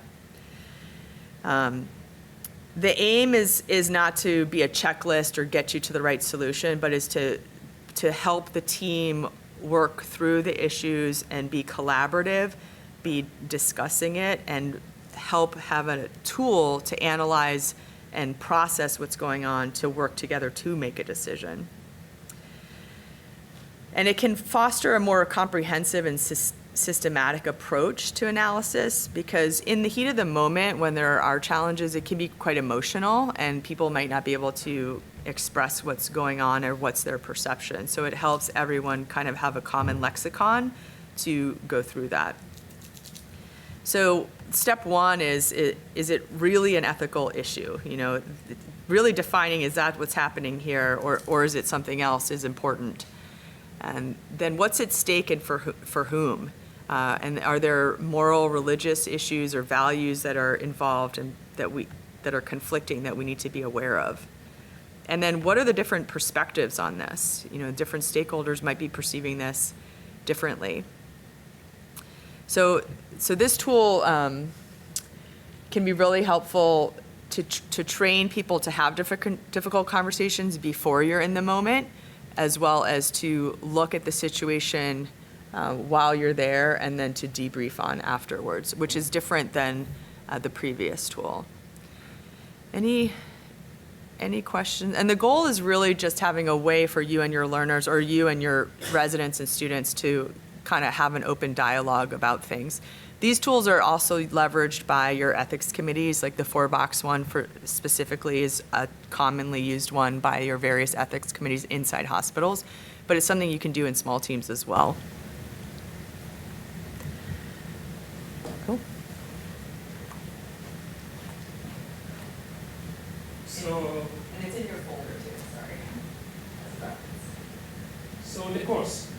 The aim is not to be a checklist or get you to the right solution, but is to help the team work through the issues and be collaborative, be discussing it, and help have a tool to analyze and process what's going on to work together to make a decision. And it can foster a more comprehensive and systematic approach to analysis, because in the heat of the moment when there are challenges, it can be quite emotional and people might not be able to express what's going on or what's their perception. So it helps everyone kind of have a common lexicon to go through that. So step one is it really an ethical issue? Really defining, is that what's happening here, or is it something else is important? And then what's at stake and for whom? And are there moral, religious issues or values that are involved and that are conflicting that we need to be aware of? And then what are the different perspectives on this? Different stakeholders might be perceiving this differently. So this tool can be really helpful to train people to have difficult conversations before you're in the moment, as well as to look at the situation while you're there and then to debrief on afterwards, which is different than the previous tool. Any questions? And the goal is really just having a way for you and your learners, or you and your residents and students, to kind of have an open dialogue about things. These tools are also leveraged by your ethics committees, like the 4-box one for specifically is a commonly used one by your various ethics committees inside hospitals, but it's something you can do in small teams as well. Cool. So, And it's in your folder too, sorry. As a reference. so in the course,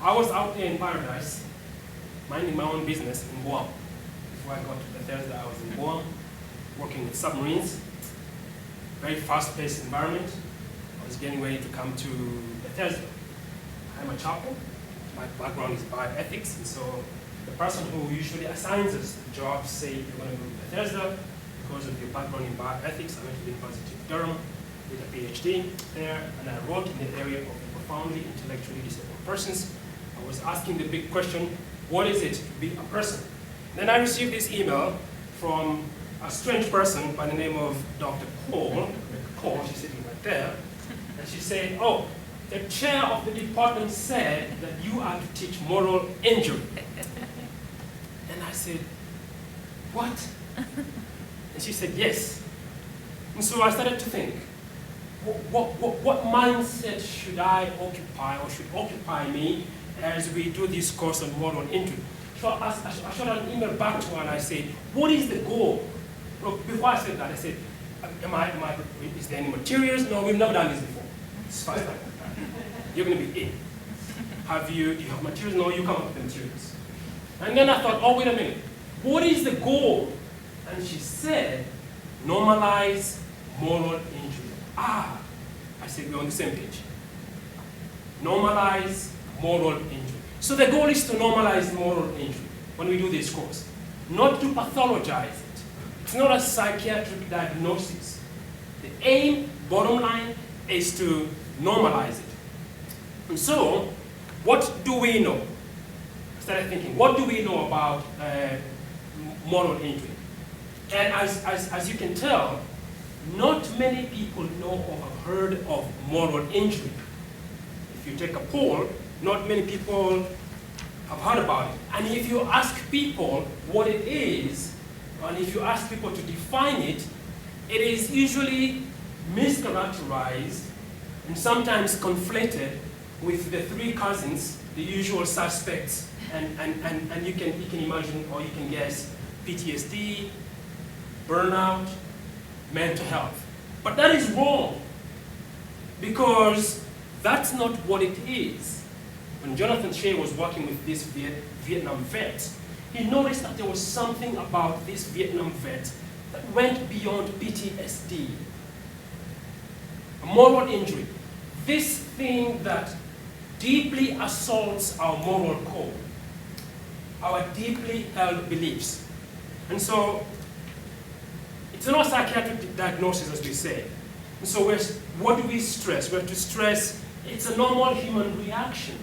I was out there in paradise, minding my own business in Guam. Before I got to Bethesda, I was in Guam, working with submarines. Very fast-paced environment. I was getting ready to come to Bethesda. I'm a chaplain. My background is bioethics, and so the person who usually assigns us the job say, you're going to go to Bethesda because of your background in bioethics. I went to the University of Durham with a PhD there, and I wrote in the area of profoundly intellectually disabled persons. I was asking the big question, what is it to be a person? Then I received this email from a strange person by the name of Dr. Cole. Cole, she's sitting right there. And she said, oh, the chair of the department said that you are to teach moral injury. And I said, what? And she said, yes. And so I started to think, what mindset should I occupy, or should occupy me, as we do this course on moral injury? So I shot an email back to her and I said, what is the goal? Look, before I said that, I said, is there any materials? No, we've never done this before. It's fine. You're going to be in. Do you have materials? No, you come up with the materials. And then I thought, oh, wait a minute. What is the goal? And she said, normalize moral injury. I said, we're on the same page. Normalize moral injury. So the goal is to normalize moral injury when we do this course, not to pathologize it. It's not a psychiatric diagnosis. The aim, bottom line, is to normalize it. And so, what do we know? I started thinking, what do we know about moral injury? And as you can tell, not many people know or have heard of moral injury. If you take a poll, not many people have heard about it. And if you ask people what it is, and if you ask people to define it, it is usually mischaracterized and sometimes conflated with the 3 cousins, the usual suspects. And you can imagine, or you can guess, PTSD, burnout, mental health. But that is wrong, because that's not what it is. When Jonathan Shea was working with this Vietnam vet, he noticed that there was something about this Vietnam vet that went beyond PTSD. A moral injury. This thing that deeply assaults our moral code, our deeply held beliefs. And so, it's not a psychiatric diagnosis, as we say. And so what do we stress? We're to stress it's a normal human reaction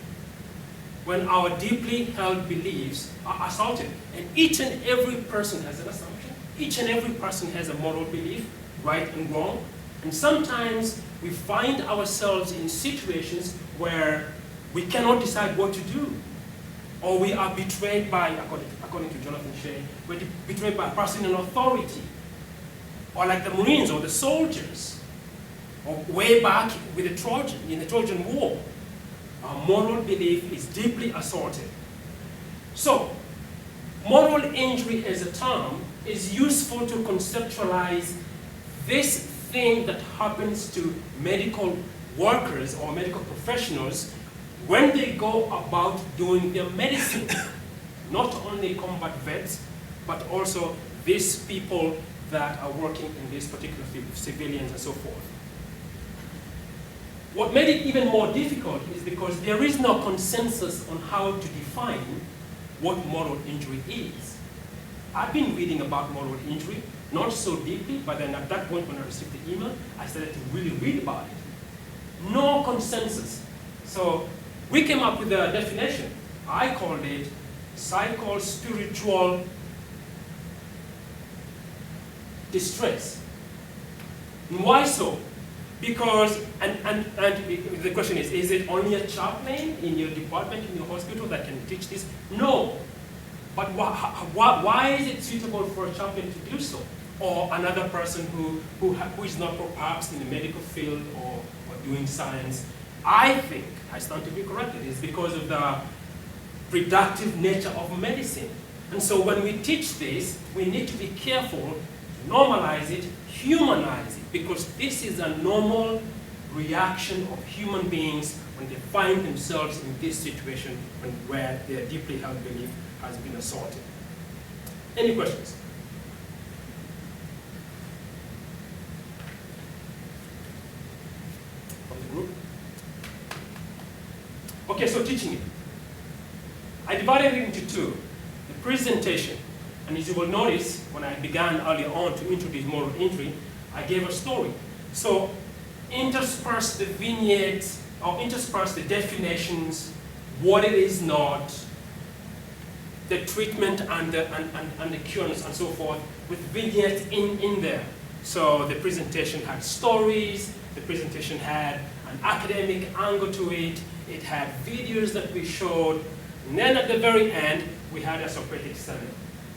when our deeply held beliefs are assaulted. And each and every person has an assumption. Each and every person has a moral belief, right and wrong. And sometimes we find ourselves in situations where we cannot decide what to do. Or we are betrayed by, according to Jonathan Shea, we're betrayed by a person in authority. Or like the Marines or the soldiers. Or way back with the Trojan, in the Trojan War. Our moral belief is deeply assaulted. So, moral injury as a term is useful to conceptualize this thing that happens to medical workers or medical professionals when they go about doing their medicine. Not only combat vets, but also these people that are working in this particular field, civilians and so forth. What made it even more difficult is because there is no consensus on how to define what moral injury is. I've been reading about moral injury, not so deeply, but then at that point when I received the email, I started to really read about it. No consensus. So we came up with a definition. I called it psycho-spiritual distress. And why so? Because, and the question is it only a chaplain in your department, in your hospital that can teach this? No. But why is it suitable for a chaplain to do so? Or another person who is not perhaps in the medical field or doing science? I think, I stand to be corrected, is because of the reductive nature of medicine. And so when we teach this, we need to be careful to normalize it, humanize it, because this is a normal reaction of human beings when they find themselves in this situation where their deeply held belief has been assaulted. Any questions? From the group? Okay, so teaching it. I divided it into two. The presentation, and as you will notice, when I began earlier on to introduce moral entry, I gave a story. So intersperse the vignettes, or intersperse the definitions, what it is not, the treatment and the cures and so forth, with vignettes in there. So the presentation had stories, the presentation had an academic angle to it, it had videos that we showed, and then at the very end, we had a Socratic study,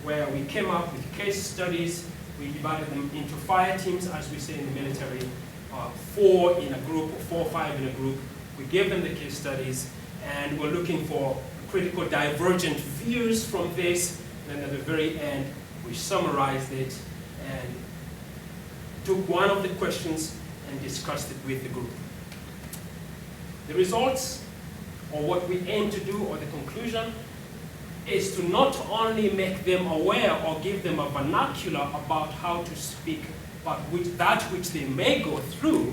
where we came up with case studies. We divided them into fire teams, as we say in the military, 4 in a group, or 4 or 5 in a group. We gave them the case studies, and we're looking for critical divergent views from this. And then at the very end, we summarized it and took one of the questions and discussed it with the group. The results, or what we aim to do, or the conclusion, is to not only make them aware or give them a vernacular about how to speak, but that which they may go through,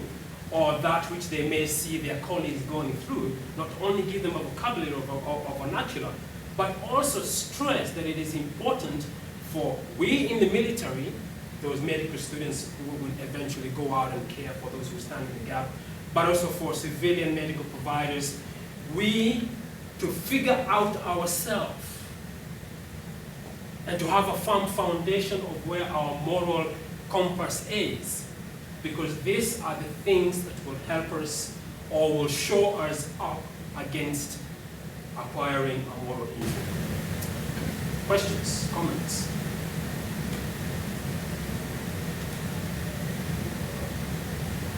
or that which they may see their colleagues going through, not only give them a vocabulary or vernacular, but also stress that it is important for we in the military, those medical students who will eventually go out and care for those who stand in the gap, but also for civilian medical providers, we to figure out ourselves and to have a firm foundation of where our moral compass is. Because these are the things that will help us or will show us up against acquiring a moral evil. Questions, comments?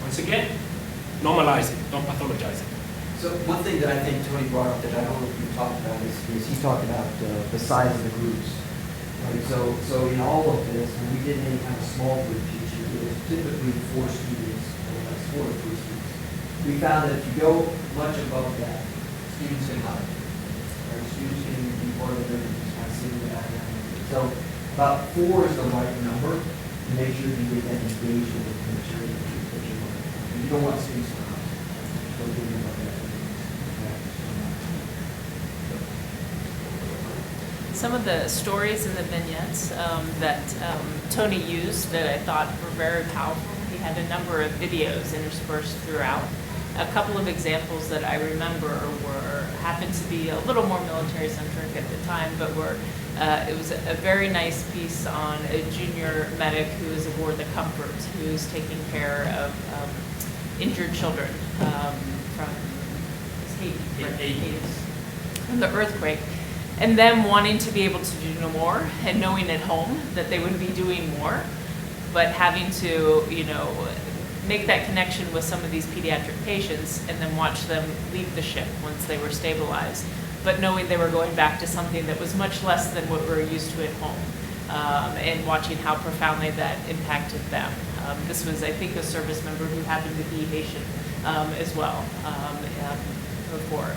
Once again, normalize it, don't pathologize it. So one thing that I think Tony brought up that I don't know if you talked about is he talked about the size of the groups. Right? So in all of this, when we did any kind of small group teaching, it was typically 4 students or less, 4 to 3 students. We found that if you go much above that, students can hide. Right? Students can be part of it and just kind of sit in the background. So about 4 is the right number to make sure you get that engaged with the material that you're working on. You don't want students to hide. Don't do them like that. Some of the stories in the vignettes that Tony used that I thought were very powerful, he had a number of videos interspersed throughout. A couple of examples that I remember happened to be a little more military-centric at the time, but it was a very nice piece on a junior medic who is aboard the Comfort, who's taking care of injured children from the earthquake. And them wanting to be able to do no more, and knowing at home that they would be doing more, but having to, make that connection with some of these pediatric patients and then watch them leave the ship once they were stabilized, but knowing they were going back to something that was much less than what we're used to at home, and watching how profoundly that impacted them. This was, I think, a service member who happened to be Haitian as well before.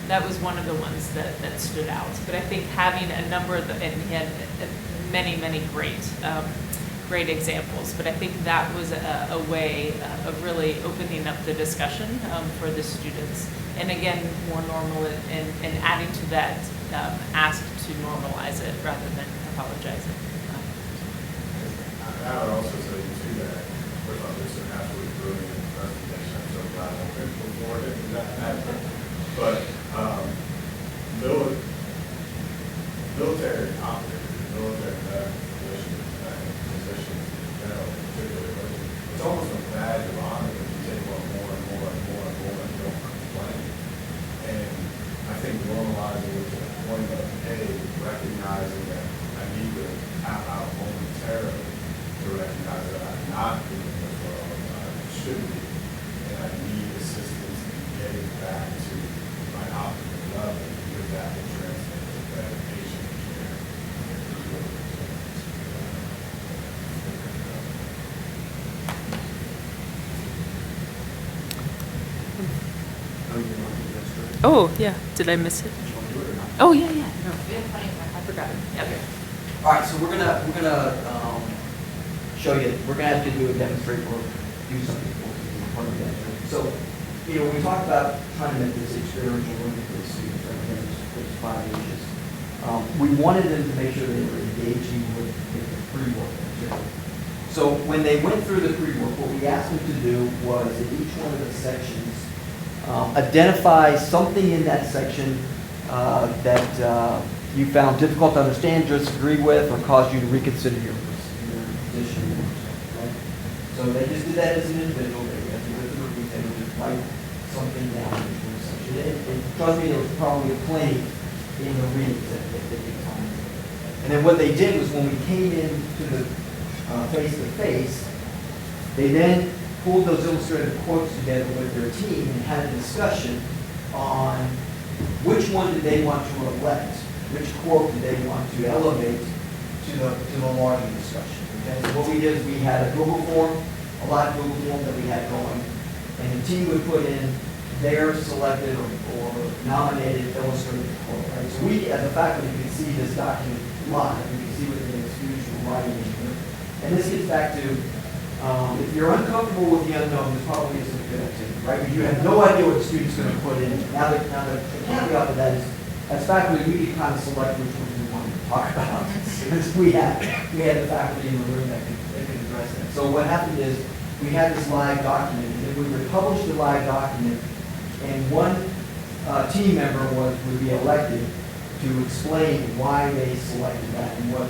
That was one of the ones that stood out. But I think having a number of and he had many, many great examples. But I think that was a way of really opening up the discussion for the students. And again, more normal and adding to that ask to normalize it rather than apologize it. I would also say too that with this an absolutely brilliant presentation. I'm so glad I went before it. But military operators, military medical physicians, physicians in general, particularly, but it's almost a badge of honor that you take on more and more and more and more and don't complain. And I think normalizing it to the point of, hey, recognizing that I need to tap out momentarily to recognize that I'm not doing as well as I should be, and I need assistance in getting back to my optimal level, because that will translate to better patient care. Oh, yeah. Did I miss it? Oh, yeah, yeah. No. I forgot. Okay. All right, so we're gonna show you. We're gonna have to do a demonstrate or do something for you part of the demonstration. So, we talked about trying to make this experiential learning for the students. Right? Again, there's 5 ages. We wanted them to make sure they were engaging with the pre-work material. So when they went through the pre-work, what we asked them to do was in each one of the sections, identify something in that section that you found difficult to understand, disagree with, or caused you to reconsider your position. Right? So they just did that as an individual. They would just write something down in the section. And trust me, there was probably plenty in the readings that they could find. And then what they did was when we came into the face-to-face, they then pulled those illustrated quotes together with their team and had a discussion on which one did they want to elect, which quote did they want to elevate to the larger discussion. Okay? So what we did is we had a Google form, a live Google form that we had going, and the team would put in their selected or nominated illustrated quote. Right? So we, as a faculty, can see this document live. We can see what the students were writing in here. And this gets back to, if you're uncomfortable with the unknown, this probably isn't a good activity, right? Because you have no idea what the student's going to put in. Now the caveat to that is, as faculty, we can kind of select which ones we want to talk about. Because we had the faculty in the room that could address that. So what happened is, we had this live document, and then we would publish the live document, and one team member would be elected to explain why they selected that and what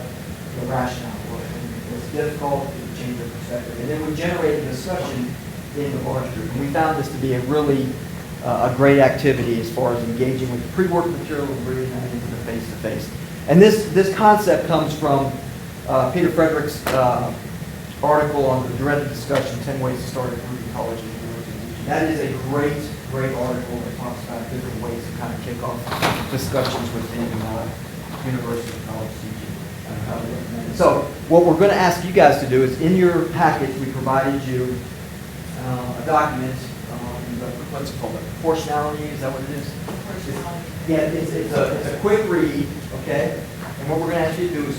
the rationale was. And it was difficult to change their perspective. And it would generate a discussion in the large group. And we found this to be a really a great activity as far as engaging with the pre-work material and bringing that into the face-to-face. And this concept comes from Peter Frederick's article on the dreaded discussion, 10 Ways to Start Improving College and University Teaching. That is a great article that talks about different ways to kind of kick off discussions within university and college teaching. So what we're going to ask you guys to do is, in your package, we provided you a document. What's it called? Proportionality? Is that what it is? Yeah, it's a quick read, okay? And what we're going to ask you to do is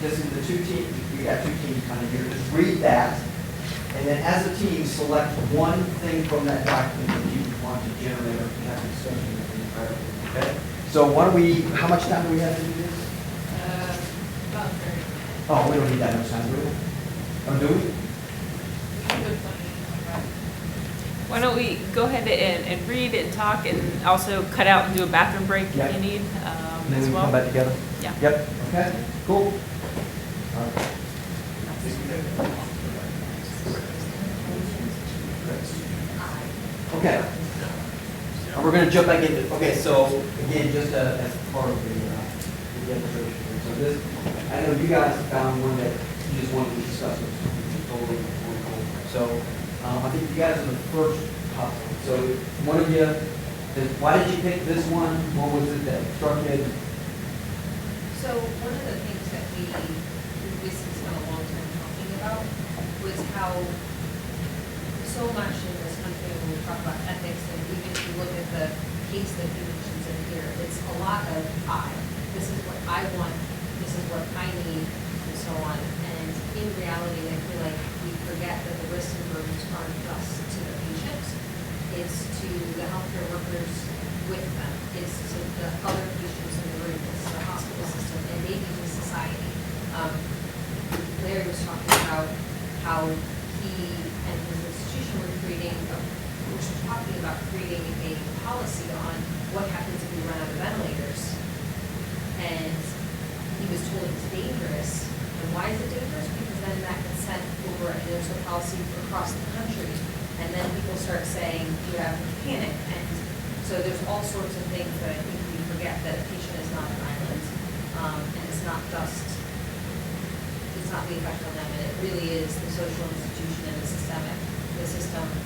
this is the 2 teams. We got 2 teams kind of here. Just read that, and then as a team, select one thing from that document that you want to generate or have a discussion with. Okay? So why don't we? How much time do we have to do this? About 30. Oh, we don't need that much time, do we? Oh, do we? Why don't we go ahead and read and talk, and also cut out and do a bathroom break Yep. if you need And then as we well. come back together? Yeah. Yep. Okay, cool. All right. Okay. And we're going to jump back into, okay, so again, just as part of the demonstration. So this, I know you guys found one that you just wanted to discuss, which is totally cool. So I think you guys are the first couple. So one of you, why did you pick this one? What was it that struck you? So one of the things that we basically spent a long time talking about was how so much in this country when we talk about ethics, and even if you look at the case that he mentions in here, it's a lot of this is what I want, this is what I need, and so on. And in reality, I feel like we forget that the risks and burdens aren't just to the patient, it's to the healthcare workers with them, it's to the other patients in the room, it's to the hospital system, and maybe to society. Larry was talking about how he and his institution were talking about creating a policy on what happens if we run out of ventilators. And told it's dangerous. And why is it dangerous? Because then that gets sent over, and there's a policy across the country. And then people start saying, you have panic. And so there's all sorts of things that I think we forget, that a patient is not an island. And it's not just, it's not the effect on them, and it really is the social institution and the system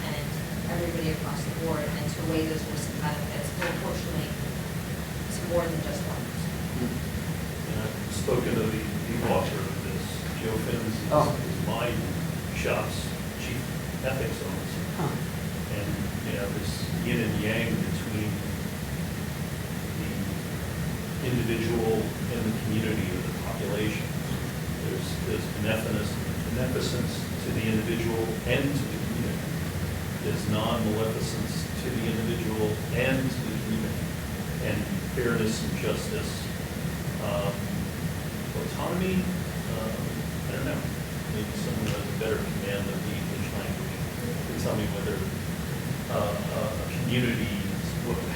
and everybody across the board, and to weigh those risks and benefits, but unfortunately, it's more than just one person. And I've spoken to the author of this. Joe Finns is my shop's chief ethics officer. Huh. And, this yin and yang between the individual and the community or the population. There's beneficence to the individual and to the community. There's non-maleficence to the individual and to the community. And fairness and justice. Autonomy, I don't know. Maybe someone has a better command of the English language can tell me whether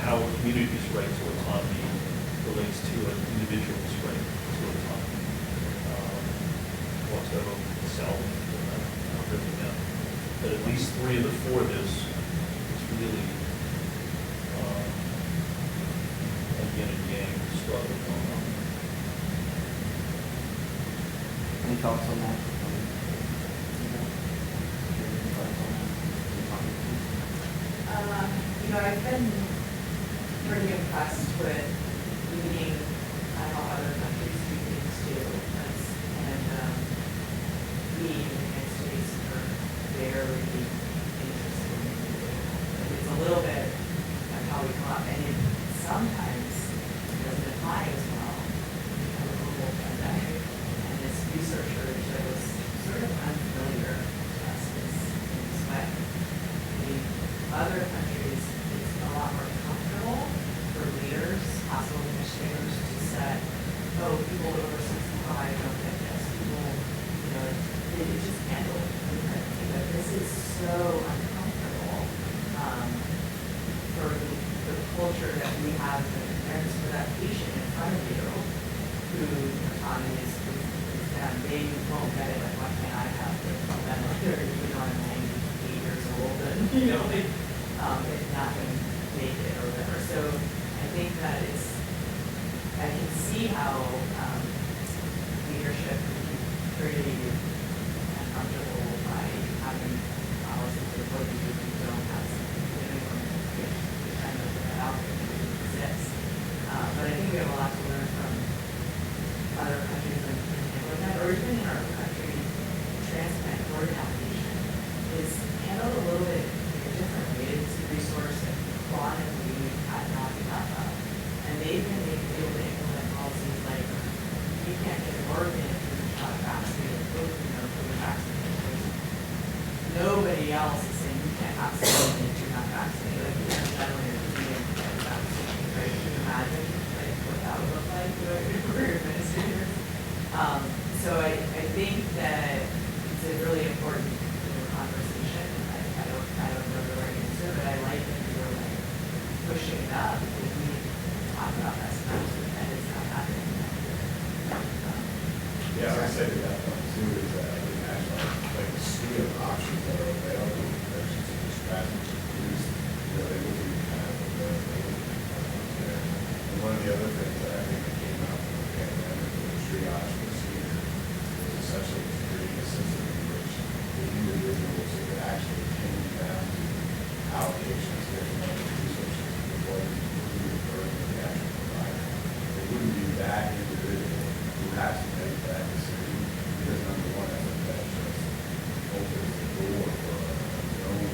how a community's right to autonomy relates to an individual's right to autonomy. Also, self, not really know. But at least 3 of the 4 of this is really a yin and yang struggle going on. Any thoughts on that? I've been pretty impressed with reading how other countries do things too, and being in the United States are very interesting. It's a little bit of how we come up, and it sometimes doesn't apply as well. We have a global pandemic, and this researcher that was sort of unfamiliar to us is in this way. Other countries, it's a lot more comfortable for leaders, hospital administrators to set, people over 65 don't get this. People, they just handle it. But this is so uncomfortable for the culture that we have in parents for that patient in front of you who autonomy is them. They won't get it. Like, why can't I have this? Then they're, I'm 98 years old and, it's not going to make it or whatever. So I think that I can see how leadership can be pretty uncomfortable by having policies of what you do if you don't have something to do or pretend that that out there exists. But I think we have a lot to learn from other countries in handling that, or even in our country, transplant organ allocation is handled a little bit differently. It's a resource that chronically we've had not enough of. And they've been able to implement policies like you can't get an organ if you're not vaccinated, COVID vaccinated. Nobody else is saying you can't have something if you're not vaccinated. Like, you're generally repeating get vaccinated, right? You can imagine what that would look like for your administrators. So I think that it's a really important conversation. I don't know the right answer, but I like that you're pushing it up because we talk about that sometimes and it's not happening. Yeah, I say that point too is that the national, like the suite of options that are available, there's just a strategy to use, they will be kind of there. And one of the other things that I think that came out from the pandemic with the triage procedure was essentially to create a system in which the individuals could actually change down to allocations, different other resources before they would be referring to the actual provider. It wouldn't be that individual who has to make that decision because number one, I think that just opens the door for their own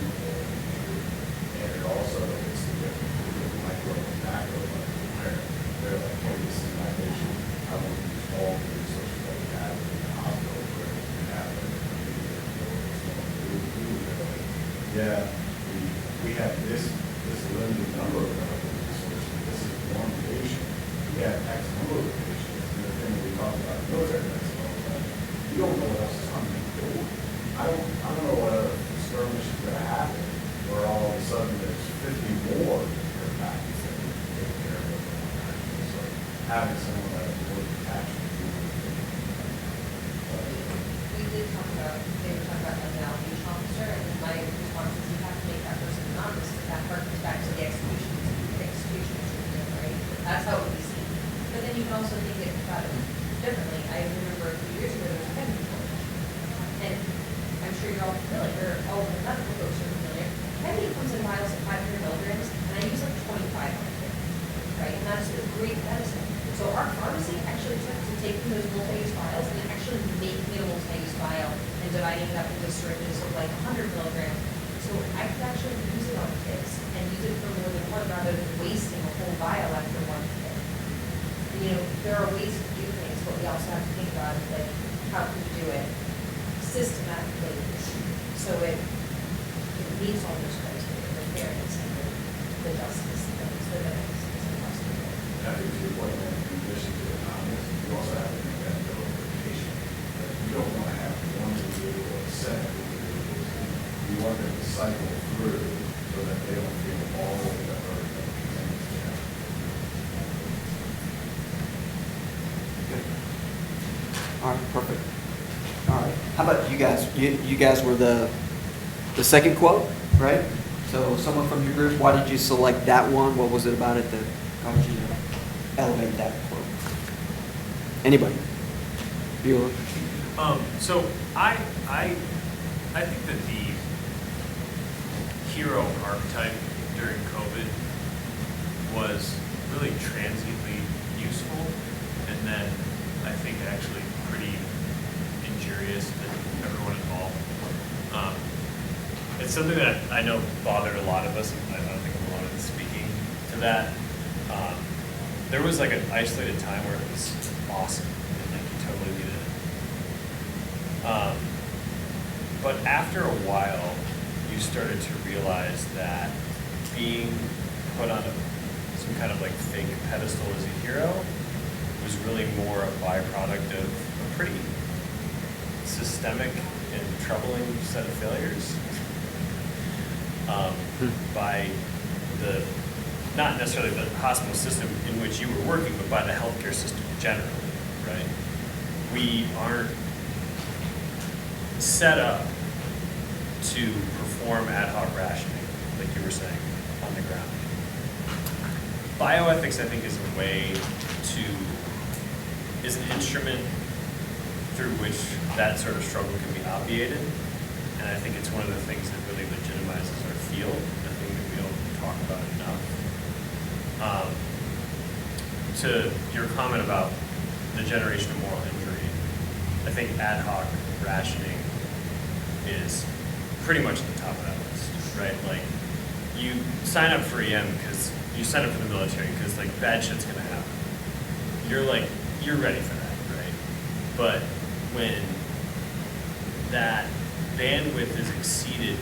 and it also is the different micro and macro level where they're like, hey, this is my patient. I want to use all the resources that we have in the hospital where we have it. Yeah, we have this limited number of medical resources. This is one patient. We have X number of patients. And the thing that we talk about in military medicine all the time, you don't know what else is coming in the door. I don't know what other skirmish is going to happen where all of a sudden there's 50 more that are back and saying, take care of it. So having someone that is really attached to sure you're all familiar, or all of the medical folks are familiar. Ketamine comes in vials of 500 milligrams, and I use up to 25 on it, right? And that's a great medicine. So our pharmacy actually took to taking those multi-use vials and actually making it a multi-use vial and dividing it up into syringes of like 100 milligrams. So I could actually use it on kids and use it for more than one rather than wasting a whole vial after one kid. You know, there are ways to do things, but we also have to think about like how can we do it systematically so it meets all those criteria, the fairness and the justice and the benefits across the board. I think to your point, man, in addition to the comments, you also have to make that bill for patient. You don't want to have one individual or a set of individuals. You want them to cycle through so that they don't feel all of the burden that continues to have. All right, perfect. All right. How about you guys? You guys were the second quote, right? So someone from your group, why did you select that one? What was it about it that caused you to elevate that quote? Anybody? Bueller? So I think that the hero archetype during COVID was really transiently useful, and then I think actually pretty injurious to everyone involved. It's something that I know bothered a lot of us, and I don't think I'm alone in speaking to that. There was like an isolated time where it was awesome, and like you totally needed it. But after a while, you started to realize that being put on some kind of like fake pedestal as a hero was really more a byproduct of a pretty systemic and troubling set of failures by the, not necessarily the hospital system in which you were working, but by the healthcare system generally, right? We aren't set up to perform ad hoc rationing, like you were saying, on the ground. Bioethics, I think, is a way to, is an instrument through which that sort of struggle can be obviated. And I think it's one of the things that really legitimizes our field, the thing that we don't talk about enough. To your comment about the generation of moral injury, I think ad hoc rationing is pretty much at the top of that list, right? Like, you sign up for EM because you sign up for the military because like bad shit's gonna happen. You're ready for that, right? But when that bandwidth is exceeded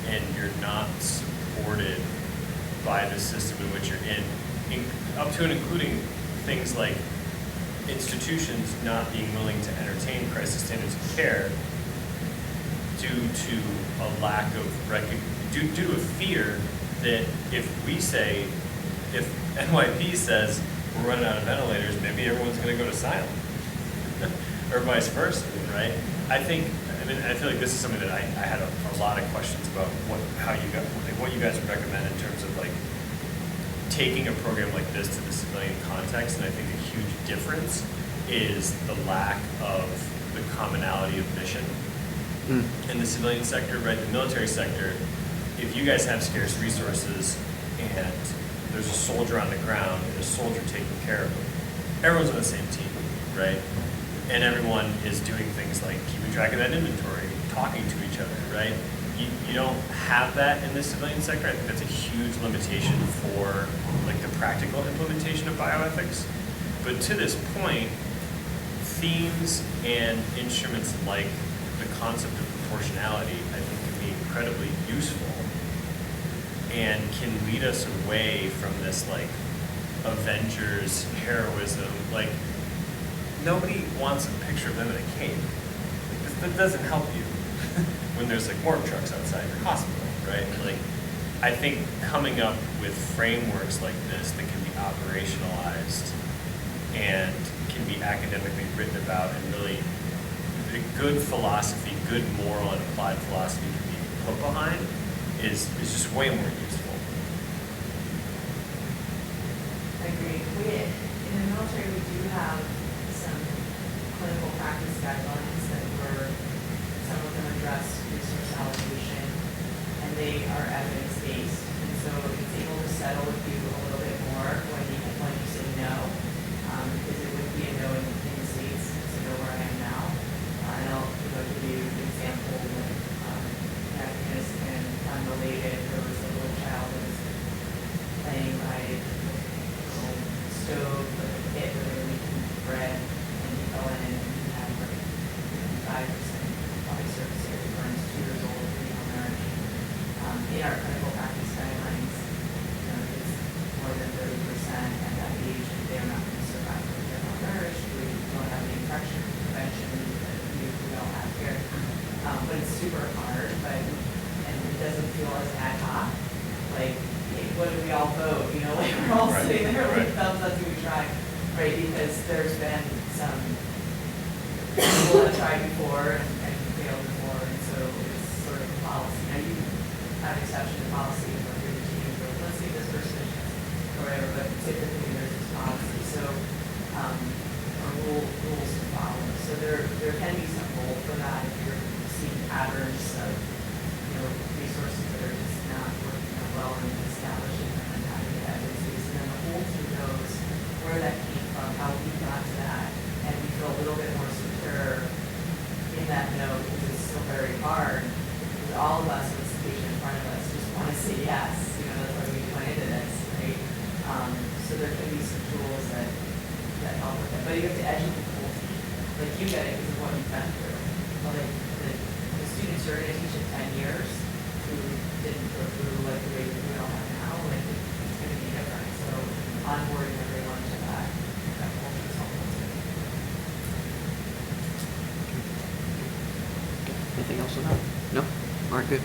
and you're not supported by the system in which you're in up to and including things like institutions not being willing to entertain crisis standards of care due to a lack of due to a fear that if NYP says we're running out of ventilators, maybe everyone's going to go to silent, or vice versa, right? I feel like this is something that I had a lot of questions about what you guys would recommend in terms of like taking a program like this to the civilian context, and I think a huge difference is the lack of the commonality of mission in the civilian sector, right? The military sector, if you guys have scarce resources and there's a soldier on the ground and a soldier taking care of them, everyone's on the same team, right? And everyone is doing things like keeping track of that inventory, talking to each other, right? You don't have that in the civilian sector. I think that's a huge limitation for like the practical implementation of bioethics. But to this point, themes and instruments like the concept of proportionality, I think, can be incredibly useful and can lead us away from this like Avengers heroism. Like, nobody wants a picture of them in a cape. Like, that doesn't help you when there's like morgue trucks outside your hospital, right? Like, I think coming up with frameworks like this that can be operationalized and can be academically written about, and really good philosophy, good moral and applied philosophy can be put behind is just way more useful. I agree. In the military, we do have some clinical practice guidelines that were, some of them addressed resource allocation, and they are evidence-based. And so it's able to settle with you a little bit more when you say no, because it would be a no in the States, it's a no where I am now. And I'll give you an example with Afghanistan, unrelated. There was a little child that was playing by a little stove with a pit where they were making bread, and he fell in and he had like 5% body surface area burns, 2 years old, pretty malnourished. In our clinical practice guidelines, it's more than 30% at that age, and they're not going to survive if they're malnourished. We don't have the infection prevention that we all have here. But it's super hard, and it doesn't feel as ad hoc. Like, what do we all vote? Like we're all sitting there like thumbs up, do we try? Right, because there's been some people that tried before and failed before, and so it's sort of a policy. Now you have exception to policy for your team, but let's see this person or whatever, but typically there's this policy. So or rules to follow. So there can be some role for that if you're seeing patterns of resources that are just not working out well and establishing them and having the evidence base. And then the whole team knows where that came from, how we got to that, and we feel a little bit more secure in that note because it's still very hard. Because all of us with the patient in front of us just want to say yes. That's why we went into this, right? So there can be some tools that help with it. But you have to educate the whole team. Like you get it because of what you've been through. Well, like the students you're going to teach in 10 years who didn't go through like the way that we all have now, like it's going to be different. So onboarding everyone to that culture is helpful too. Anything else on that? No? All right, good.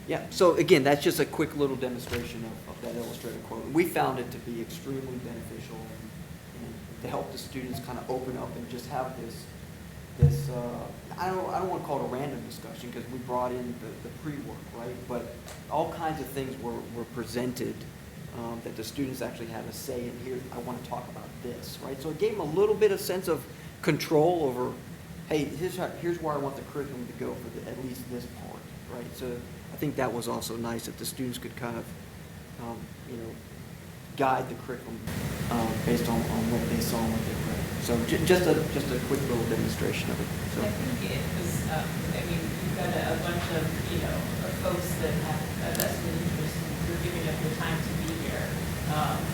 Yeah, so again, that's just a quick little demonstration of that illustrated quote. We found it to be extremely beneficial and to help the students kind of open up and just have this I don't want to call it a random discussion because we brought in the pre-work, right? But all kinds of things were presented that the students actually had a say in. Here, I want to talk about this, right? So it gave them a little bit of sense of control over, hey, here's where I want the curriculum to go for at least this part, right? So I think that was also nice that the students could kind of, guide the curriculum based on what they saw and what they read. So just a quick little demonstration of it. So. I think it was, you've got a bunch of, folks that have a vested interest in you're giving up your time to be here.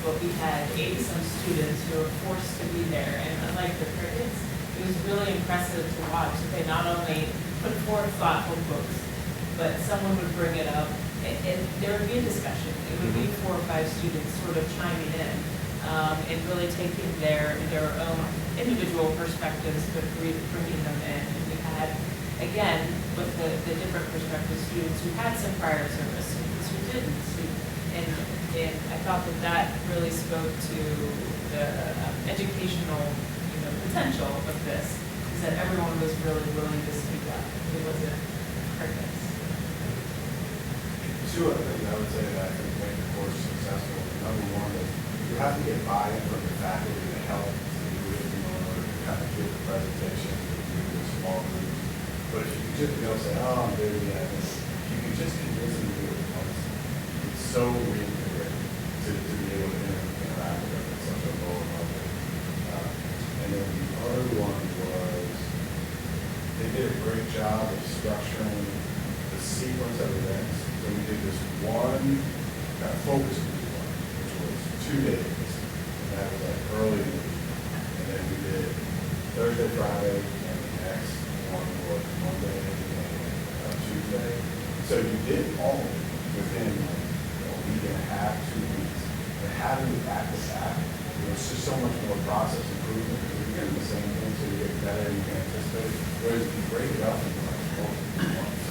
But we had 80-some students who were forced to be there, and unlike the crickets, it was really impressive to watch. They not only put forth thoughtful books, but someone would bring it up, and there would be a discussion. It would be 4 or 5 students sort of chiming in and really taking their own individual perspectives, but bringing them in. And we had, again, with the different perspective students who had some prior service, students who didn't. And I thought that really spoke to the educational potential of this, is that everyone was really willing to speak up. It wasn't crickets. Two other things I would say that I think make the course successful. Number one is you have to get buy-in from the faculty to help to do it, in order to kind of give the presentation, to do it in small groups. But if you just say, oh, I'm busy, you can just convince them to do it once. It's so reinvigorating to be able to interact with them at such a lower level. And then the other one was they did a great job of structuring the sequence of events. So we did this one kind of focus group one, which was 2 days, and that was like early in the week. And then we did Thursday, Friday, and the next one was Monday and Tuesday. So you did all of it within like a week and a half, 2 weeks. And having it back to back, it's just so much more process improvement. You're getting the same thing, so you get better, you can anticipate. Whereas if you break it up into like 12 months,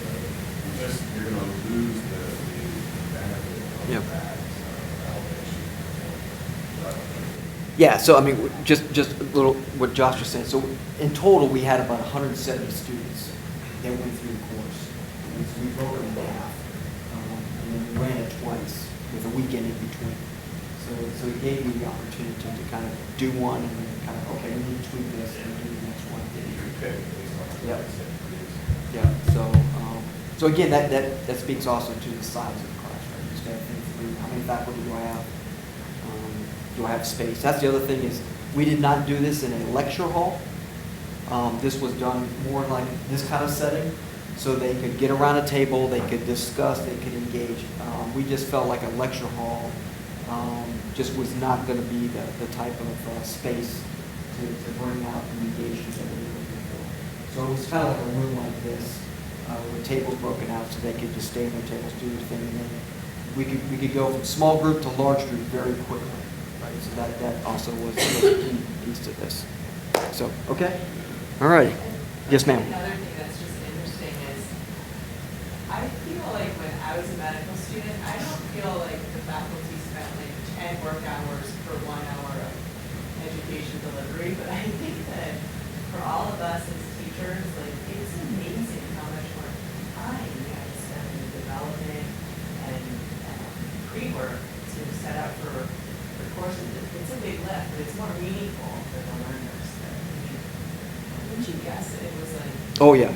you're going to lose the benefit of that elevation. Yeah, so just a little what Josh was saying. So in total, we had about 170 students that went through the course. And so we broke them in half, and then we ran it twice with a weekend in between. So it gave me the opportunity to kind of do one and then kind of, okay, we need to tweak this and do the next one. You can pick based on Yeah. So So again, that speaks also to the size of the class, right? You just gotta think through, how many faculty do I have? Do I have space? That's the other thing is, we did not do this in a lecture hall. This was done more like this kind of setting, so they could get around a table, they could discuss, they could engage. We just felt like a lecture hall just was not going to be the type of space to bring out the engagement that we were looking for. So it was kind of like a room like this, with tables broken out so they could just stay in their tables, do their thing, and then we could go from small group to large group very quickly. Right? So that also was a key piece to this. So, okay? All right. Yes, ma'am. Another thing that's just interesting is, I feel like when I was a medical student, I don't feel like the faculty spent like 10 work hours for 1 hour of education delivery, but I think that for all of us as teachers, like it's amazing how much more time you guys spend in development and pre-work to set up for courses. It's a big lift, but it's more meaningful for the learners. Wouldn't you guess that it was like? Oh yeah.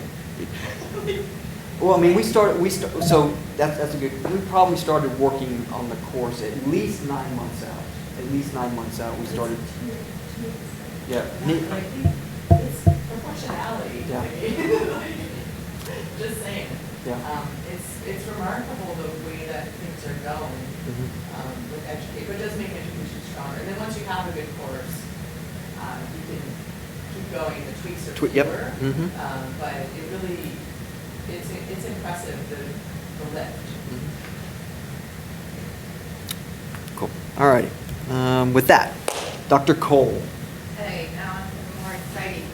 Well, I mean, so that's a good. We probably started working on the course at least 9 months out. At least 9 months out, we started. Yeah. I think it's proportionality. Yeah. Just saying. Yeah. It's remarkable the way that things are going with education, but it does make education stronger. And then once you have a good course, you can keep going. The tweaks are fewer, but it really, it's impressive the lift. Cool. All right. With that, Dr. Cole. Okay, now on to the more exciting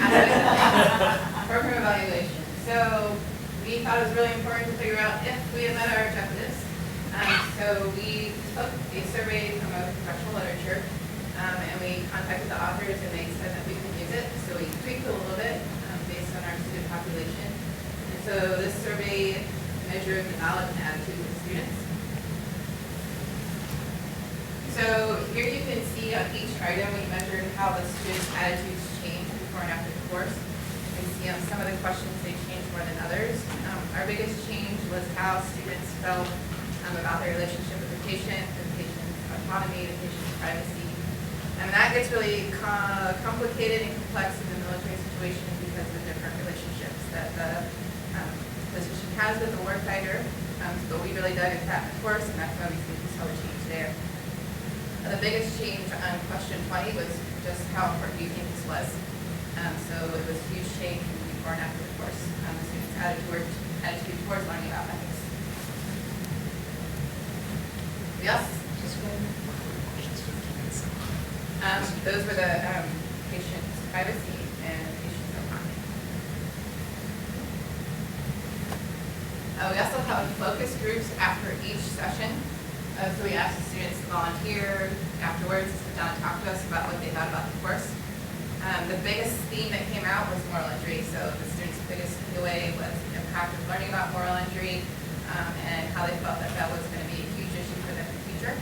aspect of program evaluation. So we thought it was really important to figure out if we had met our objectives. So we took a survey from a professional literature, and we contacted the authors, and they said that we could use it. So we tweaked it a little bit based on our student population. And so this survey measured the knowledge and attitude of the students. So here you can see on each item we measured how the students' attitudes changed before and after the course. You can see on some of the questions they changed more than others. Our biggest change was how students felt about their relationship with the patient's autonomy, the patient's privacy. And that gets really complicated and complex in the military situation because of the different relationships that the physician has with the warfighter. But we really dug into that in the course, and that's why we think we saw the change there. The biggest change on question 20 was just how important do you think this was. So it was a huge change from before and after the course. The students' attitude towards learning about ethics. Yes? Those were the patient's privacy and patient's autonomy. We also have focus groups after each session. So we asked the students to volunteer afterwards to sit down and talk to us about what they thought about the course. The biggest theme that came out was moral injury. So the students' biggest takeaway was the impact of learning about moral injury and how they felt that that was going to be a huge issue for them in the future.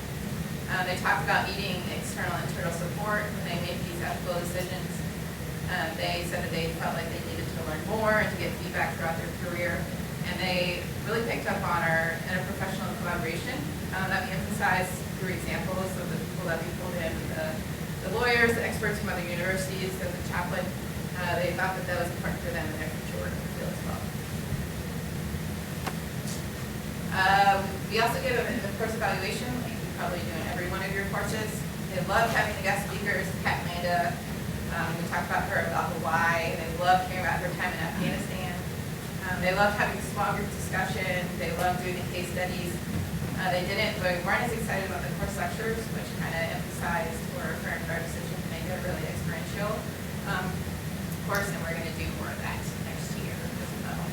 They talked about needing external and internal support when they made these ethical decisions. They said that they felt like they needed to learn more and to get feedback throughout their career. And they really picked up on our interprofessional collaboration that we emphasized through examples of the people that we pulled in, the lawyers, the experts from other universities, the chaplain. They thought that that was important for them in their future work in the field as well. We also give them the course evaluation, like you probably do in every one of your courses. They love having the guest speakers, Kat Manda. We talked about her about the why. They love hearing about her time in Afghanistan. They loved having small group discussion. They loved doing the case studies. They weren't as excited about the course lectures, which kind of emphasized for our decision to make it a really experiential course, and we're going to do more of that next year as well.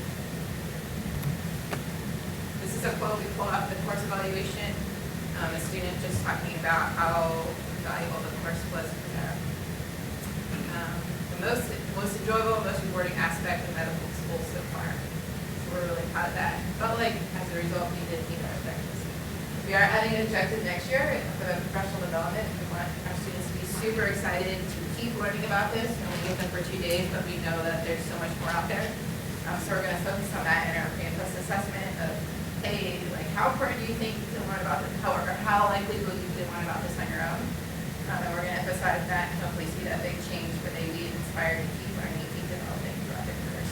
This is a quote we pulled off the course evaluation. A student just talking about how valuable the course was for them. The most enjoyable, most rewarding aspect of medical school so far. So we're really proud of that. Felt like as a result we did meet our objectives. We are adding an objective next year for the professional development. We want our students to be super excited to keep learning about this. We only give them for 2 days, but we know that there's so much more out there. So we're going to focus on that in our pre and post assessment of, hey, like how important do you think you can learn about this, how likely will you learn about this on your own? And we're going to emphasize that and hopefully see that big change where they lead, inspire, and keep learning, keep developing throughout their careers.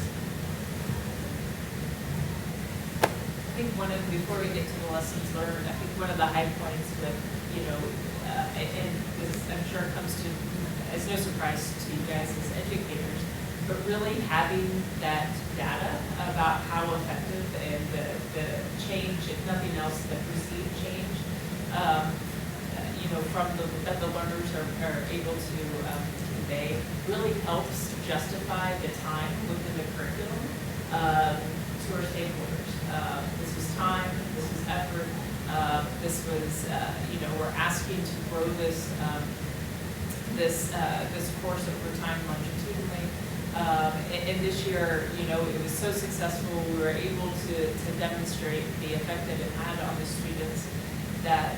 I think before we get to the lessons learned, I think one of the high points with, and this I'm sure comes to as no surprise to you guys as educators, but really having that data about how effective and the change, if nothing else, the perceived change, from that the learners are able to convey, really helps justify the time within the curriculum to our stakeholders. This was time, this was effort, this was, we're asking to grow this course over time longitudinally. And this year, it was so successful, we were able to demonstrate the effect that it had on the students that,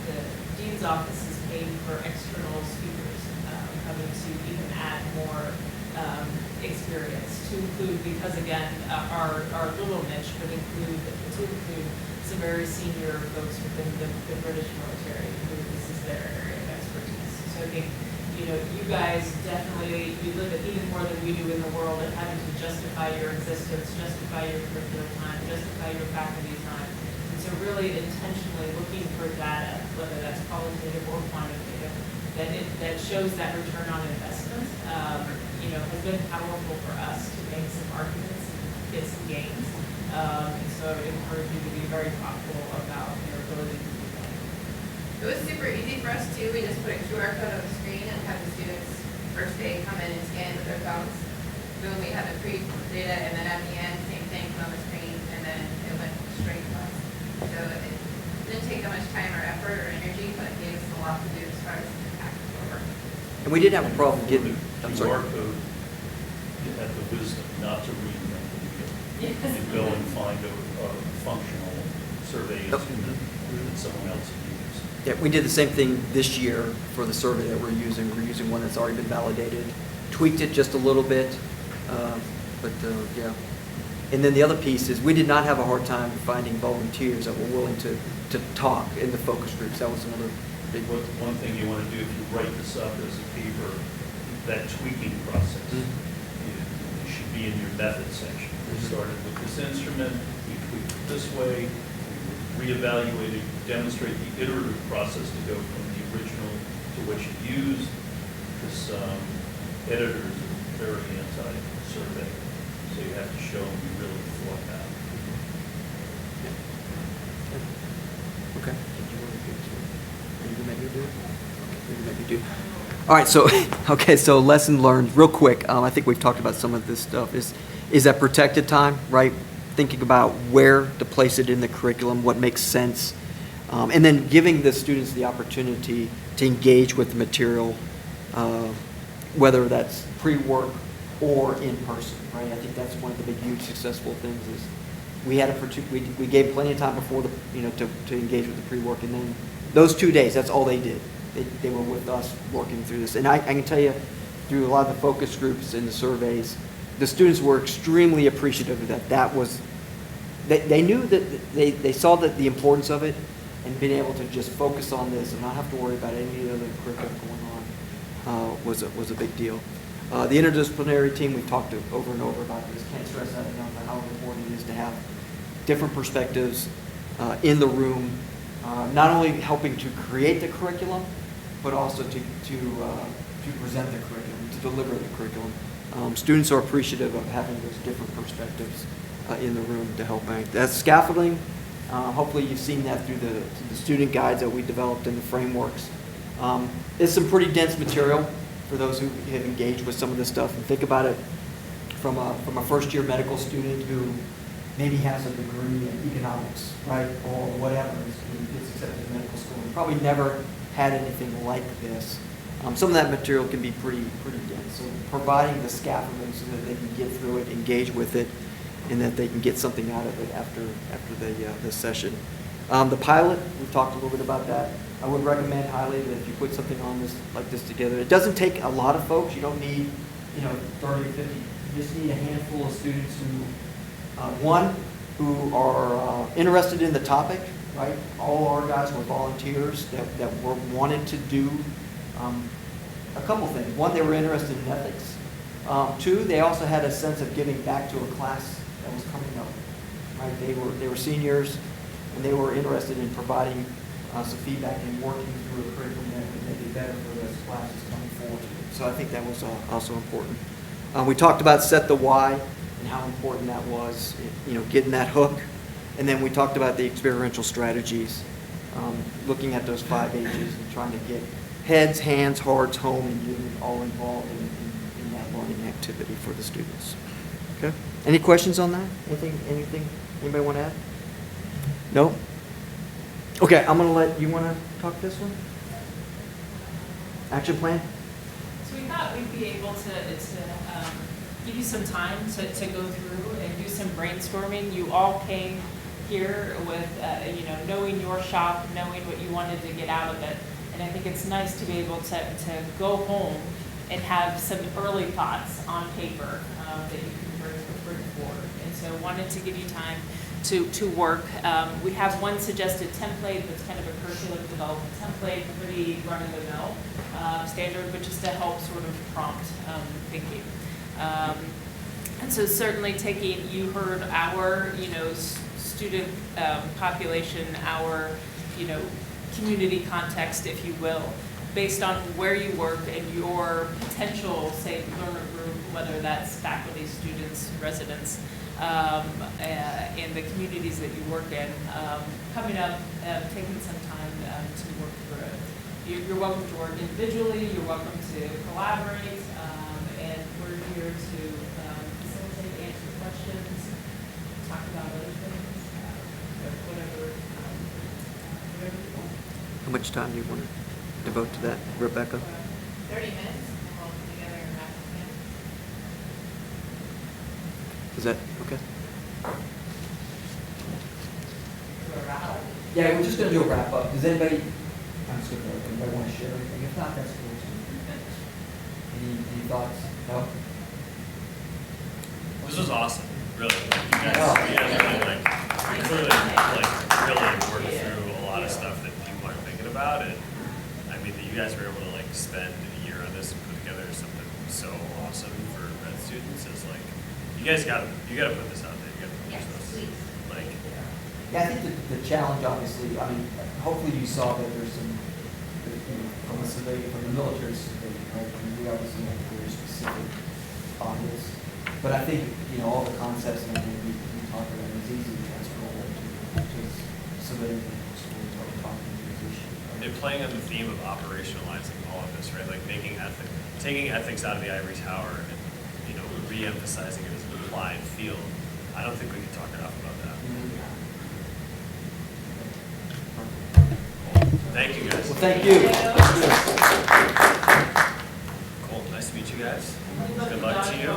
the dean's office is paying for external speakers coming to even add more experience to include, because again, our little niche would include some very senior folks within the British military who this is their area of expertise. So I think, you guys definitely, you live it even more than we do in the world of having to justify your existence, justify your curriculum time, justify your faculty time. And so really intentionally looking for data, whether that's qualitative or quantitative, that shows that return on investment, has been powerful for us to make some arguments and get some gains. And so I would encourage you to be very thoughtful about your ability to do that. It was super easy for us too. We just put a QR code on the screen and have the students first day come in and scan with their thumbs. Boom, we had the pre-data, and then at the end, same thing, put on the screen, and then it went straight to us. So it didn't take that much time or effort or energy, but it gave us a lot to do as far as impact work. And we did have a problem getting, I'm QR sorry. code, you had the wisdom not to reinvent the wheel. And go and find a functional survey that someone else had used. Yeah, we did the same thing this year for the survey that we're using. We're using one that's already been validated, tweaked it just a little bit, yeah. And then the other piece is we did not have a hard time finding volunteers that were willing to talk in the focus groups. That was another big one. One thing you want to do if you write this up as a paper, that tweaking process, it should be in your method section. We started with this instrument, we tweaked it this way, we reevaluated, demonstrate the iterative process to go from the original to what you used, because editors are very anti-survey, so you have to show them you really thought that. Okay. Are you gonna make me do it? Okay, you're gonna make me do it. All right, so, so lesson learned, real quick. I think we've talked about some of this stuff, is that protected time, right? Thinking about where to place it in the curriculum, what makes sense, and then giving the students the opportunity to engage with the material, whether that's pre-work or in person, right? I think that's one of the big, huge successful things is we gave plenty of time before to engage with the pre-work, and then those 2 days, that's all they did. They were with us working through this. And I can tell you, through a lot of the focus groups and the surveys, the students were extremely appreciative of that. They knew that they saw that the importance of it, and being able to just focus on this and not have to worry about any other curriculum going on was a big deal. The interdisciplinary team, we've talked over and over about this. Can't stress that enough, how important it is to have different perspectives in the room, not only helping to create the curriculum, but also to present the curriculum, to deliver the curriculum. Students are appreciative of having those different perspectives in the room to help bank. That's scaffolding. Hopefully you've seen that through the student guides that we developed in the frameworks. It's some pretty dense material for those who have engaged with some of this stuff. And think about it from a first-year medical student who maybe has a degree in economics, right, or whatever, gets accepted to medical school, and probably never had anything like this. Some of that material can be pretty dense. So providing the scaffolding so that they can get through it, engage with it, and that they can get something out of it after the session. The pilot, we've talked a little bit about that. I would recommend highly that if you put something on like this together, it doesn't take a lot of folks. You don't need 30 or 50 You just need a handful of students who are interested in the topic, right? All our guys were volunteers that wanted to do a couple things. One, they were interested in ethics. Two, they also had a sense of giving back to a class that was coming up. Right? They were seniors, and they were interested in providing some feedback and working through a curriculum that would make it better for those classes coming forward. So I think that was also important. We talked about set the why and how important that was, getting that hook. And then we talked about the experiential strategies, looking at those 5 H's and trying to get heads, hands, hearts, home, and you all involved in that learning activity for the students. Okay? Any questions on that? Anything anybody want to add? No? Okay, I'm going to you want to talk this one? Action plan? So we thought we'd be able to give you some time to go through and do some brainstorming. You all came here with, knowing your shop, knowing what you wanted to get out of it. And I think it's nice to be able to go home and have some early thoughts on paper that you can bring forward. And so wanted to give you time to work. We have one suggested template that's kind of a curriculum development template, pretty run-of-the-mill standard, but just to help sort of prompt thinking. And so certainly you heard our, student population, our, community context, if you will, based on where you work and your potential, say, learner group, whether that's faculty, students, residents, and the communities that you work in, coming up, taking some time to work through it. You're welcome to work individually, you're welcome to collaborate, and we're here to facilitate, answer questions, talk about other things, whatever you want. How much time do you want to devote to that, Rebekah? 30 minutes, and we'll put together a master plan. Is that okay? Yeah, Yeah, we're just going to do a wrap up. Does anybody, I'm just going to anybody want to share anything? If not, that's cool. Any thoughts? No? This was awesome, really. You guys clearly worked through a lot of stuff that people aren't thinking about, and I mean, that you guys were able to spend a year on this and put together something so awesome for med students is you guys got to put this out there. You got to push this. Yeah, I think the challenge, obviously, hopefully you saw that there's some, from the military civilian, right? We obviously have very specific on this. But I think, all the concepts and everything we talked about is easy to transfer over to civilian school and start talking to these issues. Right? And playing on the theme of operationalizing all of this, right? Taking ethics out of the ivory tower and, re-emphasizing it as an applied field. I don't think we can talk enough about that. Thank you, guys. Well, thank you. Cool. Nice to meet you guys. Good luck to you.